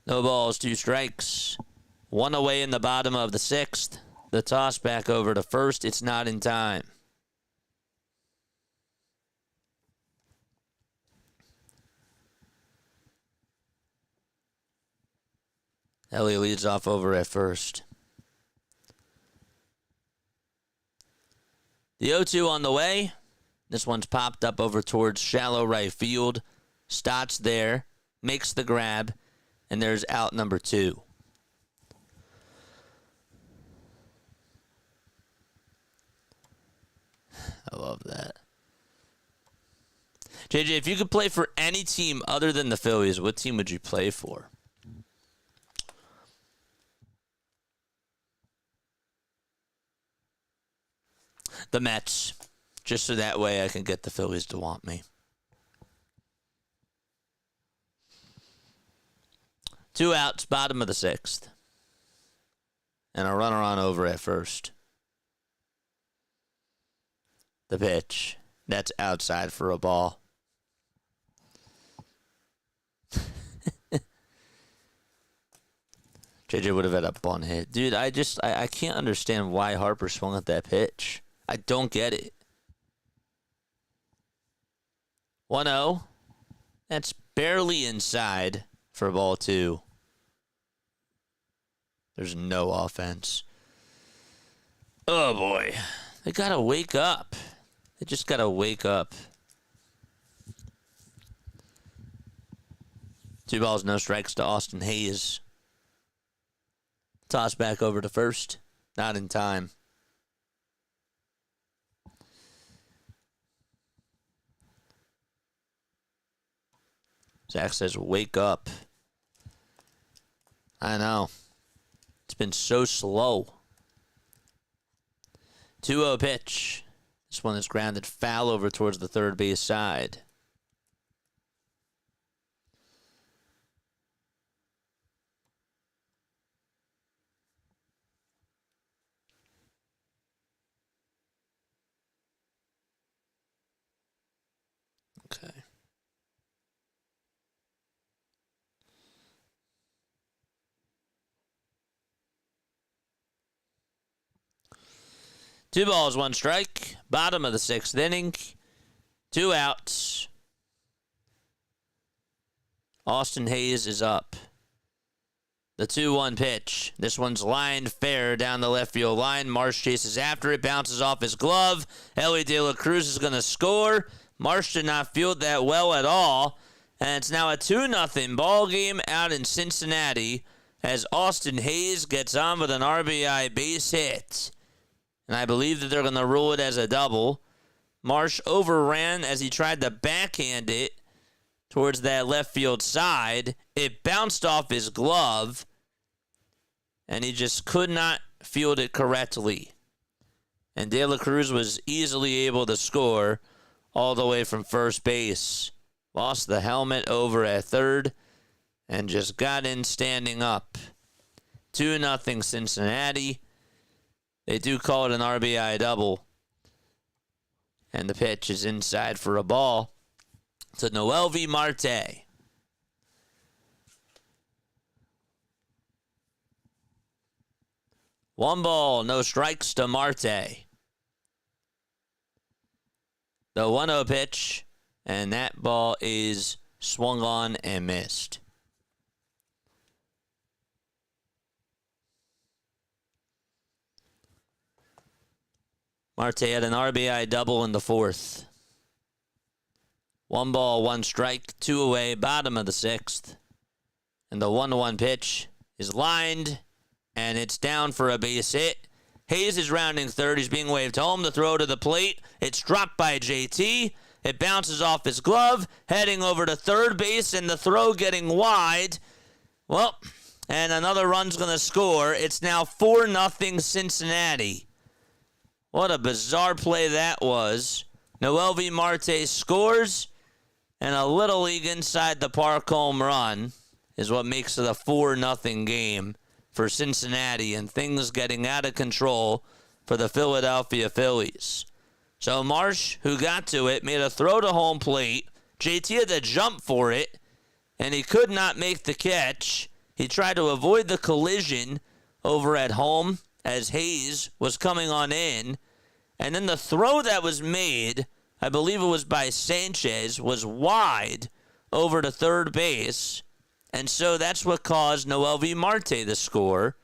No balls, 2 strikes. 1 away in the bottom of the 6th. The toss back over to first. It's not in time. Elly leads off over at first. The 0-2 on the way. This one's popped up over towards shallow right field. Stott's there, makes the grab, and there's out number 2. I love that. JJ, if you could play for any team other than the Phillies, what team would you play for? The Mets. Just so that way I can get the Phillies to want me. 2 outs, bottom of the 6th. And a runner on over at first. The pitch. That's outside for a ball. JJ would have had a bunt hit. Dude, I can't understand why Harper swung at that pitch. I don't get it. 1-0. That's barely inside for ball 2. There's no offense. Oh, boy. They got to wake up. They just got to wake up. 2 balls, no strikes to Austin Hayes. Toss back over to first. Not in time. Zach says, wake up. I know. It's been so slow. 2-0 pitch. This one is grounded foul over towards the third base side. Okay. Two balls, 1 strike. Bottom of the 6th inning. 2 outs. Austin Hayes is up. The 2-1 pitch. This one's lined fair down the left field line. Marsh chases after it, bounces off his glove. Elly De La Cruz is going to score. Marsh did not field that well at all. And it's now a 2-0 ball game out in Cincinnati as Austin Hayes gets on with an RBI base hit. And I believe that they're going to rule it as a double. Marsh overran as he tried to backhand it towards that left field side. It bounced off his glove, and he just could not field it correctly. And De La Cruz was easily able to score all the way from first base. Lost the helmet over at third and just got in standing up. 2-0 Cincinnati. They do call it an RBI double. And the pitch is inside for a ball to Noelvi Marte. One ball, no strikes to Marte. The 1-0 pitch, and that ball is swung on and missed. Marte had an RBI double in the 4th. 1 ball, 1 strike, 2 away, bottom of the 6th. And the 1-1 pitch is lined, and it's down for a base hit. Hayes is rounding third. He's being waved home. The throw to the plate. It's dropped by JT. It bounces off his glove, heading over to third base, and the throw getting wide. Well, and another run's going to score. It's now 4-0 Cincinnati. What a bizarre play that was. Noelvi Marte scores, and a Little League inside the park home run is what makes it a 4-0 game for Cincinnati, and things getting out of control for the Philadelphia Phillies. So Marsh, who got to it, made a throw to home plate. JT had to jump for it, and he could not make the catch. He tried to avoid the collision over at home as Hayes was coming on in. And then the throw that was made, I believe it was by Sanchez, was wide over to third base. And so that's what caused Noelvi Marte to score.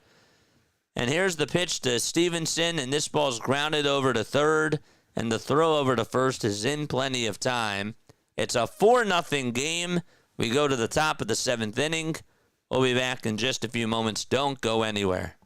And here's the pitch to Stevenson, and this ball's grounded over to third, and the throw over to first is in plenty of time. It's a 4-0 game. We go to the top of the 7th inning. We'll be back in just a few moments. Don't go anywhere.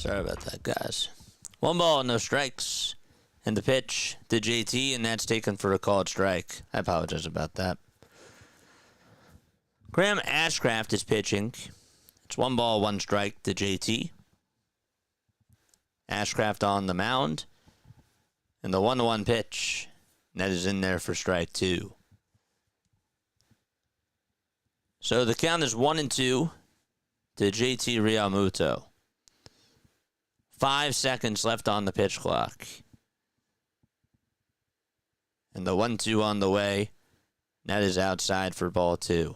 Sorry about that, guys. 1 ball, no strikes. And the pitch to JT, and that's taken for a called strike. I apologize about that. Graham Ashcraft is pitching. It's 1 ball, 1 strike to JT. Ashcraft on the mound. And the 1-1 pitch. And that is in there for strike 2. So the count is 1-2 to JT Realmuto. 5 seconds left on the pitch clock. And the 1-2 on the way. That is outside for ball 2.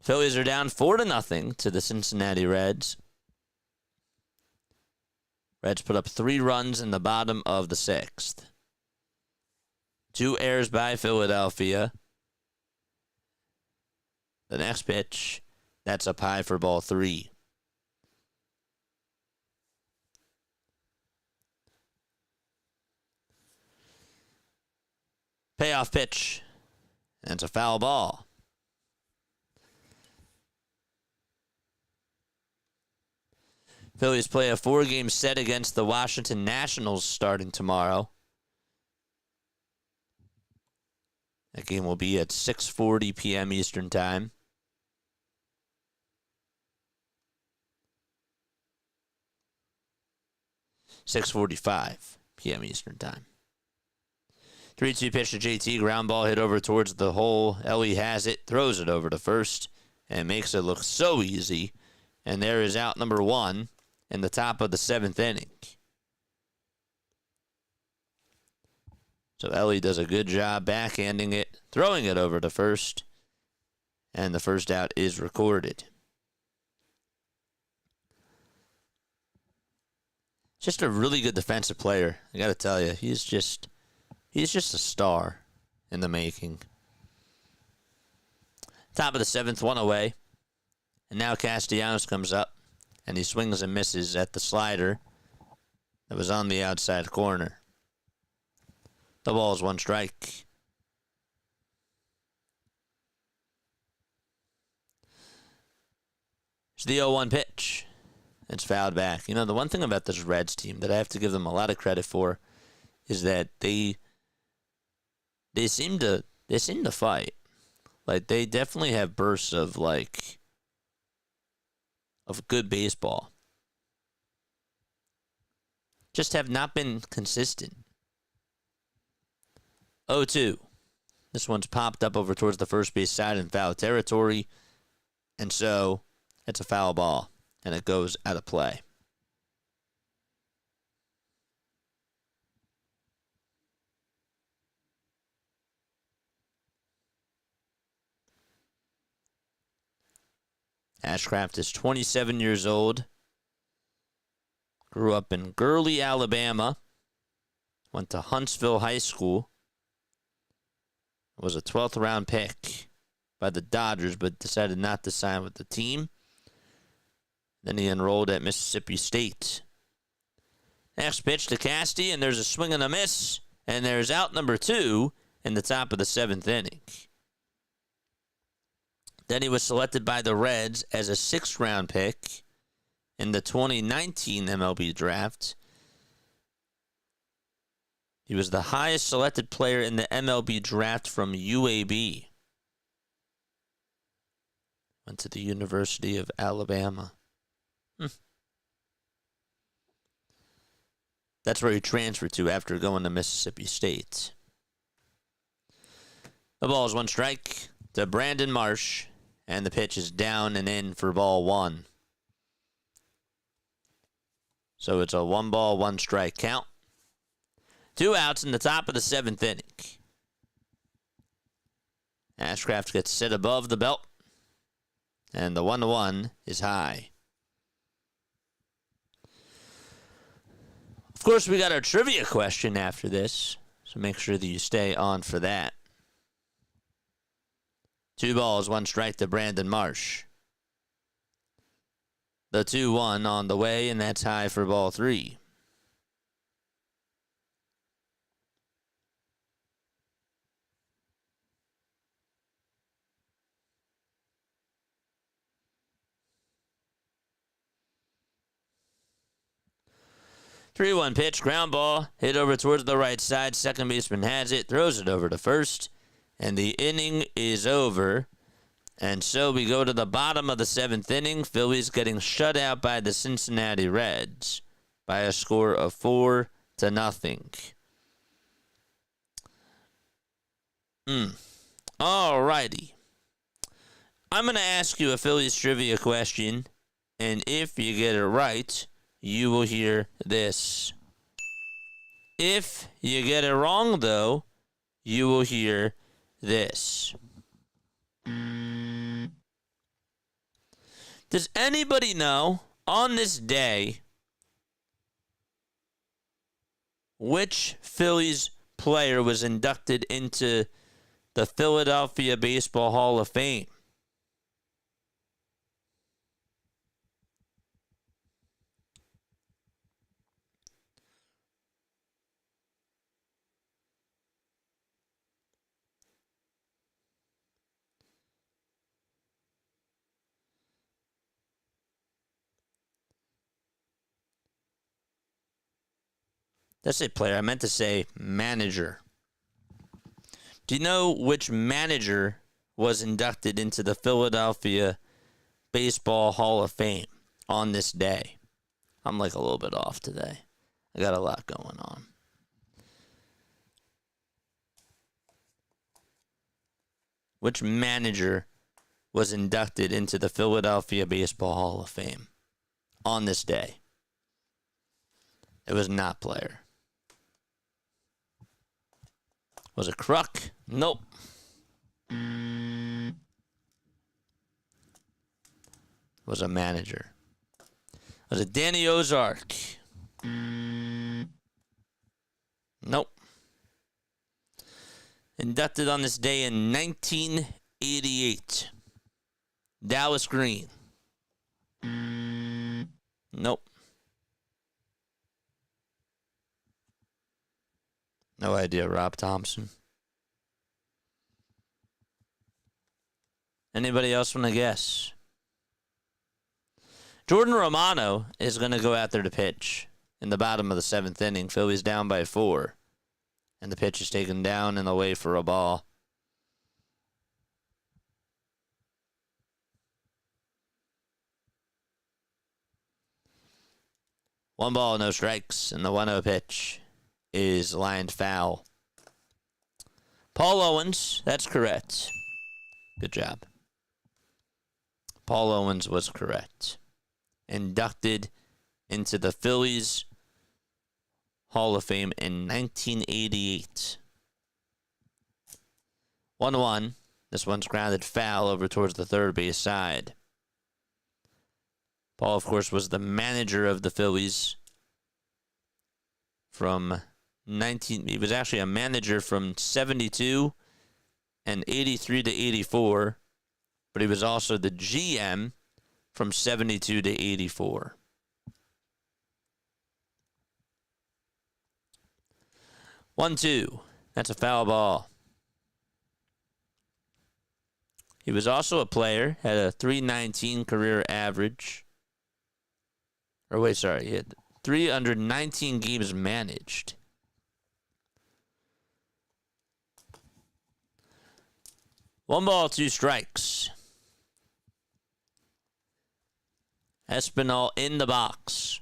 Phillies are down 4-0 to the Cincinnati Reds. Reds put up 3 runs in the bottom of the 6th. 2 errors by Philadelphia. The next pitch, that's up high for ball 3. Payoff pitch. That's a foul ball. Phillies play a 4-game set against the Washington Nationals starting tomorrow. That game will be at 6:40 p.m. Eastern Time. (6:45 p.m. Eastern Time). 3-2 pitch to JT. Ground ball hit over towards the hole. Elly has it, throws it over to first, and makes it look so easy. And there is out number 1 in the top of the 7th inning. So Elly does a good job backhanding it, throwing it over to first, and the first out is recorded. Just a really good defensive player. I got to tell you, he's just a star in the making. Top of the 7th, 1 away. And now Castellanos comes up, and he swings and misses at the slider that was on the outside corner. The ball is 1 strike. It's the 0-1 pitch. It's fouled back. You know, the one thing about this Reds team that I have to give them a lot of credit for is that they seem to fight. Like, they definitely have bursts of good baseball. Just have not been consistent. 0-2. This one's popped up over towards the first base side in foul territory. And so it's a foul ball. And it goes out of play. Ashcraft is 27 years old. Grew up in Gurley, Alabama. Went to Huntsville High School. Was a 12th round pick by the Dodgers, but decided not to sign with the team. Then he enrolled at Mississippi State. Next pitch to Casty, and there's a swing and a miss. And there's out number 2 in the top of the 7th inning. Then he was selected by the Reds as a 6th round pick in the 2019 MLB draft. He was the highest selected player in the MLB draft from UAB. Went to the University of Alabama. That's where he transferred to after going to Mississippi State. The ball is 1 strike to Brandon Marsh, and the pitch is down and in for ball 1. So it's a 1 ball, 1 strike count. 2 outs in the top of the 7th inning. Ashcraft gets set above the belt, and the 1-1 is high. Of course, we got our trivia question after this, so make sure that you stay on for that. 2 balls, 1 strike to Brandon Marsh. The 2-1 on the way, and that's high for ball 3. 3-1 pitch, ground ball, hit over towards the right side. Second baseman has it, throws it over to first, and the inning is over. And so we go to the bottom of the 7th inning. Phillies getting shut out by the Cincinnati Reds by a score of 4-0. All righty. I'm going to ask you a Phillies trivia question, and if you get it right, you will hear this. If you get it wrong, though, you will hear this. Does anybody know, on this day, which Phillies player was inducted into the Philadelphia Baseball Hall of Fame? That's a player. I meant to say manager. Do you know which manager was inducted into the Philadelphia Baseball Hall of Fame on this day? I'm like a little bit off today. I got a lot going on. Which manager was inducted into the Philadelphia Baseball Hall of Fame on this day? It was not player. Was it Kruk? Nope. Was a manager. Was it Danny Ozark? Nope. Inducted on this day in 1988. Dallas Greene. Nope. No idea, Rob Thompson. Anybody else want to guess? Jordan Romano is going to go out there to pitch in the bottom of the 7th inning. Phillies down by 4. And the pitch is taken down and away for a ball. One ball, no strikes, and the 1-0 pitch is lined foul. Paul Owens, that's correct. Good job. Paul Owens was correct. Inducted into the Phillies Hall of Fame in 1988. 1-1. This one's grounded foul over towards the third base side. Paul, of course, was the manager of the Phillies from he was actually a manager from 72 and 83 to 84, but he was also the GM from 72 to 84. One, two. That's a foul ball. He was also a player, had a .319 career average. He had 319 games managed. One ball, two strikes. Espinal in the box.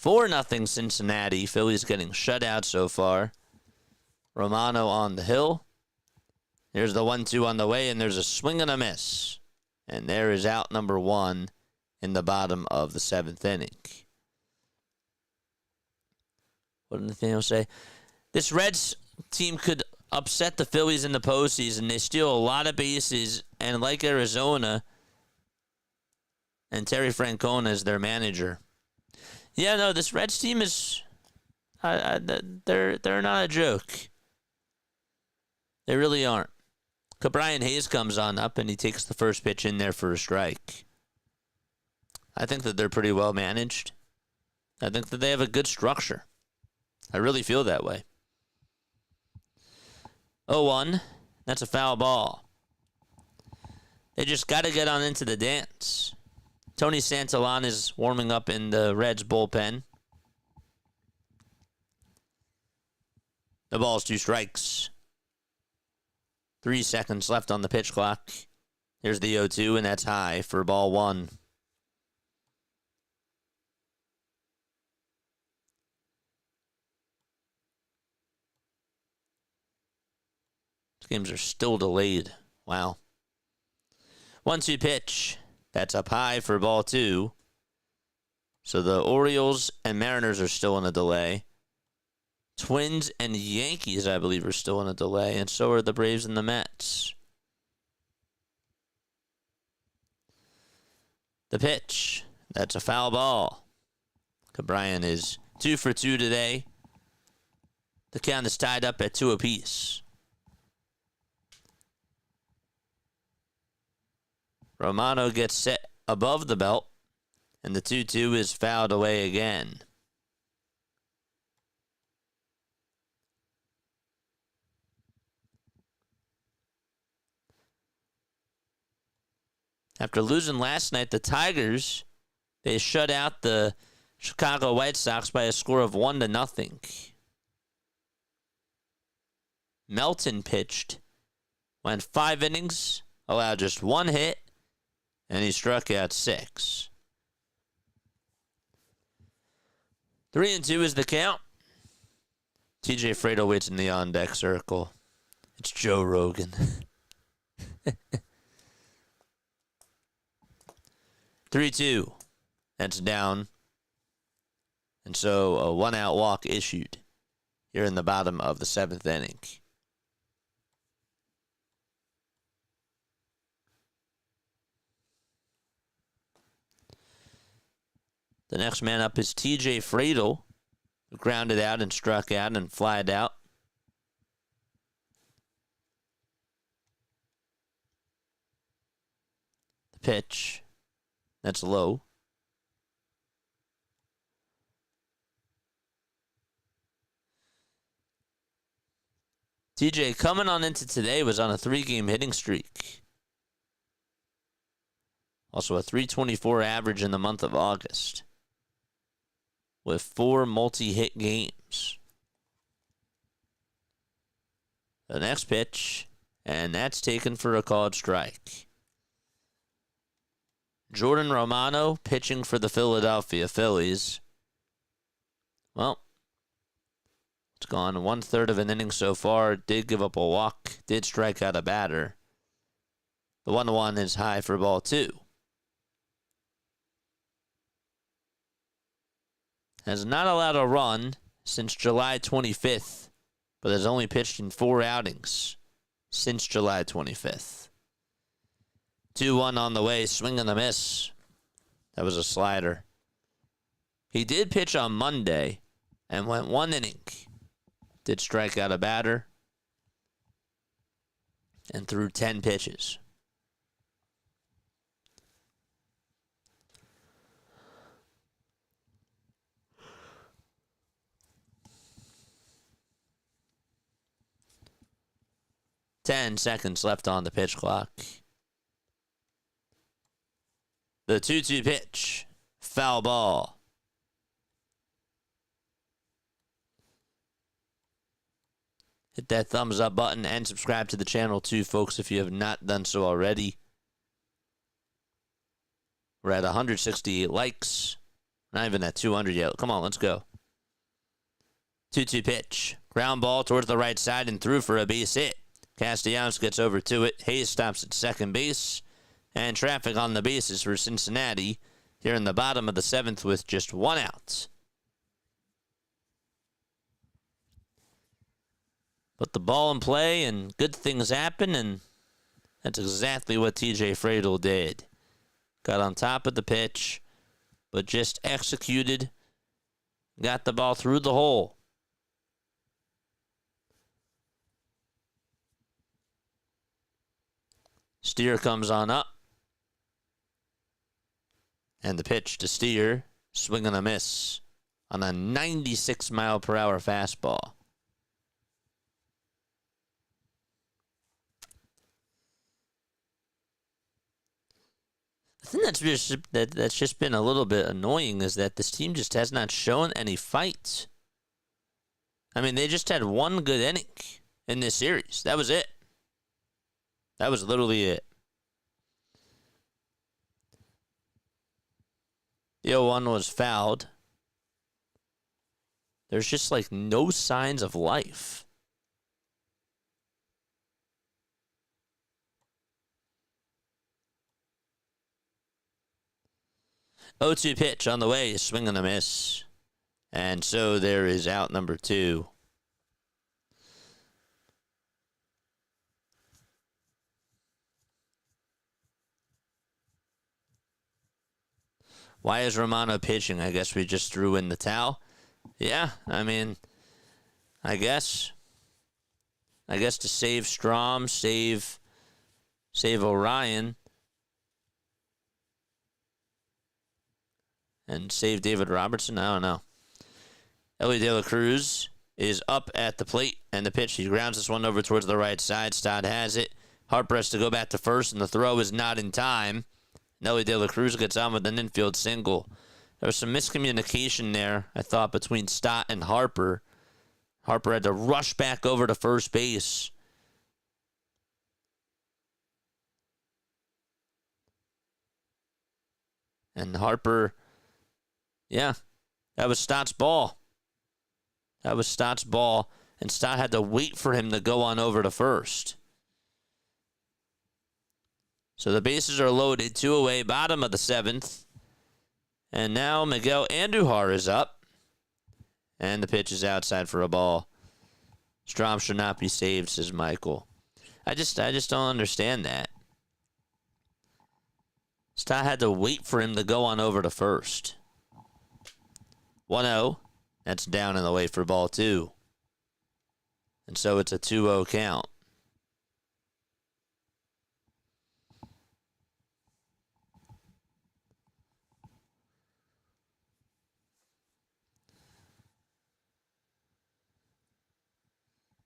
4-0 Cincinnati. Phillies getting shut out so far. Romano on the hill. There's the 1-2 on the way, and there's a swing and a miss. And there is out number 1 in the bottom of the 7th inning. What did Nathaniel say? This Reds team could upset the Phillies in the postseason. They steal a lot of bases, and like Arizona, and Terry Francona is their manager. Yeah, no, this Reds team is, they're not a joke. They really aren't. Brian Hayes comes on up, and he takes the first pitch in there for a strike. I think that they're pretty well managed. I think that they have a good structure. I really feel that way. 0-1. That's a foul ball. They just got to get on into the dance. Tony Santillan is warming up in the Reds bullpen. The ball's 2 strikes. 3 seconds left on the pitch clock. Here's the 0-2, and that's high for ball 1. These games are still delayed. Wow. 1-2 pitch. That's up high for ball 2. So the Orioles and Mariners are still in a delay. Twins and Yankees, I believe, are still in a delay, and so are the Braves and the Mets. The pitch. That's a foul ball. Cabrian is 2 for 2 today. The count is tied up at 2 apiece. Romano gets set above the belt, and the 2-2 is fouled away again. After losing last night, the Tigers, they shut out the Chicago White Sox by a score of 1-0. Melton pitched, went 5 innings, allowed just 1 hit, and he struck out 6. 3-2 is the count. TJ Fredo waits in the on-deck circle. It's Joe Rogan. 3-2. That's down. And so a 1-out walk issued here in the bottom of the 7th inning. The next man up is TJ Fredo, who grounded out and struck out and flied out. The pitch. That's low. TJ coming on into today was on a 3-game hitting streak. Also a .324 average in the month of August, with 4 multi-hit games. The next pitch, and that's taken for a called strike. Jordan Romano pitching for the Philadelphia Phillies. Well, it's gone 1/3 of an inning so far. Did give up a walk. Did strike out a batter. The 1-1 is high for ball 2. Has not allowed a run since July 25th, but has only pitched in 4 outings since July 25th. 2-1 on the way, swing and a miss. That was a slider. He did pitch on Monday and went 1 inning. Did strike out a batter and threw 10 pitches. Ten seconds left on the pitch clock. The 2-2 pitch. Foul ball. Hit that thumbs up button and subscribe to the channel too, folks, if you have not done so already. We're at 168 likes. Not even at 200 yet. Come on, let's go. 2-2 pitch. Ground ball towards the right side and through for a base hit. Castellanos gets over to it. Hayes stops at second base. And traffic on the bases for Cincinnati here in the bottom of the 7th with just 1 out. But the ball in play and good things happen, and that's exactly what TJ Fredo did. Got on top of the pitch, but just executed. Got the ball through the hole. Steer comes on up. And the pitch to Steer, swing and a miss on a 96-mile-per-hour fastball. The thing that's just been a little bit annoying is that this team just has not shown any fight. I mean, they just had one good inning in this series. That was it. That was literally it. The 0-1 was fouled. There's just like no signs of life. O2 pitch on the way, swing and a miss. And so there is out number 2. Why is Romano pitching? I guess we just threw in the towel. Yeah, I mean, I guess to save Strom, save Orion, and save David Robertson. I don't know. Elly De La Cruz is up at the plate, and the pitch. He grounds this one over towards the right side. Stott has it. Harper has to go back to first, and the throw is not in time. Elly De La Cruz gets on with an infield single. There was some miscommunication there, I thought, between Stott and Harper. Harper had to rush back over to first base. And Harper, yeah, that was Stott's ball. That was Stott's ball, and Stott had to wait for him to go on over to first. So the bases are loaded, 2 away, bottom of the 7th. And now Miguel Andujar is up. And the pitch is outside for a ball. Strom should not be saved, says Michael. I just don't understand that. Stott had to wait for him to go on over to first. 1-0. That's down and away for ball 2. And so it's a 2-0 count.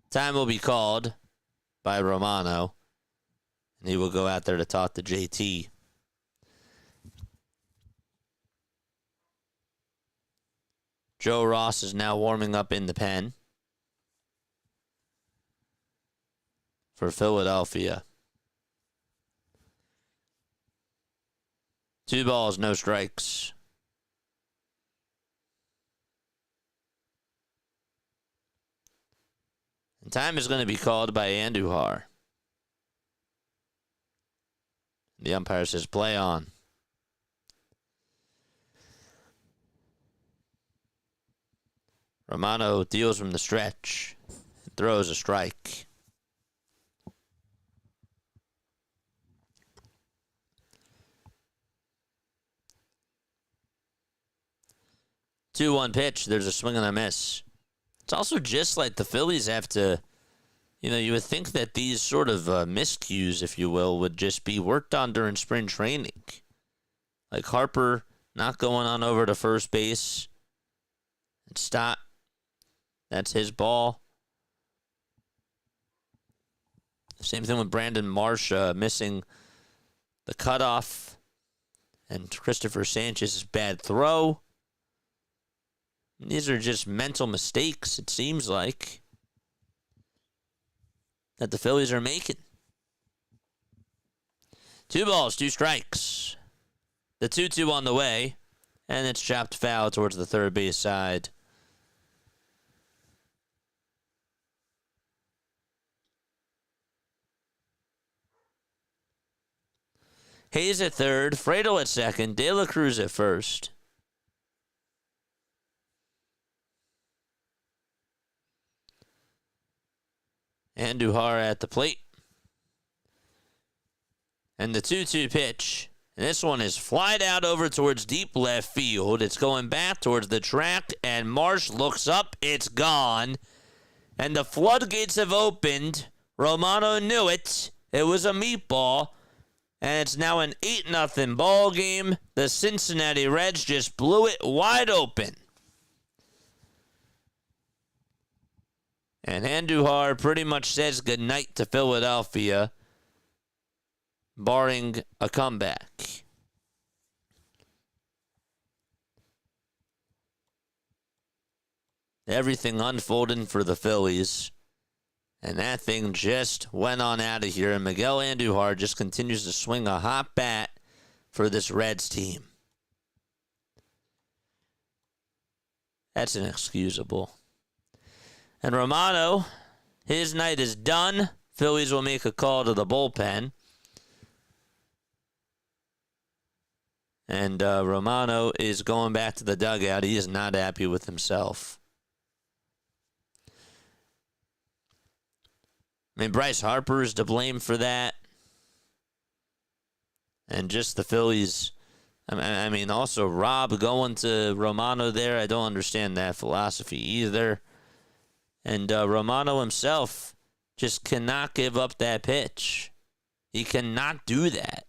Time will be called by Romano, and he will go out there to talk to JT. Joe Ross is now warming up in the pen for Philadelphia. 2 balls, no strikes. And time is going to be called by Andujar. The umpire says play on. Romano deals from the stretch and throws a strike. Two-one pitch. There's a swing and a miss. It's also just like the Phillies have to, you would think that these sort of miscues, if you will, would just be worked on during spring training. Like Harper not going on over to first base. And Stott, that's his ball. Same thing with Brandon Marsh missing the cutoff. And Christopher Sanchez's bad throw. These are just mental mistakes, it seems like, that the Phillies are making. 2 balls, 2 strikes. The 2-2 on the way, and it's chopped foul towards the third base side. Hayes at third, Fredo at second, De La Cruz at first. Andujar at the plate. And the 2-2 pitch. And this one is flied out over towards deep left field. It's going back towards the track, and Marsh looks up. It's gone. And the floodgates have opened. Romano knew it. It was a meatball. And it's now an 8-0 ball game. The Cincinnati Reds just blew it wide open. And Andujar pretty much says goodnight to Philadelphia, barring a comeback. everything unfolding for the Phillies. And that thing just went on out of here. And Miguel Andujar just continues to swing a hot bat for this Reds team. That's inexcusable. And Romano, his night is done. Phillies will make a call to the bullpen. And Romano is going back to the dugout. He is not happy with himself. I mean, Bryce Harper is to blame for that. And just the Phillies. I mean, also Rob going to Romano there. I don't understand that philosophy either. And Romano himself just cannot give up that pitch. He cannot do that.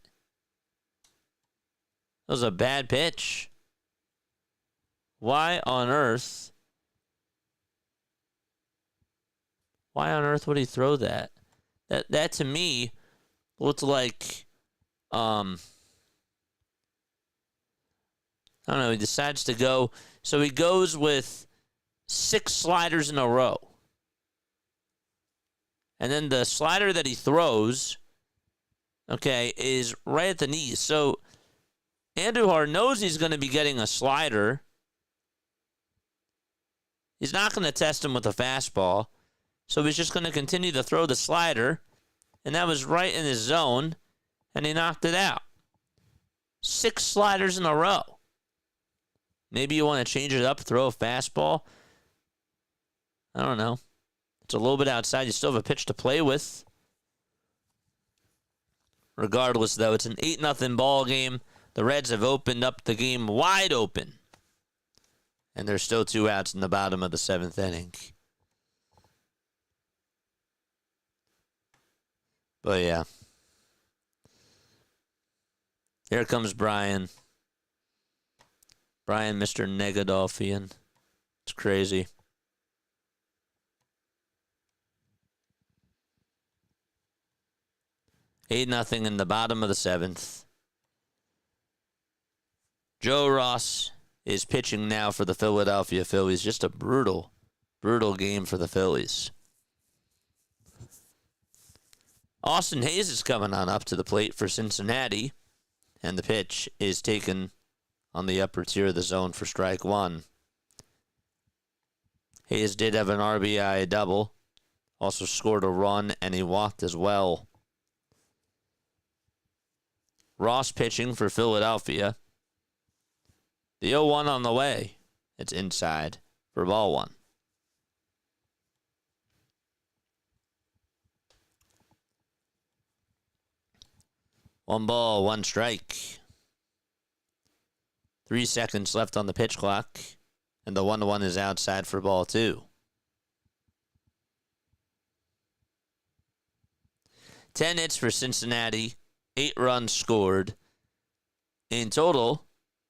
That was a bad pitch. Why on earth would he throw that? That to me looked like, I don't know, he decides to go. So he goes with 6 sliders in a row. And then the slider that he throws, okay, is right at the knees. So Andujar knows he's going to be getting a slider. He's not going to test him with a fastball. So he's just going to continue to throw the slider. And that was right in his zone. And he knocked it out. 6 sliders in a row. Maybe you want to change it up, throw a fastball. I don't know. It's a little bit outside. You still have a pitch to play with. Regardless, though, it's an 8-0 ball game. The Reds have opened up the game wide open. And there's still 2 outs in the bottom of the 7th inning. But, yeah. Here comes Brian. Brian, Mr. Negadolfian. It's crazy. Eight nothing in the bottom of the 7th. Joe Ross is pitching now for the Philadelphia Phillies. Just a brutal, brutal game for the Phillies. Austin Hayes is coming on up to the plate for Cincinnati. And the pitch is taken on the upper tier of the zone for strike 1. Hayes did have an RBI double. Also scored a run, and he walked as well. Ross pitching for Philadelphia. The 0-1 on the way. It's inside for ball 1. One ball, 1 strike. 3 seconds left on the pitch clock. And the 1-1 is outside for ball 2. 10 hits for Cincinnati. 8 runs scored. In total,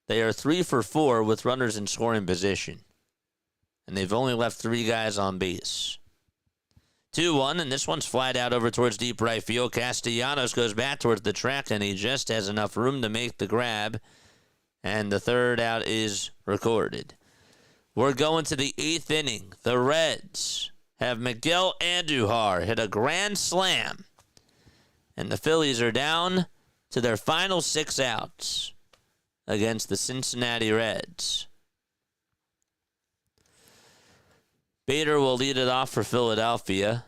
they are 3 for 4 with runners in scoring position. And they've only left 3 guys on base. 2-1, and this one's flied out over towards deep right field. Castellanos goes back towards the track, and he just has enough room to make the grab. And the 3rd out is recorded. We're going to the 8th inning. The Reds have Miguel Andujar hit a grand slam. And the Phillies are down to their final 6 outs against the Cincinnati Reds. Bader will lead it off for Philadelphia.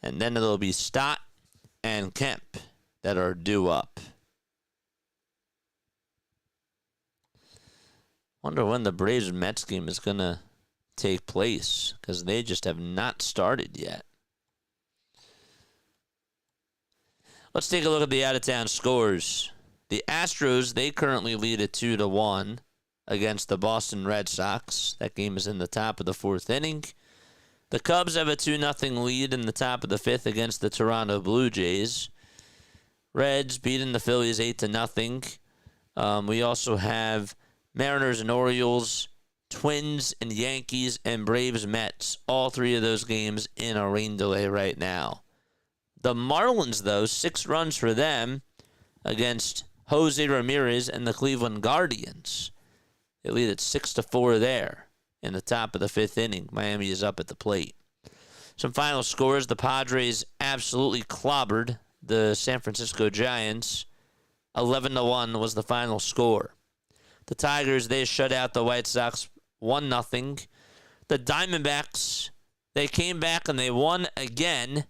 And then it'll be Stott and Kemp that are due up. Wonder when the Braves-Mets game is going to take place, because they just have not started yet. Let's take a look at the out-of-town scores. The Astros, they currently lead at 2-1 against the Boston Red Sox. That game is in the top of the 4th inning. The Cubs have a 2-0 lead in the top of the 5th against the Toronto Blue Jays. Reds beating the Phillies 8-0. We also have Mariners and Orioles, Twins and Yankees, and Braves-Mets. All 3 of those games in a rain delay right now. The Marlins, though, 6 runs for them against Jose Ramirez and the Cleveland Guardians. They lead at 6-4 there in the top of the 5th inning. Miami is up at the plate. Some final scores. The Padres absolutely clobbered the San Francisco Giants. 11-1 was the final score. The Tigers, they shut out the White Sox 1-0. The Diamondbacks, they came back and they won again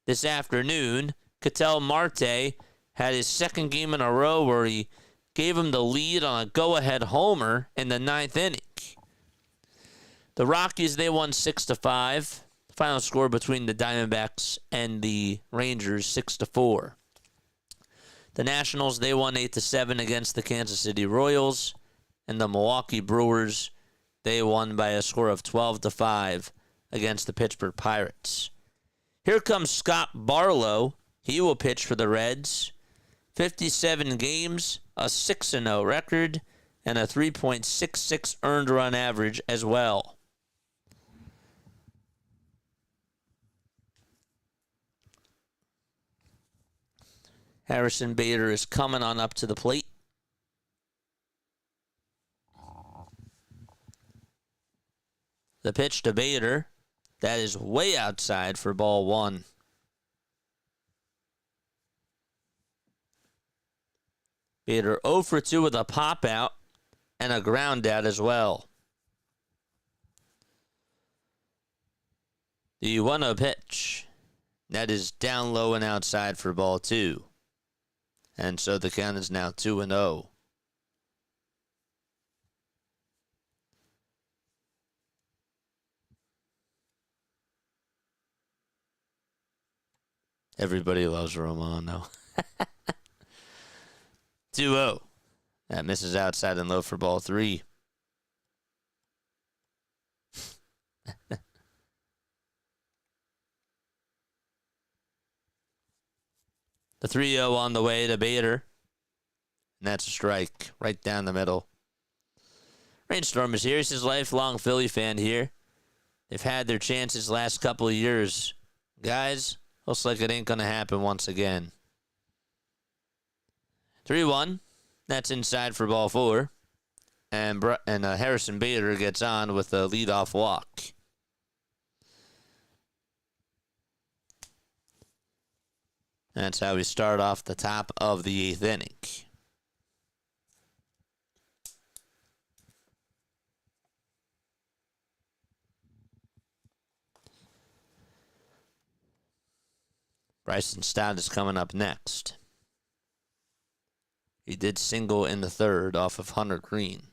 this afternoon. Ketel Marte had his second game in a row where he gave him the lead on a go-ahead homer in the 9th inning. The Rockies, they won 6-5. Final score between the Diamondbacks and the Rangers, 6-4. The Nationals, they won 8-7 against the Kansas City Royals. And the Milwaukee Brewers, they won by a score of 12-5 against the Pittsburgh Pirates. Here comes Scott Barlow. He will pitch for the Reds. 57 games, a 6-0 record, and a 3.66 earned run average as well. Harrison Bader is coming on up to the plate. The pitch to Bader, that is way outside for ball 1. Bader 0 for 2 with a pop out and a ground out as well. The 1-0 pitch, that is down low and outside for ball 2. And so the count is now 2-0. Everybody loves Romano. 2-0. That misses outside and low for ball 3. The 3-0 on the way to Bader. And that's a strike right down the middle. Rainstorm is here. He's his lifelong Philly fan here. They've had their chances last couple of years. Guys, looks like it ain't going to happen once again. 3-1. That's inside for ball 4. And Harrison Bader gets on with a leadoff walk. That's how we start off the top of the 8th inning. Bryson Stott is coming up next. He did single in the 3rd off of Hunter Greene.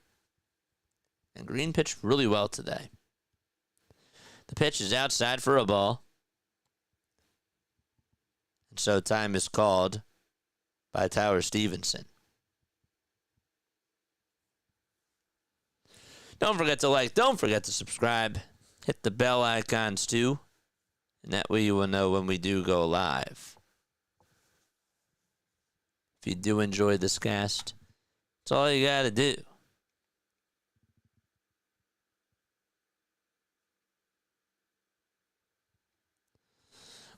And Greene pitched really well today. The pitch is outside for a ball. And so time is called by Tyler Stevenson. Don't forget to like, don't forget to subscribe. Hit the bell icons too. And that way you will know when we do go live. If you do enjoy this cast, that's all you got to do.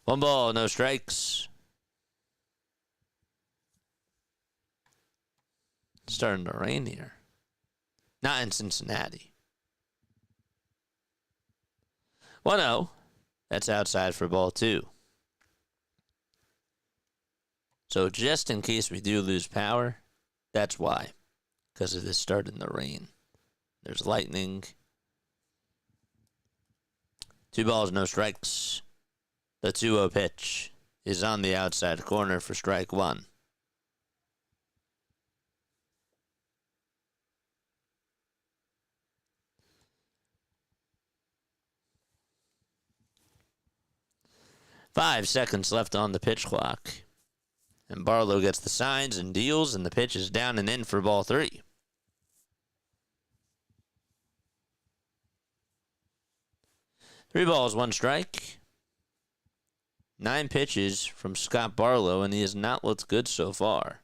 One ball, no strikes. It's starting to rain here. Not in Cincinnati. 1-0. That's outside for ball 2. So just in case we do lose power, that's why. Because of this starting to rain. There's lightning. 2 balls, no strikes. The 2-0 pitch is on the outside corner for strike 1. Five seconds left on the pitch clock. And Barlow gets the signs and deals, and the pitch is down and in for ball 3. Three balls, one strike. 9 pitches from Scott Barlow, and he has not looked good so far.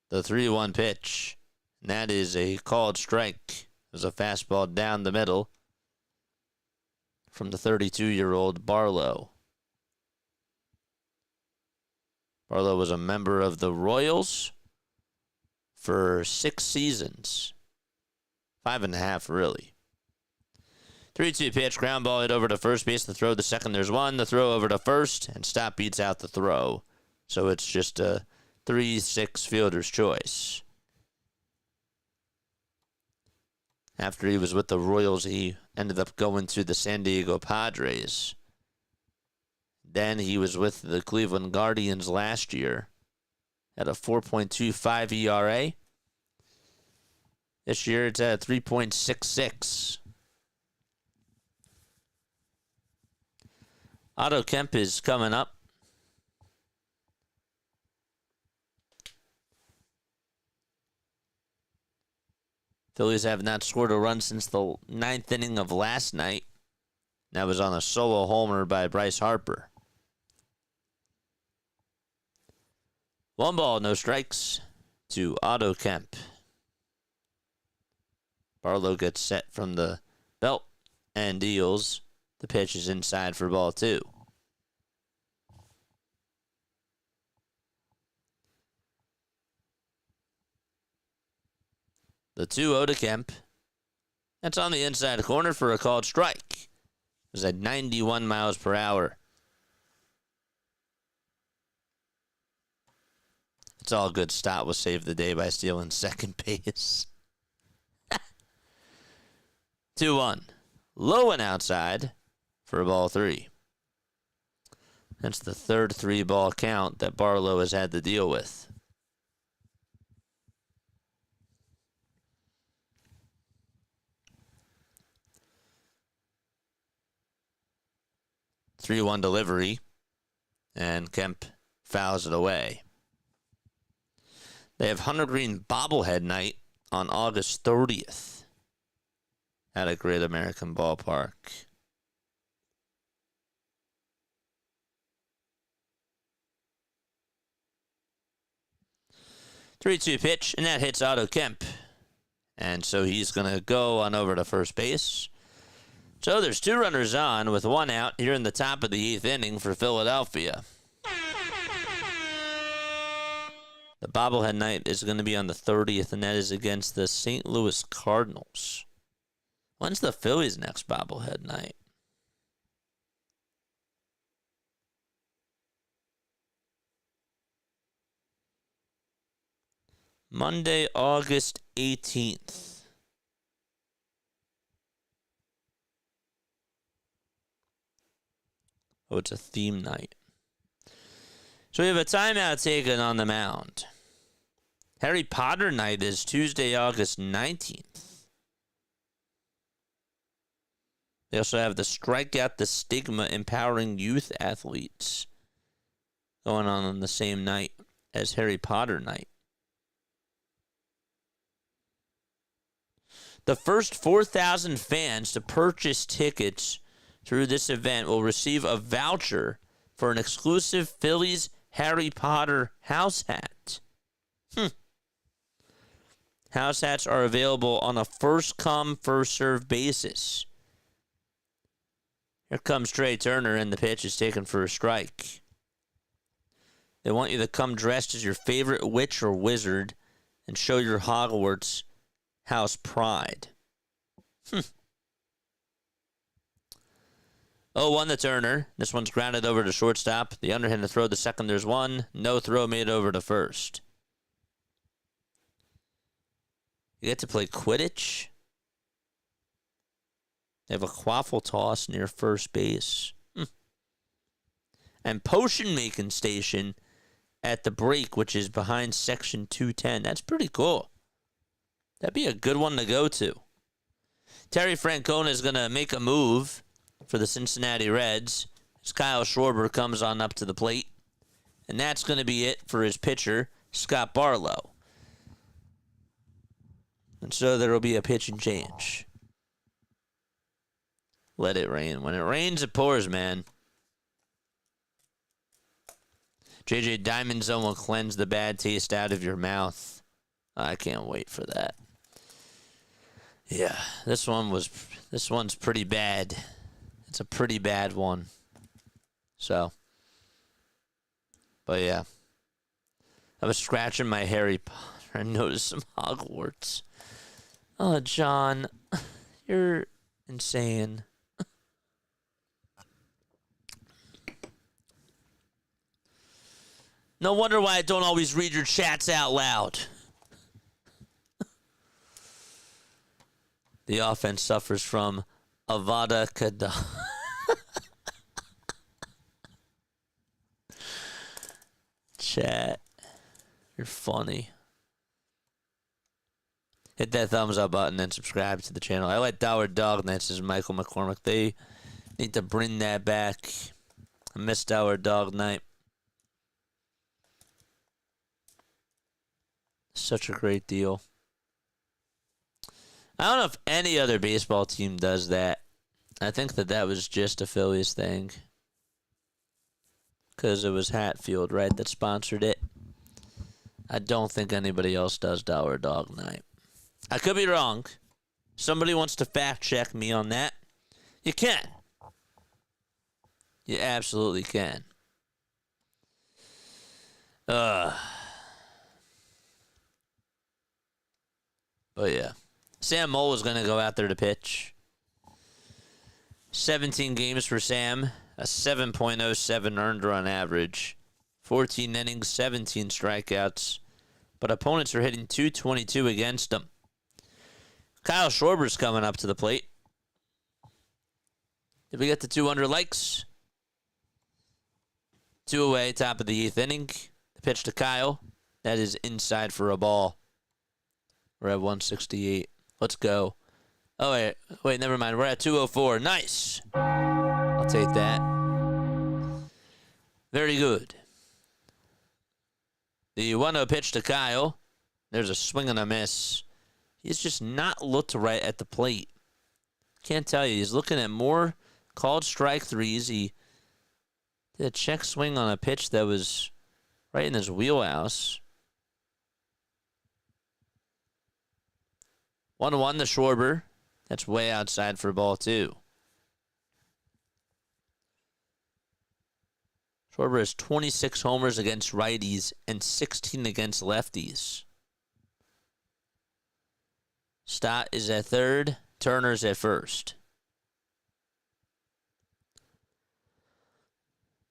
The 3-1 pitch, and that is a called strike. There's a fastball down the middle from the 32-year-old Barlow. Barlow was a member of the Royals for 6 seasons 5.5, really. 3-2 pitch, ground ball hit over to first base. The throw, the second, there's one. The throw over to first, and stop beats out the throw. So it's just a 3-6 fielder's choice. After he was with the Royals, he ended up going to the San Diego Padres. Then he was with the Cleveland Guardians last year at a 4.25 ERA. This year it's at 3.66. Otto Kemp is coming up. Phillies have not scored a run since the 9th inning of last night. That was on a solo homer by Bryce Harper. 1 ball, no strikes to Otto Kemp. Barlow gets set from the belt and deals. The pitch is inside for ball 2. The 2-0 to Kemp. That's on the inside corner for a called strike. It was at 91 miles per hour. It's all good. Stott will save the day by stealing second base. 2-1. Low and outside for ball 3. That's the third 3-ball count that Barlow has had to deal with. Three-one delivery, and Kemp fouls it away. They have Hunter Greene bobblehead night on August 30th at a Great American Ballpark. Three-two pitch, and that hits Otto Kemp. And so he's going to go on over to first base. So there's 2 runners on with 1 out here in the top of the 8th inning for Philadelphia. The bobblehead night is going to be on the 30th, and that is against the St. Louis Cardinals. When's the Phillies' next bobblehead night? Monday, August 18th. Oh, it's a theme night. So we have a timeout taken on the mound. Harry Potter night is Tuesday, August 19th. They also have the Strike Out the Stigma Empowering Youth Athletes going on the same night as Harry Potter night. The first 4,000 fans to purchase tickets through this event will receive a voucher for an exclusive Phillies Harry Potter house hat. House hats are available on a first-come, first-served basis. Here comes Trey Turner, and the pitch is taken for a strike. They want you to come dressed as your favorite witch or wizard and show your Hogwarts house pride. 0-1 to Turner. This one's grounded over to shortstop. The underhand to throw the second. There's 1. No throw made over to first. You get to play Quidditch. They have a quaffle toss near first base. And potion making station at the break, which is behind section 210. That's pretty cool. That'd be a good one to go to. Terry Francona is going to make a move for the Cincinnati Reds as Kyle Schwarber comes on up to the plate. And that's going to be it for his pitcher, Scott Barlow. And so there will be a pitch and change. Let it rain. When it rains, it pours, man. J.J. Diamond Zone will cleanse the bad taste out of your mouth. I can't wait for that. Yeah, this one's pretty bad. It's a pretty bad one. So, but yeah. I was scratching my Harry Potter and noticed some Hogwarts. Oh, John, you're insane. No wonder why I don't always read your chats out loud. The offense suffers from Avada Kedavra. Chat, you're funny. Hit that thumbs up button and subscribe to the channel. I like Dower Dog Nights, says Michael McCormick. They need to bring that back. I miss Dower Dog Night. Such a great deal. I don't know if any other baseball team does that. I think that was just a Phillies thing. Because it was Hatfield, right, that sponsored it. I don't think anybody else does Dower Dog Night. I could be wrong. Somebody wants to fact check me on that. You can. You absolutely can. But yeah. Sam Moll was going to go out there to pitch. 17 games for Sam. A 7.07 earned run average. 14 innings, 17 strikeouts. But opponents are hitting .222 against him. Kyle Schwarber's coming up to the plate. Did we get the 200 likes? 2 away, top of the 8th inning. The pitch to Kyle. That is inside for a ball. We're at 168. Let's go. Oh, wait, never mind. We're at 204. Nice. I'll take that. Very good. The 1-0 pitch to Kyle. There's a swing and a miss. He's just not looked right at the plate. Can't tell you. He's looking at more called strike threes. He did a check swing on a pitch that was right in his wheelhouse. 1-1 to Schwarber. That's way outside for ball 2. Schwarber has 26 homers against righties and 16 against lefties. Stott is at third. Turner's at first.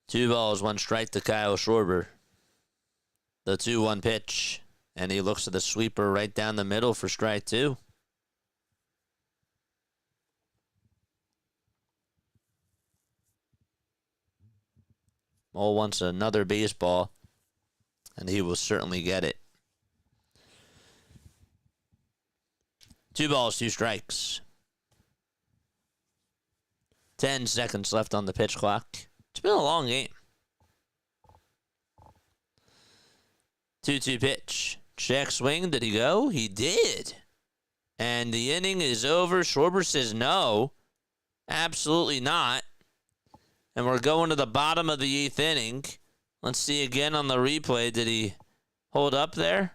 2 balls, 1 strike to Kyle Schwarber. The 2-1 pitch. And he looks at the sweeper right down the middle for strike 2. Mole wants another baseball, and he will certainly get it. 2 balls, 2 strikes. 10 seconds left on the pitch clock. It's been a long game. 2-2 pitch. Check swing. Did he go? He did. And the inning is over. Schwarber says no. Absolutely not. And we're going to the bottom of the 8th inning. Let's see again on the replay. Did he hold up there?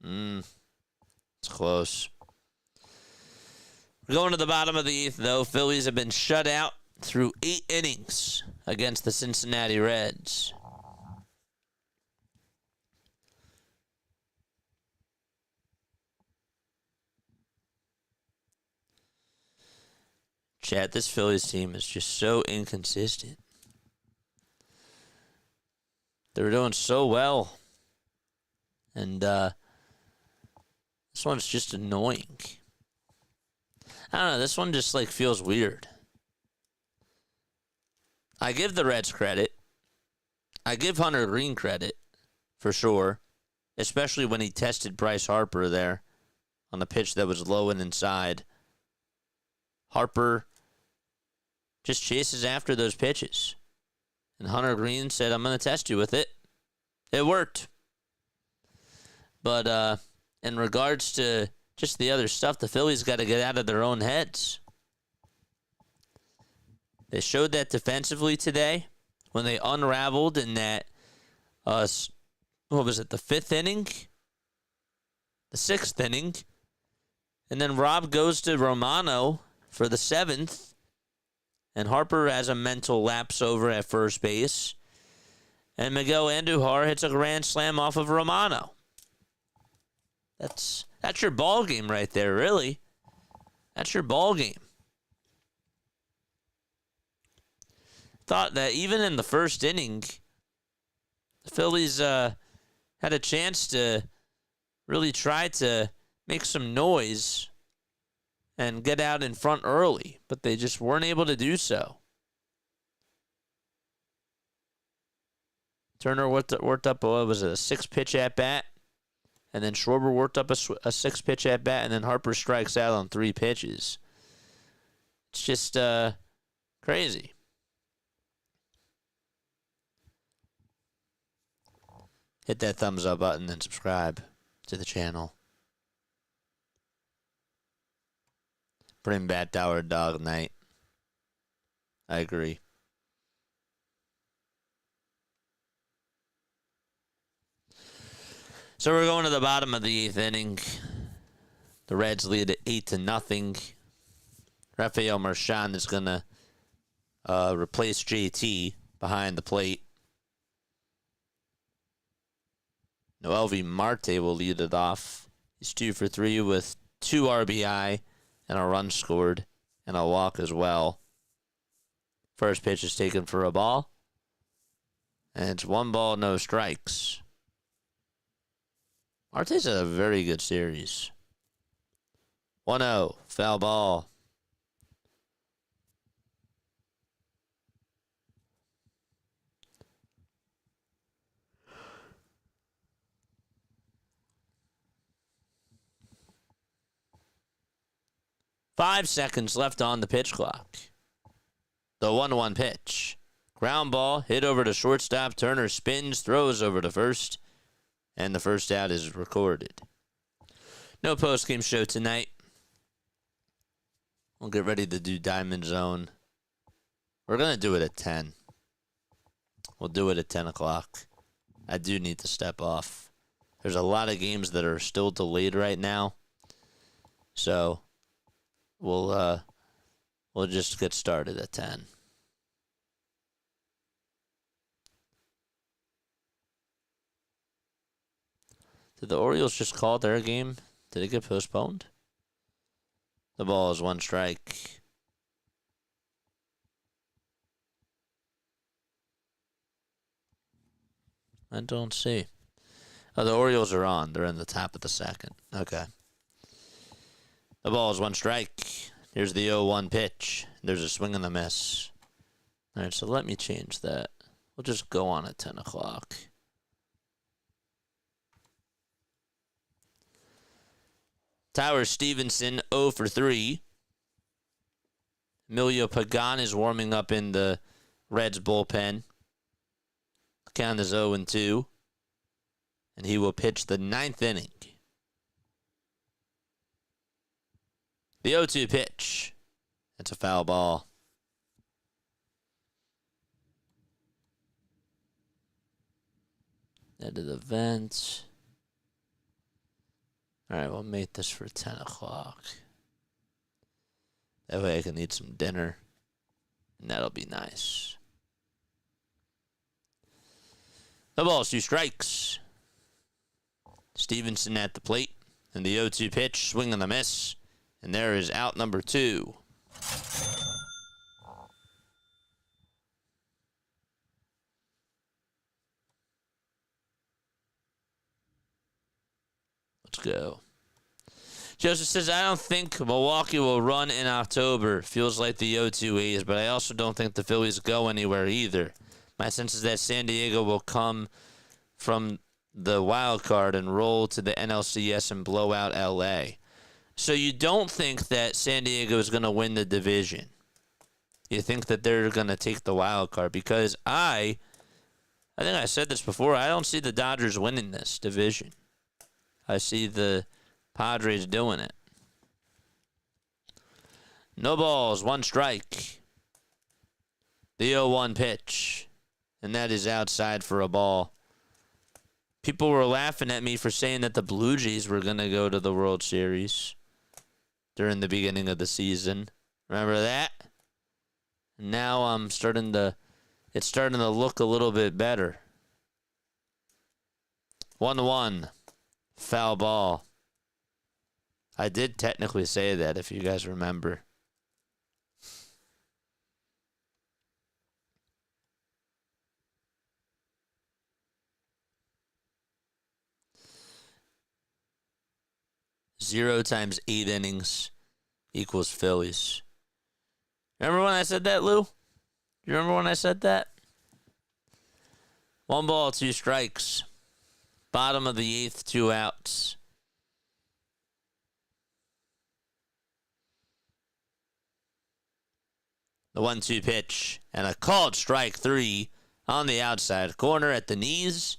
It's close. We're going to the bottom of the 8th, though. Phillies have been shut out through 8 innings against the Cincinnati Reds. Chat, this Phillies team is just so inconsistent. They're doing so well. And this one's just annoying. I don't know, this one just like feels weird. I give the Reds credit. I give Hunter Greene credit, for sure. Especially when he tested Bryce Harper there on the pitch that was low and inside. Harper just chases after those pitches. And Hunter Greene said, I'm going to test you with it. It worked. But in regards to just the other stuff, the Phillies got to get out of their own heads. They showed that defensively today when they unraveled in that, what was it, the 5th inning? The 6th inning. And then Rob goes to Romano for the 7th. And Harper has a mental lapse over at first base. And Miguel Andujar hits a grand slam off of Romano. That's your ball game right there, really. That's your ball game. Thought that even in the first inning, the Phillies had a chance to really try to make some noise and get out in front early, but they just weren't able to do so. Turner worked up what was it, a 6-pitch at bat, and then Schwarber worked up a 6-pitch at bat, and then Harper strikes out on 3 pitches. It's just crazy. Hit that thumbs up button and subscribe to the channel. Bring back Dower Dog Night. I agree. So we're going to the bottom of the 8th inning. The Reds lead at 8-0. Rafael Marchand is going to replace JT behind the plate. Noelvi Marte will lead it off. He's 2 for 3 with 2 RBI and a run scored and a walk as well. First pitch is taken for a ball. And it's 1 ball, no strikes. Marte's had a very good series. 1-0, foul ball. Five seconds left on the pitch clock. The 1-1 pitch. Ground ball, hit over to shortstop. Turner spins, throws over to first. And the first out is recorded. No post-game show tonight. We'll get ready to do Diamond Zone. We're going to do it at 10. We'll do it at 10 o'clock. I do need to step off. There's a lot of games that are still delayed right now. So we'll just get started at 10. Did the Orioles just call their game? Did it get postponed? The ball is 1 strike. I don't see. Oh, the Orioles are on. They're in the top of the 2nd. Okay. The ball is 1 strike. Here's the 0-1 pitch. There's a swing and a miss. All right, so let me change that. We'll just go on at 10 o'clock. Tyler Stevenson, 0 for 3. Emilio Pagan is warming up in the Reds bullpen. The count is 0-2. And he will pitch the 9th inning. The 0-2 pitch. It's a foul ball. Edit event. All right, we'll make this for 10 o'clock. That way I can eat some dinner, and that'll be nice. The ball's 2 strikes. Stevenson at the plate, and the 0-2 pitch, swing and a miss, and there is out number 2. Let's go. Joseph says, I don't think Milwaukee will run in October. Feels like the 0-2 A's, but I also don't think the Phillies go anywhere either. My sense is that San Diego will come from the wild card and roll to the NLCS and blow out LA. So you don't think that San Diego is going to win the division. You think that they're going to take the wild card, because I think I said this before, I don't see the Dodgers winning this division. I see the Padres doing it. No balls, 1 strike. The 0-1 pitch. And that is outside for a ball. People were laughing at me for saying that the Blue Jays were going to go to the World Series during the beginning of the season. Remember that? Now it's starting to look a little bit better. 1-1. Foul ball. I did technically say that, if you guys remember. Zero times 8 innings equals Phillies. Remember when I said that, Lou? You remember when I said that? 1 ball, 2 strikes. Bottom of the 8th, 2 outs. The 1-2 pitch. And a called strike 3 on the outside corner at the knees.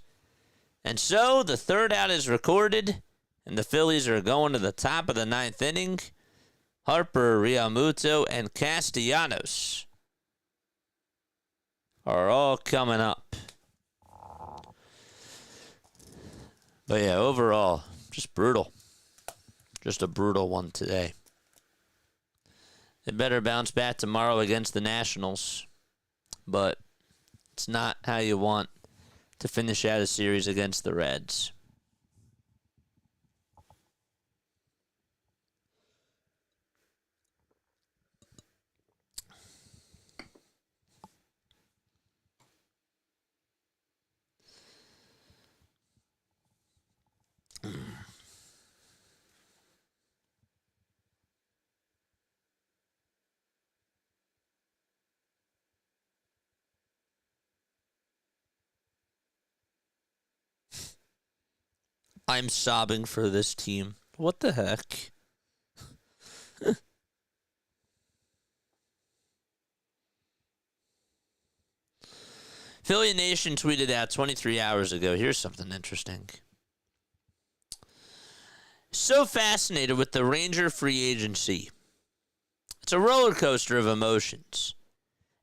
And so the 3rd out is recorded. And the Phillies are going to the top of the 9th inning. Harper, Realmuto, and Castellanos are all coming up. But yeah, overall, just brutal. Just a brutal one today. They better bounce back tomorrow against the Nationals. But it's not how you want to finish out a series against the Reds. I'm sobbing for this team. What the heck? Philly Nation tweeted out 23 hours ago. Here's something interesting. So fascinated with the Ranger free agency. It's a roller coaster of emotions.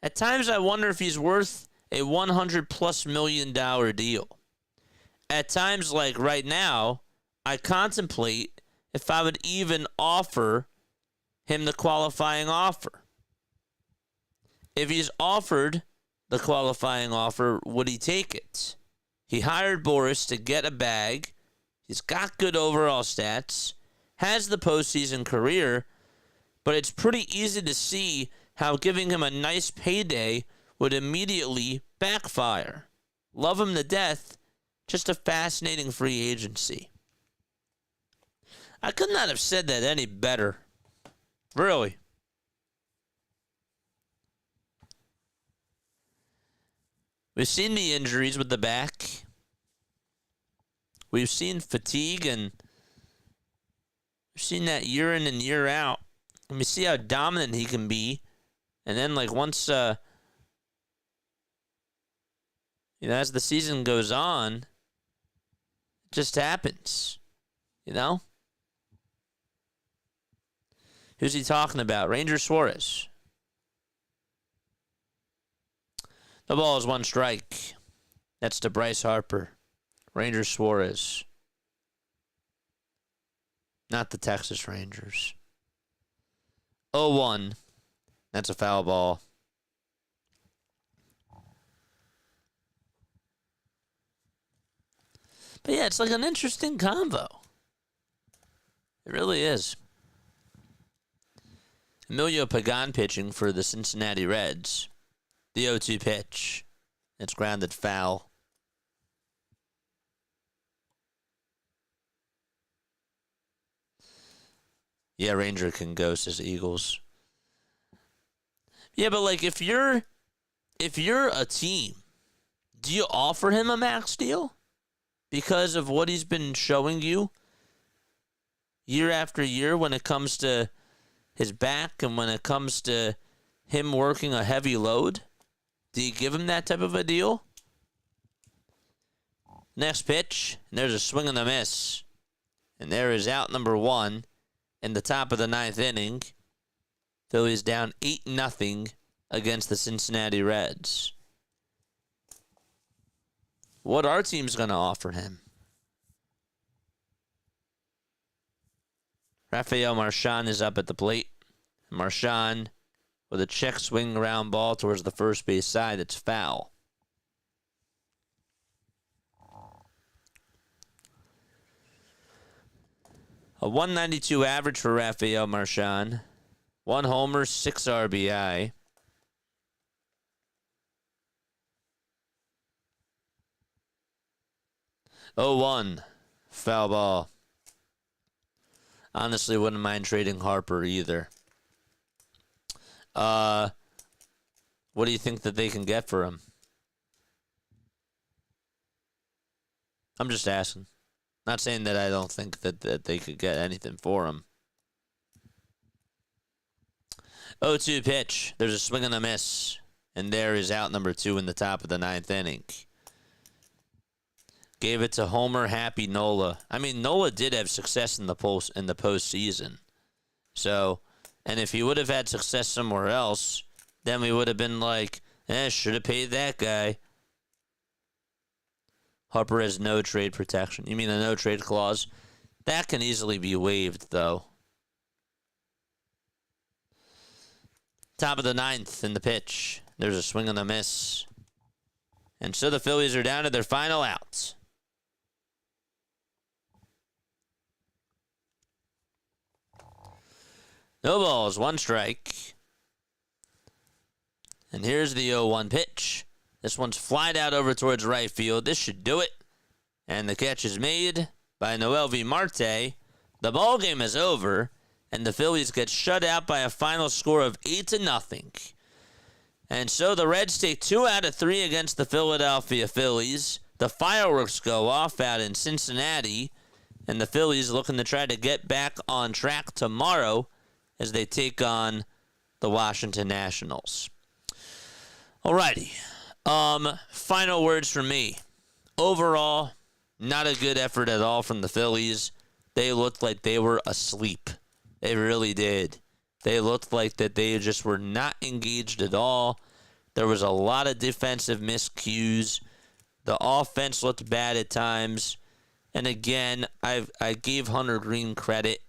At times I wonder if he's worth a $100+ million deal. At times, like right now, I contemplate if I would even offer him the qualifying offer. If he's offered the qualifying offer, would he take it? He hired Boris to get a bag. He's got good overall stats, has the postseason career, but it's pretty easy to see how giving him a nice payday would immediately backfire. Love him to death. Just a fascinating free agency. I could not have said that any better. Really. We've seen the injuries with the back. We've seen fatigue, and we've seen that year in and year out. And we see how dominant he can be. And then, like, once, as the season goes on, just happens, Who's he talking about? Ranger Suarez. The ball is 1 strike. That's to Bryce Harper. Ranger Suarez. Not the Texas Rangers. 0-1. That's a foul ball. But yeah, it's like an interesting combo. It really is. Emilio Pagan pitching for the Cincinnati Reds. The 0-2 pitch. It's grounded foul. Yeah, Ranger can go, says Eagles. Yeah, but like if you're a team, do you offer him a max deal? Because of what he's been showing you year after year when it comes to his back and when it comes to him working a heavy load? Do you give him that type of a deal? Next pitch, and there's a swing and a miss. And there is out number 1 in the top of the 9th inning. Phillies down 8-0 against the Cincinnati Reds. What our team's going to offer him? Rafael Marchand is up at the plate. Marchand with a check swing ground ball towards the first base side. It's foul. A 192 average for Rafael Marchand. 1 homer, 6 RBI. Oh, 1 foul ball. Honestly, wouldn't mind trading Harper either. What do you think that they can get for him? I'm just asking. Not saying that I don't think that they could get anything for him. 0-2 pitch. There's a swing and a miss. And there is out number 2 in the top of the 9th inning. Gave it to Homer Happy Nola. I mean, Nola did have success in the postseason. So, and if he would have had success somewhere else, then we would have been like, should have paid that guy. Harper has no trade protection. You mean a no trade clause? That can easily be waived, though. Top of the 9th in the pitch. There's a swing and a miss. And so the Phillies are down to their final out. No balls, 1 strike. And here's the 0-1 pitch. This one's flied out over towards right field. This should do it. And the catch is made by Noelvi Marte. The ball game is over, and the Phillies get shut out by a final score of 8-0. And so the Reds take 2 out of 3 against the Philadelphia Phillies. The fireworks go off out in Cincinnati, and the Phillies looking to try to get back on track tomorrow as they take on the Washington Nationals. Alrighty. Final words from me. Overall, not a good effort at all from the Phillies. They looked like they were asleep. They really did. They looked like that they just were not engaged at all. There was a lot of defensive miscues. The offense looked bad at times. And again, I gave Hunter Greene credit.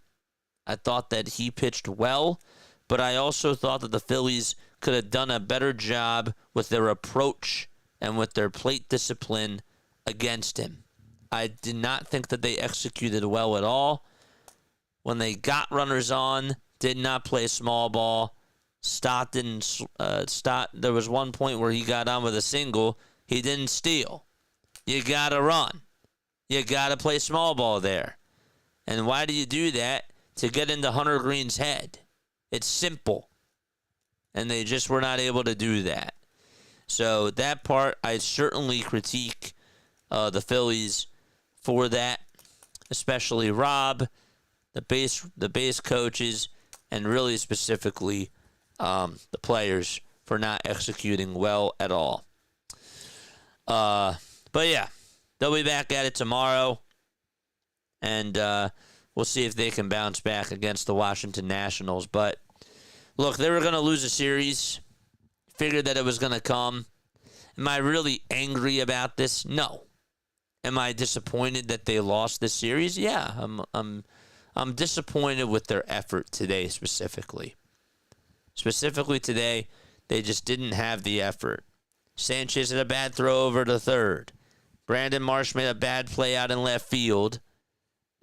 I thought that he pitched well, but I also thought that the Phillies could have done a better job with their approach and with their plate discipline against him. I did not think that they executed well at all. When they got runners on, did not play small ball. Stott didn't. There was one point where he got on with a single. He didn't steal. You gotta run. You gotta play small ball there. And why do you do that? To get into Hunter Greene's head. It's simple. And they just were not able to do that. So that part, I certainly critique the Phillies for that, especially Rob, the base coaches, and really specifically the players for not executing well at all. But yeah, they'll be back at it tomorrow, and we'll see if they can bounce back against the Washington Nationals. But look, they were going to lose a series. Figured that it was going to come. Am I really angry about this? No. Am I disappointed that they lost this series? Yeah, I'm disappointed with their effort today specifically. Specifically today, they just didn't have the effort. Sanchez had a bad throw over to third. Brandon Marsh made a bad play out in left field.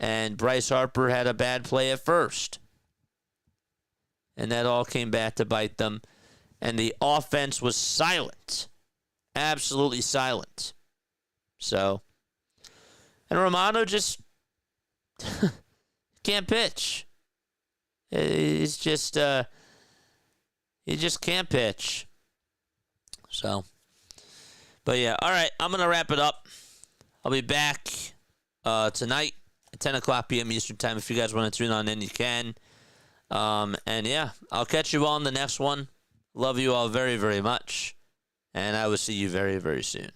And Bryce Harper had a bad play at first. And that all came back to bite them. And the offense was silent. Absolutely silent. So, and Romano just can't pitch. He's just, he just can't pitch. So, but yeah, all right, I'm going to wrap it up. I'll be back tonight at 10 o'clock p.m. Eastern Time. If you guys want to tune on in, you can. And yeah, I'll catch you all on the next one. Love you all very, very much. And I will see you very, very soon.